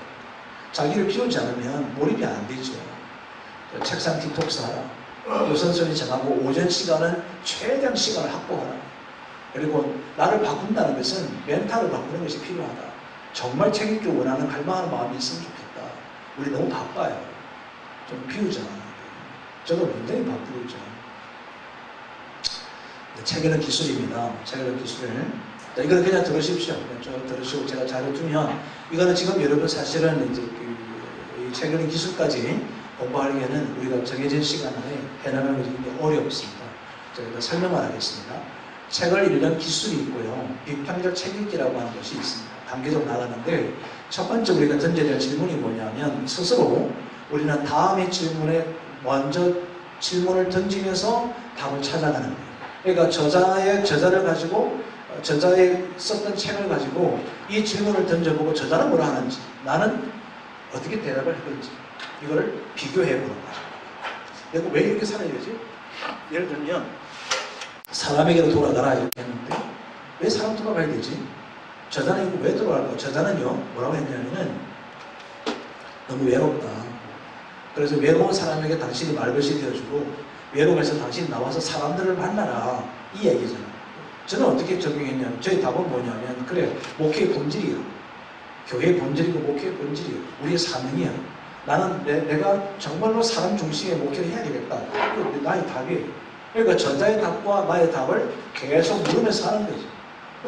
자기를 피우지 않으면 몰입이 안 되죠. 책상 디톡스 하라. 우선순위 정하고 오전 시간은 최대한 시간을 확보하라. 그리고 나를 바꾼다는 것은 멘탈을 바꾸는 것이 필요하다. 정말 책임있게 원하는 갈망하는 마음이 있으면 좋겠다. 우리 너무 바빠요. 좀 비우자. 저도 굉장히 바쁘죠. 책 읽는 기술입니다. 책 읽는 기술. 이걸 그냥 들으십시오. 그냥 쭉 들으시고 제가 자료 두면, 이거는 지금 여러분 사실은 이제 이 책 읽는 기술까지 공부하려면 우리가 정해진 시간 안에 해나가는 것이 굉장히 어렵습니다. 제가 설명을 하겠습니다. 책을 읽는 기술이 있고요. 비평적 책 읽기라고 하는 것이 있습니다. 단계적으로 나가는데, 첫 번째 우리가 던져야 될 질문이 뭐냐면, 스스로 우리는 다음의 질문에 먼저 질문을 던지면서 답을 찾아가는 거예요. 그러니까 저자를 가지고, 저자의 썼던 책을 가지고 이 질문을 던져보고 저자는 뭐라 하는지, 나는 어떻게 대답을 할 건지, 이거를 비교해 보는 거죠. 내가 왜 이렇게 살아야지? 예를 들면, 사람에게로 돌아가라 이렇게 했는데, 왜 사람 돌아가야 되지? 저자는 이거 왜 돌아갈까? 저자는요, 뭐라고 했냐면은, 너무 외롭다. 그래서 외로운 사람에게 당신이 말벗이 되어주고, 외로움에서 당신이 나와서 사람들을 만나라. 이 얘기잖아요. 저는 어떻게 적용했냐면, 저희 답은 뭐냐면, 그래, 목회의 본질이야. 교회의 본질이고 목회의 본질이야. 우리의 사명이야. 나는 내가 정말로 사람 중심의 목회를 해야 되겠다. 그게 나의 답이에요. 그러니까 저자의 답과 나의 답을 계속 물으면서 하는 거죠.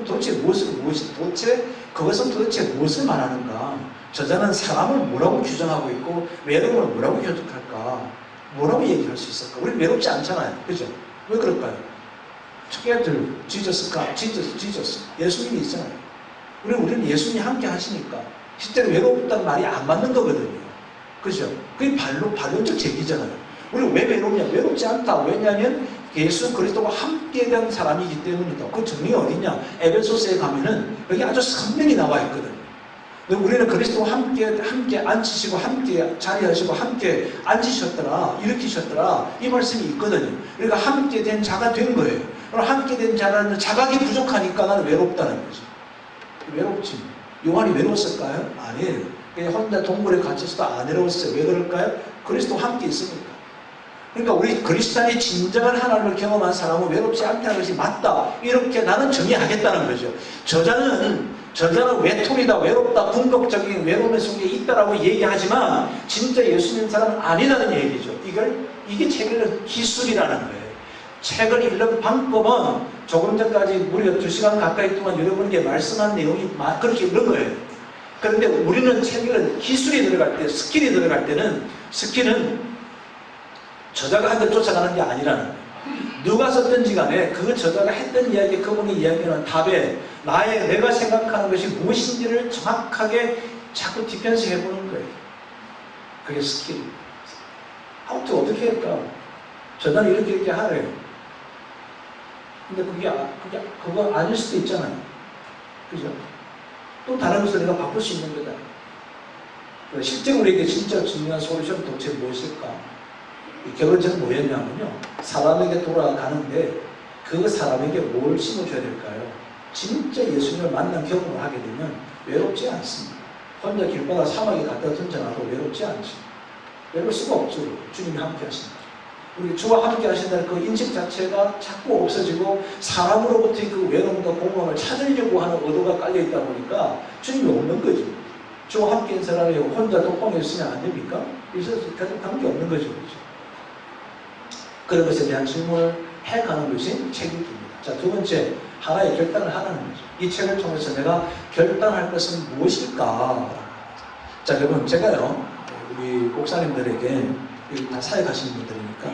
도대체 그것은 도대체 무엇을 말하는가? 저자는 사람을 뭐라고 규정하고 있고, 외로움을 뭐라고 교정할까? 뭐라고 얘기할 수 있을까? 우리 외롭지 않잖아요. 그죠? 왜 그럴까요? together, Jesus, 예수님이 있잖아요. 우리는 예수님이 함께 하시니까. 실제로 외롭다는 말이 안 맞는 거거든요. 그죠? 그게 반론적 제기잖아요. 우리 왜 외롭냐? 외롭지 않다. 왜냐하면 예수 그리스도와 함께 된 사람이기 때문이다. 그 정리가 어디냐? 에베소서에 가면은 여기 아주 선명히 나와 있거든요. 우리는 그리스도와 함께 앉히시고, 함께 자리하시고, 함께 앉으셨더라, 일으키셨더라, 이 말씀이 있거든요. 그러니까 함께 된 자가 된 거예요. 그럼 함께 된 자라는 자각이 부족하니까 나는 외롭다는 거죠. 외롭지. 요한이 외로웠을까요? 아니에요. 그냥 혼자 동굴에 갇혀서도 안 외로웠어요. 왜 그럴까요? 그리스도와 함께 있으니까. 그러니까 우리 그리스도의 진정한 하나님을 경험한 사람은 외롭지 않다는 것이 맞다. 이렇게 나는 정의하겠다는 거죠. 저자는 외톨이다, 외롭다, 궁극적인 외로움 속에 있다라고 얘기하지만 진짜 예수님 사람은 아니라는 얘기죠. 이게 책 읽는 기술이라는 거예요. 책을 읽는 방법은 조금 전까지 우리가 2시간 가까이 동안 여러분께 말씀한 내용이 그렇게 읽는 거예요. 그런데 우리는 책 읽는 기술이 들어갈 때, 스킬이 들어갈 때는, 스킬은 저자가 한 걸 쫓아가는 게 아니라는 거예요. 누가 썼든지 간에 그 저자가 했던 이야기, 그분이 이야기하는 답에 내가 생각하는 것이 무엇인지를 정확하게 자꾸 디펜스 해보는 거예요. 그게 스킬입니다. 아무튼 어떻게 할까? 저자는 이렇게 하래요. 근데 그거 아닐 수도 있잖아요. 그죠? 또 다른 것을 내가 바꿀 수 있는 거다. 실제 우리에게 진짜 중요한 솔루션은 도대체 무엇일까? 결론적으로 뭐였냐면요, 사람에게 돌아가는데 그 사람에게 뭘 심어줘야 될까요? 진짜 예수님을 만난 경험을 하게 되면 외롭지 않습니다. 혼자 길바닥 사막에 갖다 던져놔도 외롭지 않죠. 외로울 수가 없죠. 주님이 함께 하신다. 우리 주와 함께 하신다는 그 인식 자체가 자꾸 없어지고, 사람으로부터의 그 외로움과 공허함을 찾으려고 하는 의도가 깔려있다 보니까 주님이 없는 거죠. 주와 함께 있는 사람이 혼자 독방에 있으면 안 됩니까? 그래서 관계 없는 거죠. 그렇죠? 그런 것에 대한 질문을 해가는 것이 책 읽기입니다. 자, 두 번째, 하나의 결단을 하라는 거죠. 이 책을 통해서 내가 결단할 것은 무엇일까? 자, 여러분, 제가요, 우리 목사님들에게, 다 사역하시는 분들이니까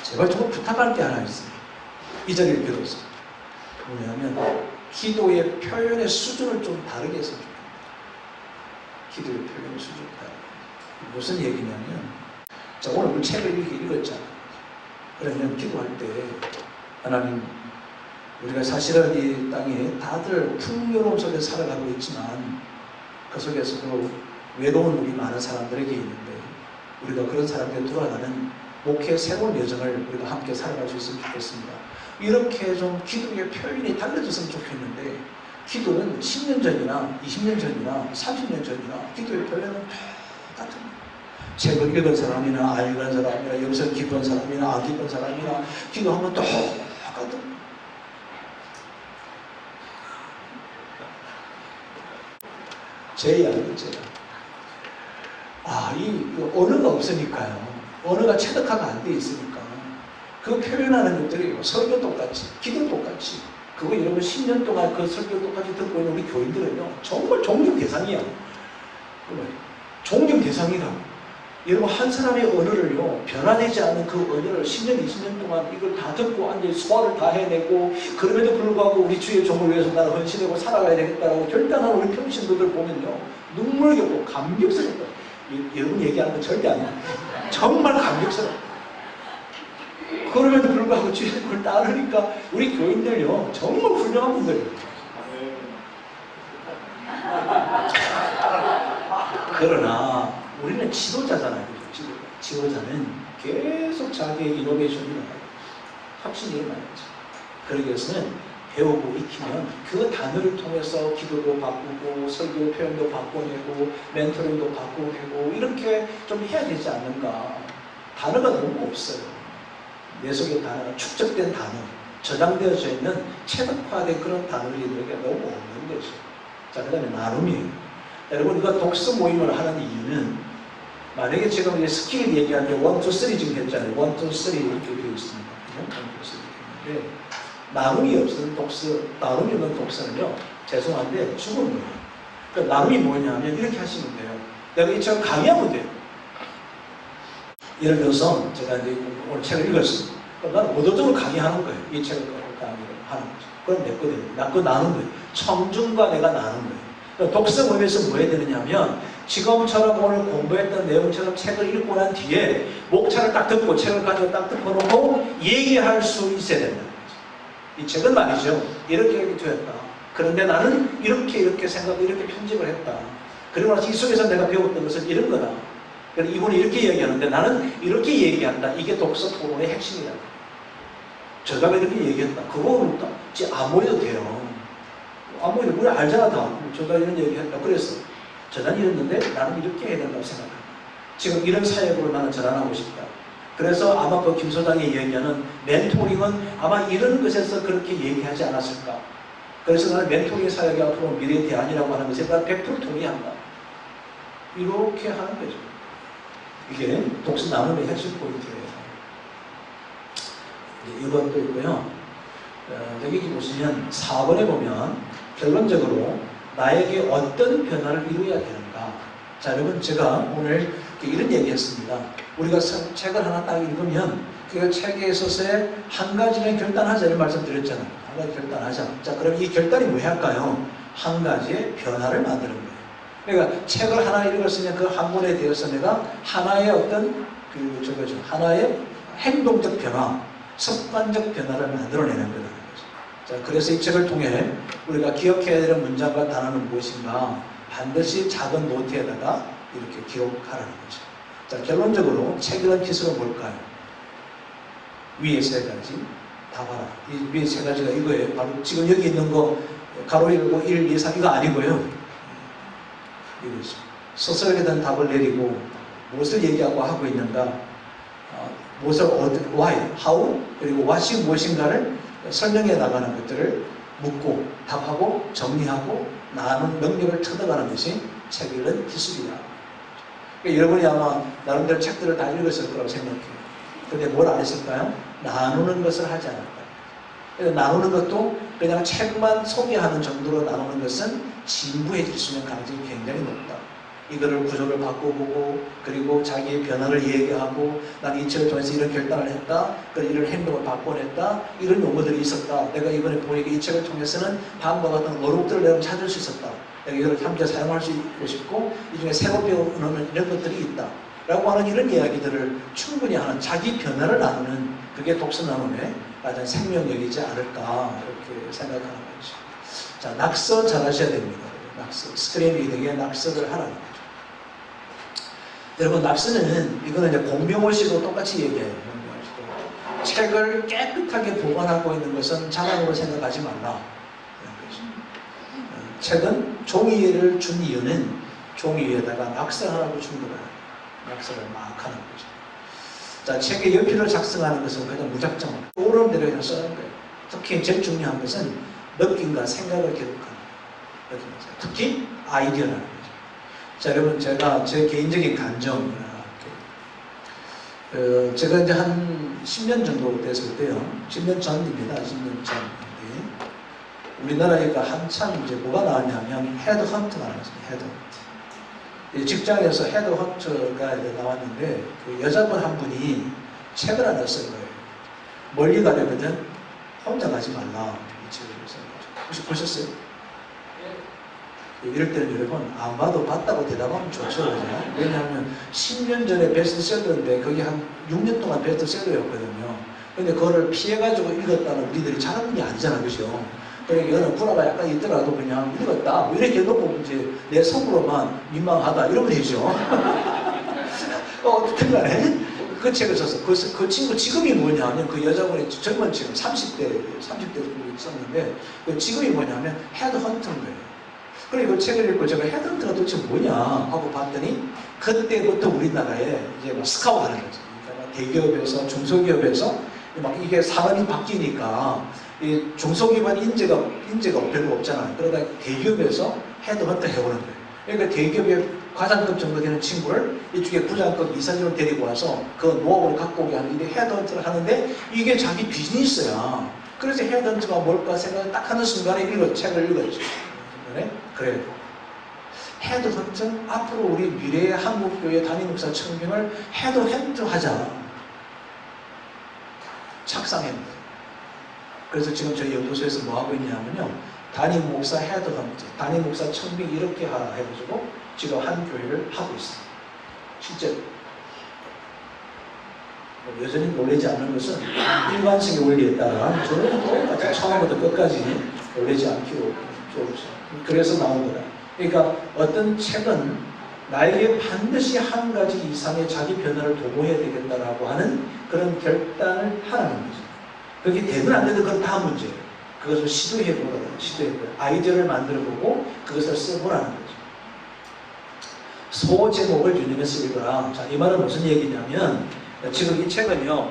제발 좀 부탁할 게 하나 있어요. 이 자리를 빌어서. 뭐냐면, 기도의 표현의 수준을 좀 다르게 했으면 좋겠다. 기도의 표현의 수준을 다르게. 무슨 얘기냐면, 자, 오늘 우리 책을 이렇게 읽었잖아요. 그러면 기도할 때, 하나님, 우리가 사실은 이 땅에 다들 풍요로움 속에 살아가고 있지만, 그 속에서도 외로운 우리 많은 사람들에게 있는데, 우리가 그런 사람들에 돌아가는 목회의 새로운 여정을 우리가 함께 살아갈 수 있으면 좋겠습니다. 이렇게 좀 기도의 표현이 달라졌으면 좋겠는데, 기도는 10년 전이나 20년 전이나 30년 전이나 기도의 표현은 똑같은 거예요. 책을 읽은 사람이나 안 읽은 사람이나 영성 깊은 사람이나 안 깊은 사람이나 기도하면 똑같은 거예요. 제 이야기는 제가 이 언어가 없으니까요. 언어가 체득화가 안 돼 있으니까 그 표현하는 것들이 설교 똑같이, 기도 똑같이, 그거 여러분 10년 동안 그 설교 똑같이 듣고 있는 우리 교인들은요, 정말 존경 대상이야. 존경 대상이라고. 여러분 한 사람의 언어를요, 변화되지 않은 그 언어를 10년, 20년 동안 이걸 다 듣고 앉아 소화를 다 해내고, 그럼에도 불구하고 우리 주의 종을 위해서 나는 헌신하고 살아가야 되겠다라고 결단하는 우리 평신도들 보면요, 눈물겹고 감격스럽다. 여러분 얘기하는 건 절대 아니야. 정말 감격스러워. 그럼에도 불구하고 주의 종을 따르니까 우리 교인들요, 정말 훌륭한 분들이에요. 그러나 우리는 지도자잖아요. 지도자는 계속 자기의 이노베이션이 나와요. 혁신이 일어나야죠. 그러기 위해서는 배우고 익히면 그 단어를 통해서 기도도 바꾸고 설교 표현도 바꿔내고 멘토링도 바꾸고 이렇게 좀 해야 되지 않는가. 단어가 너무 없어요. 내 속에 단어가 축적된 단어, 저장되어져 있는 체득화된 그런 단어들이 너무 없는 거죠. 자, 그 다음에 나눔이에요. 여러분, 이거 독서 모임을 하는 이유는, 만약에 지금 이제 스킬 얘기하는데 1, 2, 3 지금 했잖아요. 1, 2, 3 이렇게 되어 있습니다. 1, 2, 3 이렇게 했는데, 나눔이 없는 독서, 나눔이 없는 독서는요, 죄송한데 죽은 거예요. 그러니까 나눔이 뭐냐면 이렇게 하시면 돼요. 내가 이처럼 강의하면 돼요. 예를 들어서 제가 이제 오늘 책을 읽었습니다. 그럼 나는 의도적으로 강의하는 거예요. 이 책을 강의하는 거죠. 그럼 내 거예요. 나 그거 나눈 거예요. 청중과 내가 나눈 거예요. 독서 모임에서 뭐 해야 되느냐면, 지금처럼 오늘 공부했던 내용처럼 책을 읽고 난 뒤에 목차를 딱 듣고 책을 가지고 딱 덮어놓고 얘기할 수 있어야 된다는 거죠. 이 책은 말이죠, 이렇게 되었다. 그런데 나는 이렇게 생각하고 이렇게 편집을 했다. 그리고 나서 이 속에서 내가 배웠던 것은 이런 거다. 그래서 이분이 이렇게 얘기하는데 나는 이렇게 얘기한다. 이게 독서 토론의 핵심이다. 저자가 이렇게 얘기했다. 그거는 아무 해도 돼요. 아무 해도 우리 알잖아 다. 저자가 이런 얘기했다. 그래서 저자는 이랬는데 나는 이렇게 해야 된다고 생각한다. 지금 이런 사역으로 나는 전환하고 싶다. 그래서 아마 그 김 소장이 얘기하는 멘토링은 아마 이런 것에서 그렇게 얘기하지 않았을까. 그래서 나는 멘토링 사역이 앞으로 미래의 대안이라고 하는 것에 난 100% 동의한다. 이렇게 하는 거죠. 이게 독서 나눔의 핵심 포인트예요. 이것도 있고요. 여기 보시면 4번에 보면 결론적으로 나에게 어떤 변화를 이루어야 되는가. 자, 여러분 제가 오늘 이런 얘기 했습니다. 우리가 책을 하나 딱 읽으면 그 책에 있어서의 한 가지는 결단하자 이런 말씀 드렸잖아요. 한 가지 결단하자. 자, 그럼 이 결단이 뭐 할까요? 한 가지의 변화를 만드는 거예요. 그러니까 책을 하나 읽었으면 그 한 권에 대해서 내가 하나의 어떤 하나의 행동적 변화, 습관적 변화를 만들어내는 거다. 자, 그래서 이 책을 통해 우리가 기억해야 되는 문장과 단어는 무엇인가 반드시 작은 노트에다가 이렇게 기록하라는 거죠. 자, 결론적으로 책 읽는 기술은 뭘까요? 위에 세 가지 다 봐라. 이 위에 세 가지가 이거예요. 바로 지금 여기 있는 거 가로 열고 1, 2, 3 이거 아니고요. 이거죠. 스스로에 대한 답을 내리고 무엇을 얘기하고 하고 있는가, 무엇을 why, how, 그리고 what이 무엇인가를 설명해 나가는 것들을 묻고 답하고 정리하고 나눈 능력을 터득하는 것이 책 읽는 기술이다. 그러니까 여러분이 아마 나름대로 책들을 다 읽었을 거라고 생각해요. 근데 뭘 안 했을까요? 나누는 것을 하지 않을까요? 그래서 나누는 것도 그냥 책만 소개하는 정도로 나누는 것은 진부해질 수 있는 가능성이 굉장히 높다. 이거를 구조를 바꿔보고 그리고 자기의 변화를 얘기하고 난 이 책을 통해서 이런 결단을 했다. 그리고 이런 행동을 바꿔냈다. 이런 용어들이 있었다. 내가 이번에 보니까 이 책을 통해서는 다음과 같은 어록들을 내가 찾을 수 있었다. 내가 이걸 함께 사용할 수 있고 싶고 이 중에 새로 배우는 이런 것들이 있다. 라고 하는 이런 이야기들을 충분히 하는 자기 변화를 나누는 그게 독서 나눔의 가장 생명력이지 않을까 이렇게 생각하는 거죠. 자, 낙서 잘 하셔야 됩니다. 낙서, 스크린 리딩에 낙서를 하라는 거죠. 여러분, 낙서는 이거는 이제 공병호시도 똑같이 얘기해요. 공병호시도. 책을 깨끗하게 보관하고 있는 것은 자랑으로 생각하지 말라. 책은 종이를 준 이유는 종이 위에다가 낙서하라고 준 거예요. 낙서를 막 하는 거죠. 자, 책의 연필을 작성하는 것은 그냥 무작정 떠오르는 대로 그냥 쓰는 거예요. 특히 제일 중요한 것은 느낌과 생각을 기록하는 거예요. 특히 아이디어라는 거죠. 자, 여러분, 제가 제 개인적인 감정을 할게요. 제가 이제 한 10년 정도 됐을 때요. 10년 전입니다. 10년 전인데. 우리나라에 한참 이제 뭐가 나왔냐면 헤드헌트가 나왔습니다. 헤드헌트. 직장에서 헤드헌트가 나왔는데 그 여자분 한 분이 책을 하나 쓴 거예요. 멀리 가려거든 혼자 가지 말라. 이 책을 쓴 거죠. 혹시 보셨어요? 이럴 때는 여러분 안 봐도 봤다고 대답하면 좋죠. 그죠? 왜냐하면 10년 전에 베스트셀러인데 거기 한 6년 동안 베스트셀러였거든요. 근데 그거를 피해가지고 읽었다는 우리들이 잘하는 게 아니잖아. 그죠? 그러니까 이거는 불화가 약간 있더라도 그냥 읽었다. 뭐 이렇게 놓고 이제 내 속으로만 민망하다. 이러면 되죠. 어떻게 간에 그 책을 썼어. 그 친구 직업이 뭐냐면 그 여자분의 젊은 친구 30대 정도 있었는데 그 직업이 뭐냐면 헤드헌터인 거예요. 그리고 그 책을 읽고 제가 헤드헌터가 도대체 뭐냐 하고 봤더니 그때부터 우리나라에 이제 막 스카우트 하는 거죠. 그러니까 대기업에서 중소기업에서 막 이게 사람이 바뀌니까 이 중소기업은 인재가 별로 없잖아요. 그러다 대기업에서 헤드헌터 해오는 거예요. 그러니까 대기업의 과장급 정도 되는 친구를 이쪽에 부장급 이사님을 데리고 와서 그 노하우를 갖고 오게 하는 일이 헤드헌터를 하는데 이게 자기 비즈니스야. 그래서 헤드헌터가 뭘까 생각을 딱 하는 순간에 책을 읽었죠. 그래. 헤드헌터 앞으로 우리 미래의 한국교회 담임목사 청빙을 헤드헌터 하자. 착상했는데. 그래서 지금 저희 연구소에서 뭐 하고 있냐면요. 담임목사 헤드헌터, 담임목사 청빙 이렇게 해가지고 지금 한 교회를 하고 있어요. 실제로. 여전히 놀라지 않는 것은 일관성의 원리에 따라 저는 똑같이 처음부터 끝까지 놀라지 않기로 좋죠. 그래서 나온 거다. 그러니까 어떤 책은 나에게 반드시 한 가지 이상의 자기 변화를 도모해야 되겠다라고 하는 그런 결단을 하라는 거죠. 그게 되든 안 되든 그건 다음 문제예요. 그것을 시도해보라는 시도해보라. 아이디어를 만들어보고 그것을 써보라는 거죠. 소제목을 유념해서 읽어라. 자, 이 말은 무슨 얘기냐면 지금 이 책은요.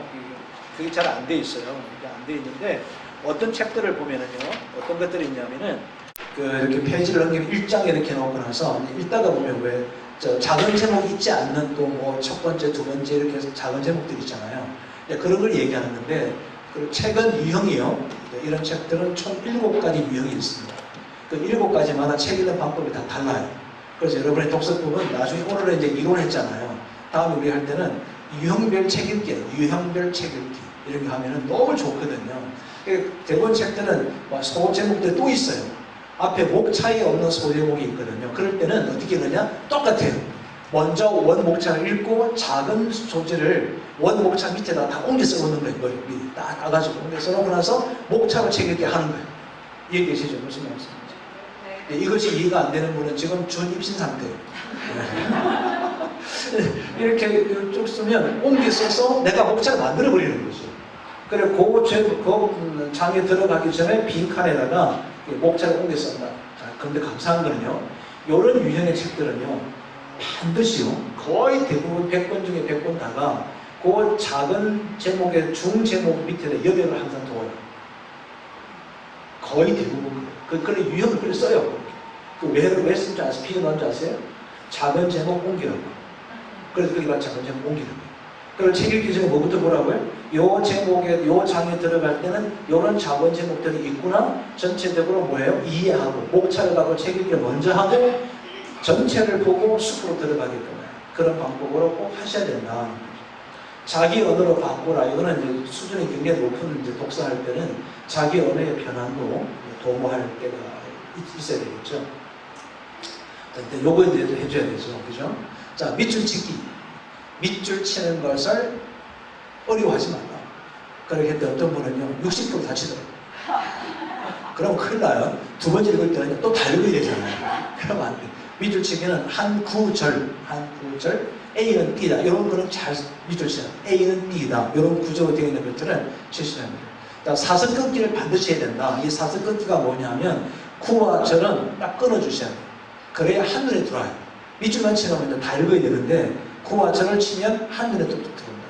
그게 잘 안 돼 있어요. 이게 안 돼 있는데 어떤 책들을 보면은요. 어떤 것들이 있냐면은 이렇게 페이지를 넘기면 1장에 이렇게 놓고 나서 읽다가 보면 왜 작은 제목이 있지 않는 또 뭐 첫 번째, 두 번째 이렇게 해서 작은 제목들이 있잖아요. 그런 걸 얘기하는 건데 그 책은 유형이요. 이런 책들은 총 7가지 유형이 있습니다. 그 7가지마다 책 읽는 방법이 다 달라요. 그래서 여러분의 독서법은 나중에 오늘은 이제 이론했잖아요. 다음에 우리 할 때는 유형별 책 읽기, 유형별 책 읽기 이렇게 하면은 너무 좋거든요. 대부분 책들은 소제목들이 또 있어요. 앞에 목 차이 없는 소제목이 있거든요. 그럴 때는 어떻게 하느냐? 똑같아요. 먼저 원목차를 읽고 작은 소재를 원목차 밑에다 다 옮겨 써놓는 거예요. 미리 딱 따가지고 옮겨 써놓고 나서 목차로 책 읽게 하는 거예요. 이해되시죠? 무슨 말씀인지. 네, 이것이 이해가 안 되는 분은 지금 준입신 상태예요. 이렇게 쭉 쓰면 옮겨 써서 내가 목차를 만들어버리는 거죠. 그리고 그 장에 들어가기 전에 빈 칸에다가 목차를 옮겨 쓴다. 자, 그런데 감사한 거는요. 이런 유형의 책들은요. 반드시요. 거의 대부분 100권 중에 100권 다가 그 작은 제목의 중 제목 밑에다 여백을 항상 둬요. 거의 대부분 그런 유형을 그렇게 써요. 왜 쓴지 아세요? 필요 나온 줄 아세요? 작은 제목 옮기라고. 그래서 거기다 작은 제목 옮기는 거예요. 그리고 책 읽기 전에 뭐부터 보라고요? 요 제목에, 요 장에 들어갈 때는 요런 작은 제목들이 있구나. 전체적으로 뭐예요? 이해하고, 목차를 가고 책 읽기를 먼저 하고, 전체를 보고 숲으로 들어가게끔 해요. 그런 방법으로 꼭 하셔야 된다. 자기 언어로 바꾸라. 이거는 이제 수준이 굉장히 높은 이제 독서할 때는 자기 언어의 변환도 도모할 때가 있어야 되겠죠. 일단 요거에 대해서 해줘야 되죠. 그죠? 자, 밑줄 치기. 밑줄 치는 것을 어려워하지 말라. 그렇게 했더니 어떤 분은요, 60% 다치더라고요. 그러면 큰일 나요. 두 번째 읽을 때는 또 다 읽어야 되잖아요. 그러면 안 돼. 밑줄 치기는 한 구절, A는 B다. 이런 거는 잘 밑줄 쳐야 돼. A는 B다. 이런 구조로 되어 있는 것들은 치셔야 됩니다. 사선 끊기를 반드시 해야 된다. 이 사선 끊기가 뭐냐면, 구와 절은 딱 끊어주셔야 돼요. 그래야 한눈에 들어와요. 밑줄만 치면 다 읽어야 되는데, 구와 절을 치면 한눈에 뚝뚝 들어온다.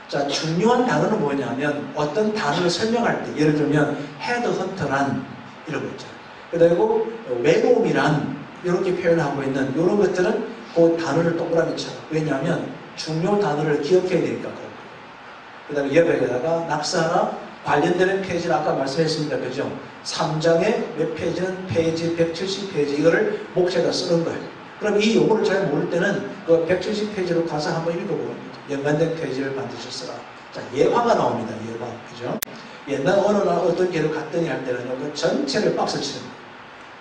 자, 중요한 단어는 뭐냐면, 어떤 단어를 설명할 때, 예를 들면, 헤드헌터란, 이런 거 있잖아요. 그리고 외로움이란, 이렇게 표현하고 있는 이런 것들은 그 단어를 동그라미 쳐. 왜냐하면 중요 단어를 기억해야 되니까 그런 거예요. 그 다음에 옆에다가 낙서하나 관련되는 페이지를 아까 말씀했습니다. 그죠? 3장의 몇 페이지는 페이지 170페이지 이거를 목차에다 쓰는 거예요. 그럼 이 용어를 잘 모를 때는 그 170페이지로 가서 한번 읽어보는 거죠. 연관된 페이지를 반드시 쓰라. 자, 예화가 나옵니다. 예화. 그죠? 옛날 언어나 어떤 게를 갔더니 할 때는요, 그 전체를 박스 치는 거예요.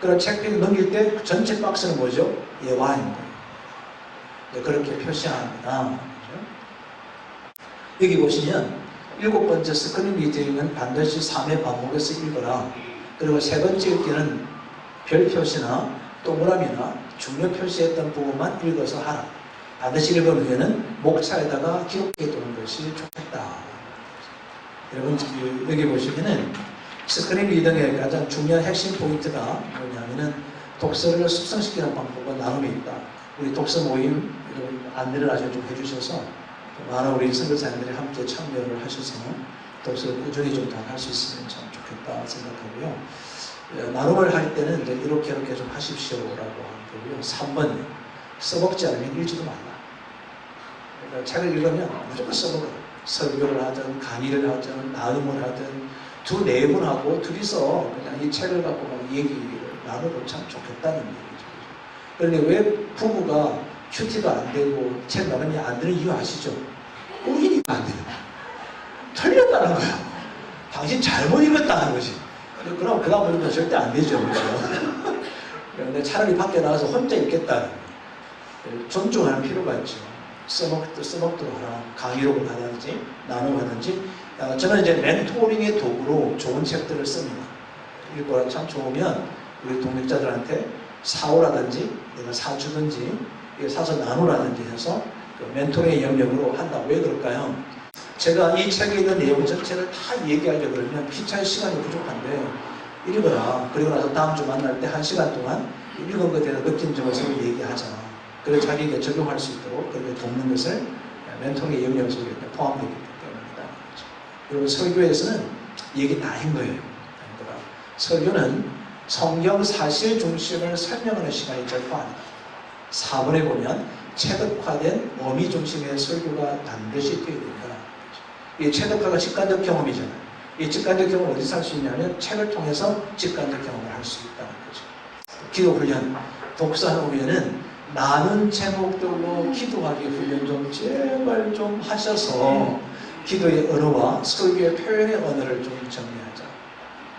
그럼 책페이지 넘길 때 그 전체 박스는 뭐죠? 예화인 거예요. 네, 그렇게 표시합니다. 그죠? 여기 보시면 7번째 스크린 리딩은 반드시 3회 반복해서 읽어라. 그리고 3번째 읽기는 별 표시나 동그라미나 중요 표시했던 부분만 읽어서 하라. 반드시 읽은 후에는 목차에다가 기록해 두는 것이 좋겠다. 여러분 여기 보시면은 스크린 리딩의 가장 중요한 핵심 포인트가 뭐냐면은 독서를 숙성시키는 방법과 나눔이 있다. 우리 독서 모임 안내를 아주 좀 해주셔서 많은 우리 선교사님들이 함께 참여를 하셔서 독서를 꾸준히 좀 할 수 있으면 참 좋겠다 생각하고요. 나눔을 할 때는 이제 이렇게 좀 하십시오라고 하는 거고요. 3번 써먹지 않으면 읽지도 말라. 그러니까 책을 읽으면 무조건 써먹어요. 설교를 하든 강의를 하든 나눔을 하든 두 네 분하고 둘이서 그냥 이 책을 갖고 막 얘기를 나눠도 참 좋겠다는 얘기죠. 그런데 왜 부부가 큐티가 안 되고 책 나눔이 안 되는 이유 아시죠? 우기니까 안 돼요. 틀렸다는 거야. 당신 잘못 읽었다는 거지. 그럼 그 다음부터는 절대 안 되죠. 그렇죠? 그런데 차라리 밖에 나가서 혼자 읽겠다는 거예요. 존중하는 필요가 있죠. 써먹도록 하라. 강의로 하든지 나눔하든지. 저는 이제 멘토링의 도구로 좋은 책들을 씁니다. 읽고라 참 좋으면 우리 동역자들한테 사오라든지 내가 사주든지 사서 나누라든지 해서 그 멘토링의 영역으로 한다. 왜 그럴까요? 제가 이 책에 있는 내용 전체를 다 얘기하려고 그러면 피차의 시간이 부족한데 읽어라. 그리고 나서 다음 주 만날 때 1시간 동안 읽은 것에 대해서 느낀 점을 서로 얘기하자. 그래 자기에게 적용할 수 있도록 그렇게 돕는 것을 멘토링의 영역 속에 포함되기 때문이다. 그리고 설교에서는 얘기 다 한 거예요. 설교는 성경 사실 중심을 설명하는 시간이 절대 아니다. 4번에 보면 체득화된 어미 중심의 설교가 반드시 되어야 된다. 이 체득화가 직관적 경험이잖아요. 이 직관적 경험을 어디서 할 수 있냐면 책을 통해서 직관적 경험을 할 수 있다는 거죠. 기도 훈련, 독서하는 후에는 나눈 제목들로 기도하기 훈련 좀 제발 좀 하셔서 기도의 언어와 설교의 표현의 언어를 좀 정리하자.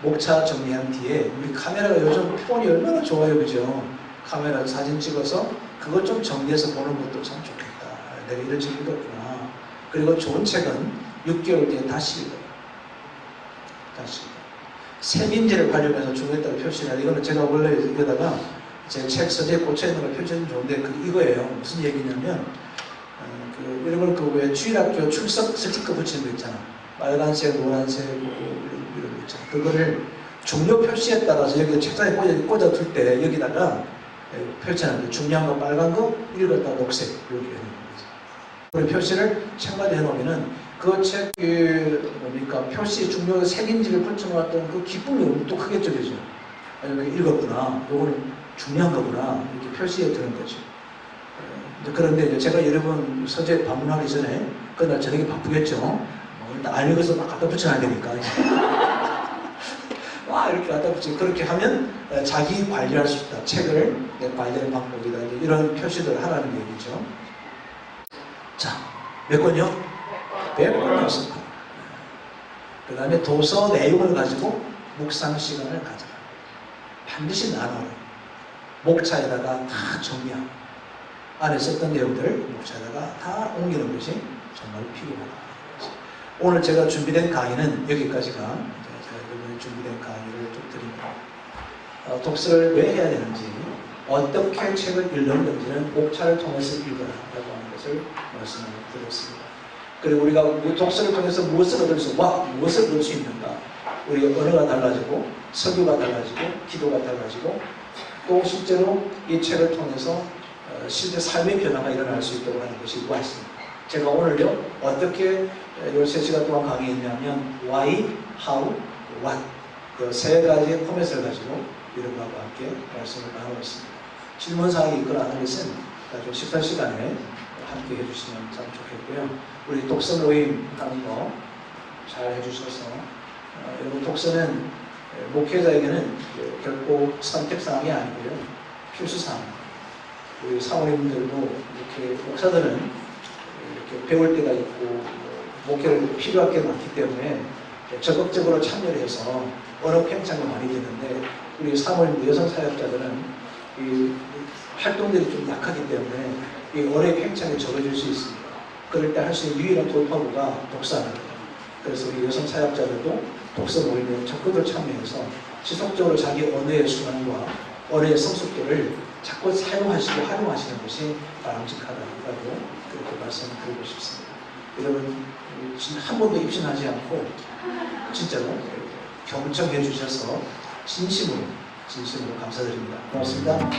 목차 정리한 뒤에 우리 카메라가 요즘 폰이 얼마나 좋아요, 그죠? 카메라 사진 찍어서 그것 좀 정리해서 보는 것도 참 좋겠다. 내가 이런 책 읽었구나. 그리고 좋은 책은 6개월 뒤에 다시 읽어요. 다시. 색인지를 활용해서 중요했다고 표시해야 돼. 이거는 제가 원래 여기다가 제 책 서재에 꽂혀 있는 걸 표시해주면 좋은데 이거예요. 무슨 얘기냐면 이런 걸 그 왜 주일학교 출석 스티커 붙이는 거 있잖아. 빨간색, 노란색 이런 거 있잖아. 그거를 중요 표시에 따라서 여기 책장에 꽂아둘 때 여기다가 표시하는 거 중요한 거 빨간 거, 읽었다 녹색 이렇게 해놓는 거죠. 그리고 표시를 책마다 해놓으면은 그 책이 뭡니까 표시 중요 색인지를 붙여놓았던 그 기쁨이 또 크겠죠, 그죠? 아니면 읽었구나, 요거는 중요한 거구나 이렇게 표시해 두는 거죠. 그런데 이제 제가 여러분 서재 방문하기 전에 그날 저녁에 바쁘겠죠. 일단 안 읽어서 막 갖다 붙여놔야 되니까. 와 이렇게 갖다 붙이고 그렇게 하면 자기 관리할 수 있다. 책을 관리하는 방법이다. 이런 표시들을 하라는 얘기죠. 자, 몇 권요? 100권. 그 다음에 도서 내용을 가지고 묵상 시간을 가져라. 반드시 나눠라. 목차에다가 다 정리하고 안에 썼던 내용들을 목차에다가 다 옮기는 것이 정말 필요하다. 오늘 제가 준비된 강의는 여기까지가 제가 이번에 준비된 강의를 좀 드립니다. 독서를 왜 해야 되는지, 어떻게 책을 읽는 건지는 목차를 통해서 읽어라 라고 하는 것을 말씀을 드렸습니다. 그리고 우리가 독서를 통해서 무엇을 얻을 수 있는가? 우리 언어가 달라지고 설교가 달라지고 기도가 달라지고 또 실제로 이 책을 통해서 실제 삶의 변화가 일어날 수 있도록 하는 것이 무엇입니까? 제가 오늘요 어떻게 13시간 동안 강의했냐면 why, how, what 그 세 가지의 포맷을 가지고 여러분과 함께 말씀을 나누었습니다. 질문사항이 있거나 하는 것은 가지고 식사 시간에 함께 해주시면 참 좋겠고요. 우리 독서 모임 하는 거 잘 해주셔서 여러분 독서는 목회자에게는 결코 선택사항이 아니고요. 필수사항. 우리 사모님들도 이렇게 목사들은 이렇게 배울 때가 있고 목회를 필요할 게 많기 때문에 적극적으로 참여를 해서 언어 팽창이 많이 되는데 우리 사모님들 여성 사역자들은 이 활동들이 좀 약하기 때문에 이 언어의 팽창이 적어질 수 있습니다. 그럴 때 할 수 있는 유일한 돌파구가 독서입니다. 그래서 우리 여성 사역자들도 독서 모임에 적극적으로 참여해서 지속적으로 자기 언어의 순환과 언어의 성숙도를 자꾸 사용하시고 활용하시는 것이 바람직하다고 그렇게 말씀드리고 싶습니다. 여러분 한 번도 입신하지 않고 진짜로 경청해 주셔서 진심으로 감사드립니다. 고맙습니다.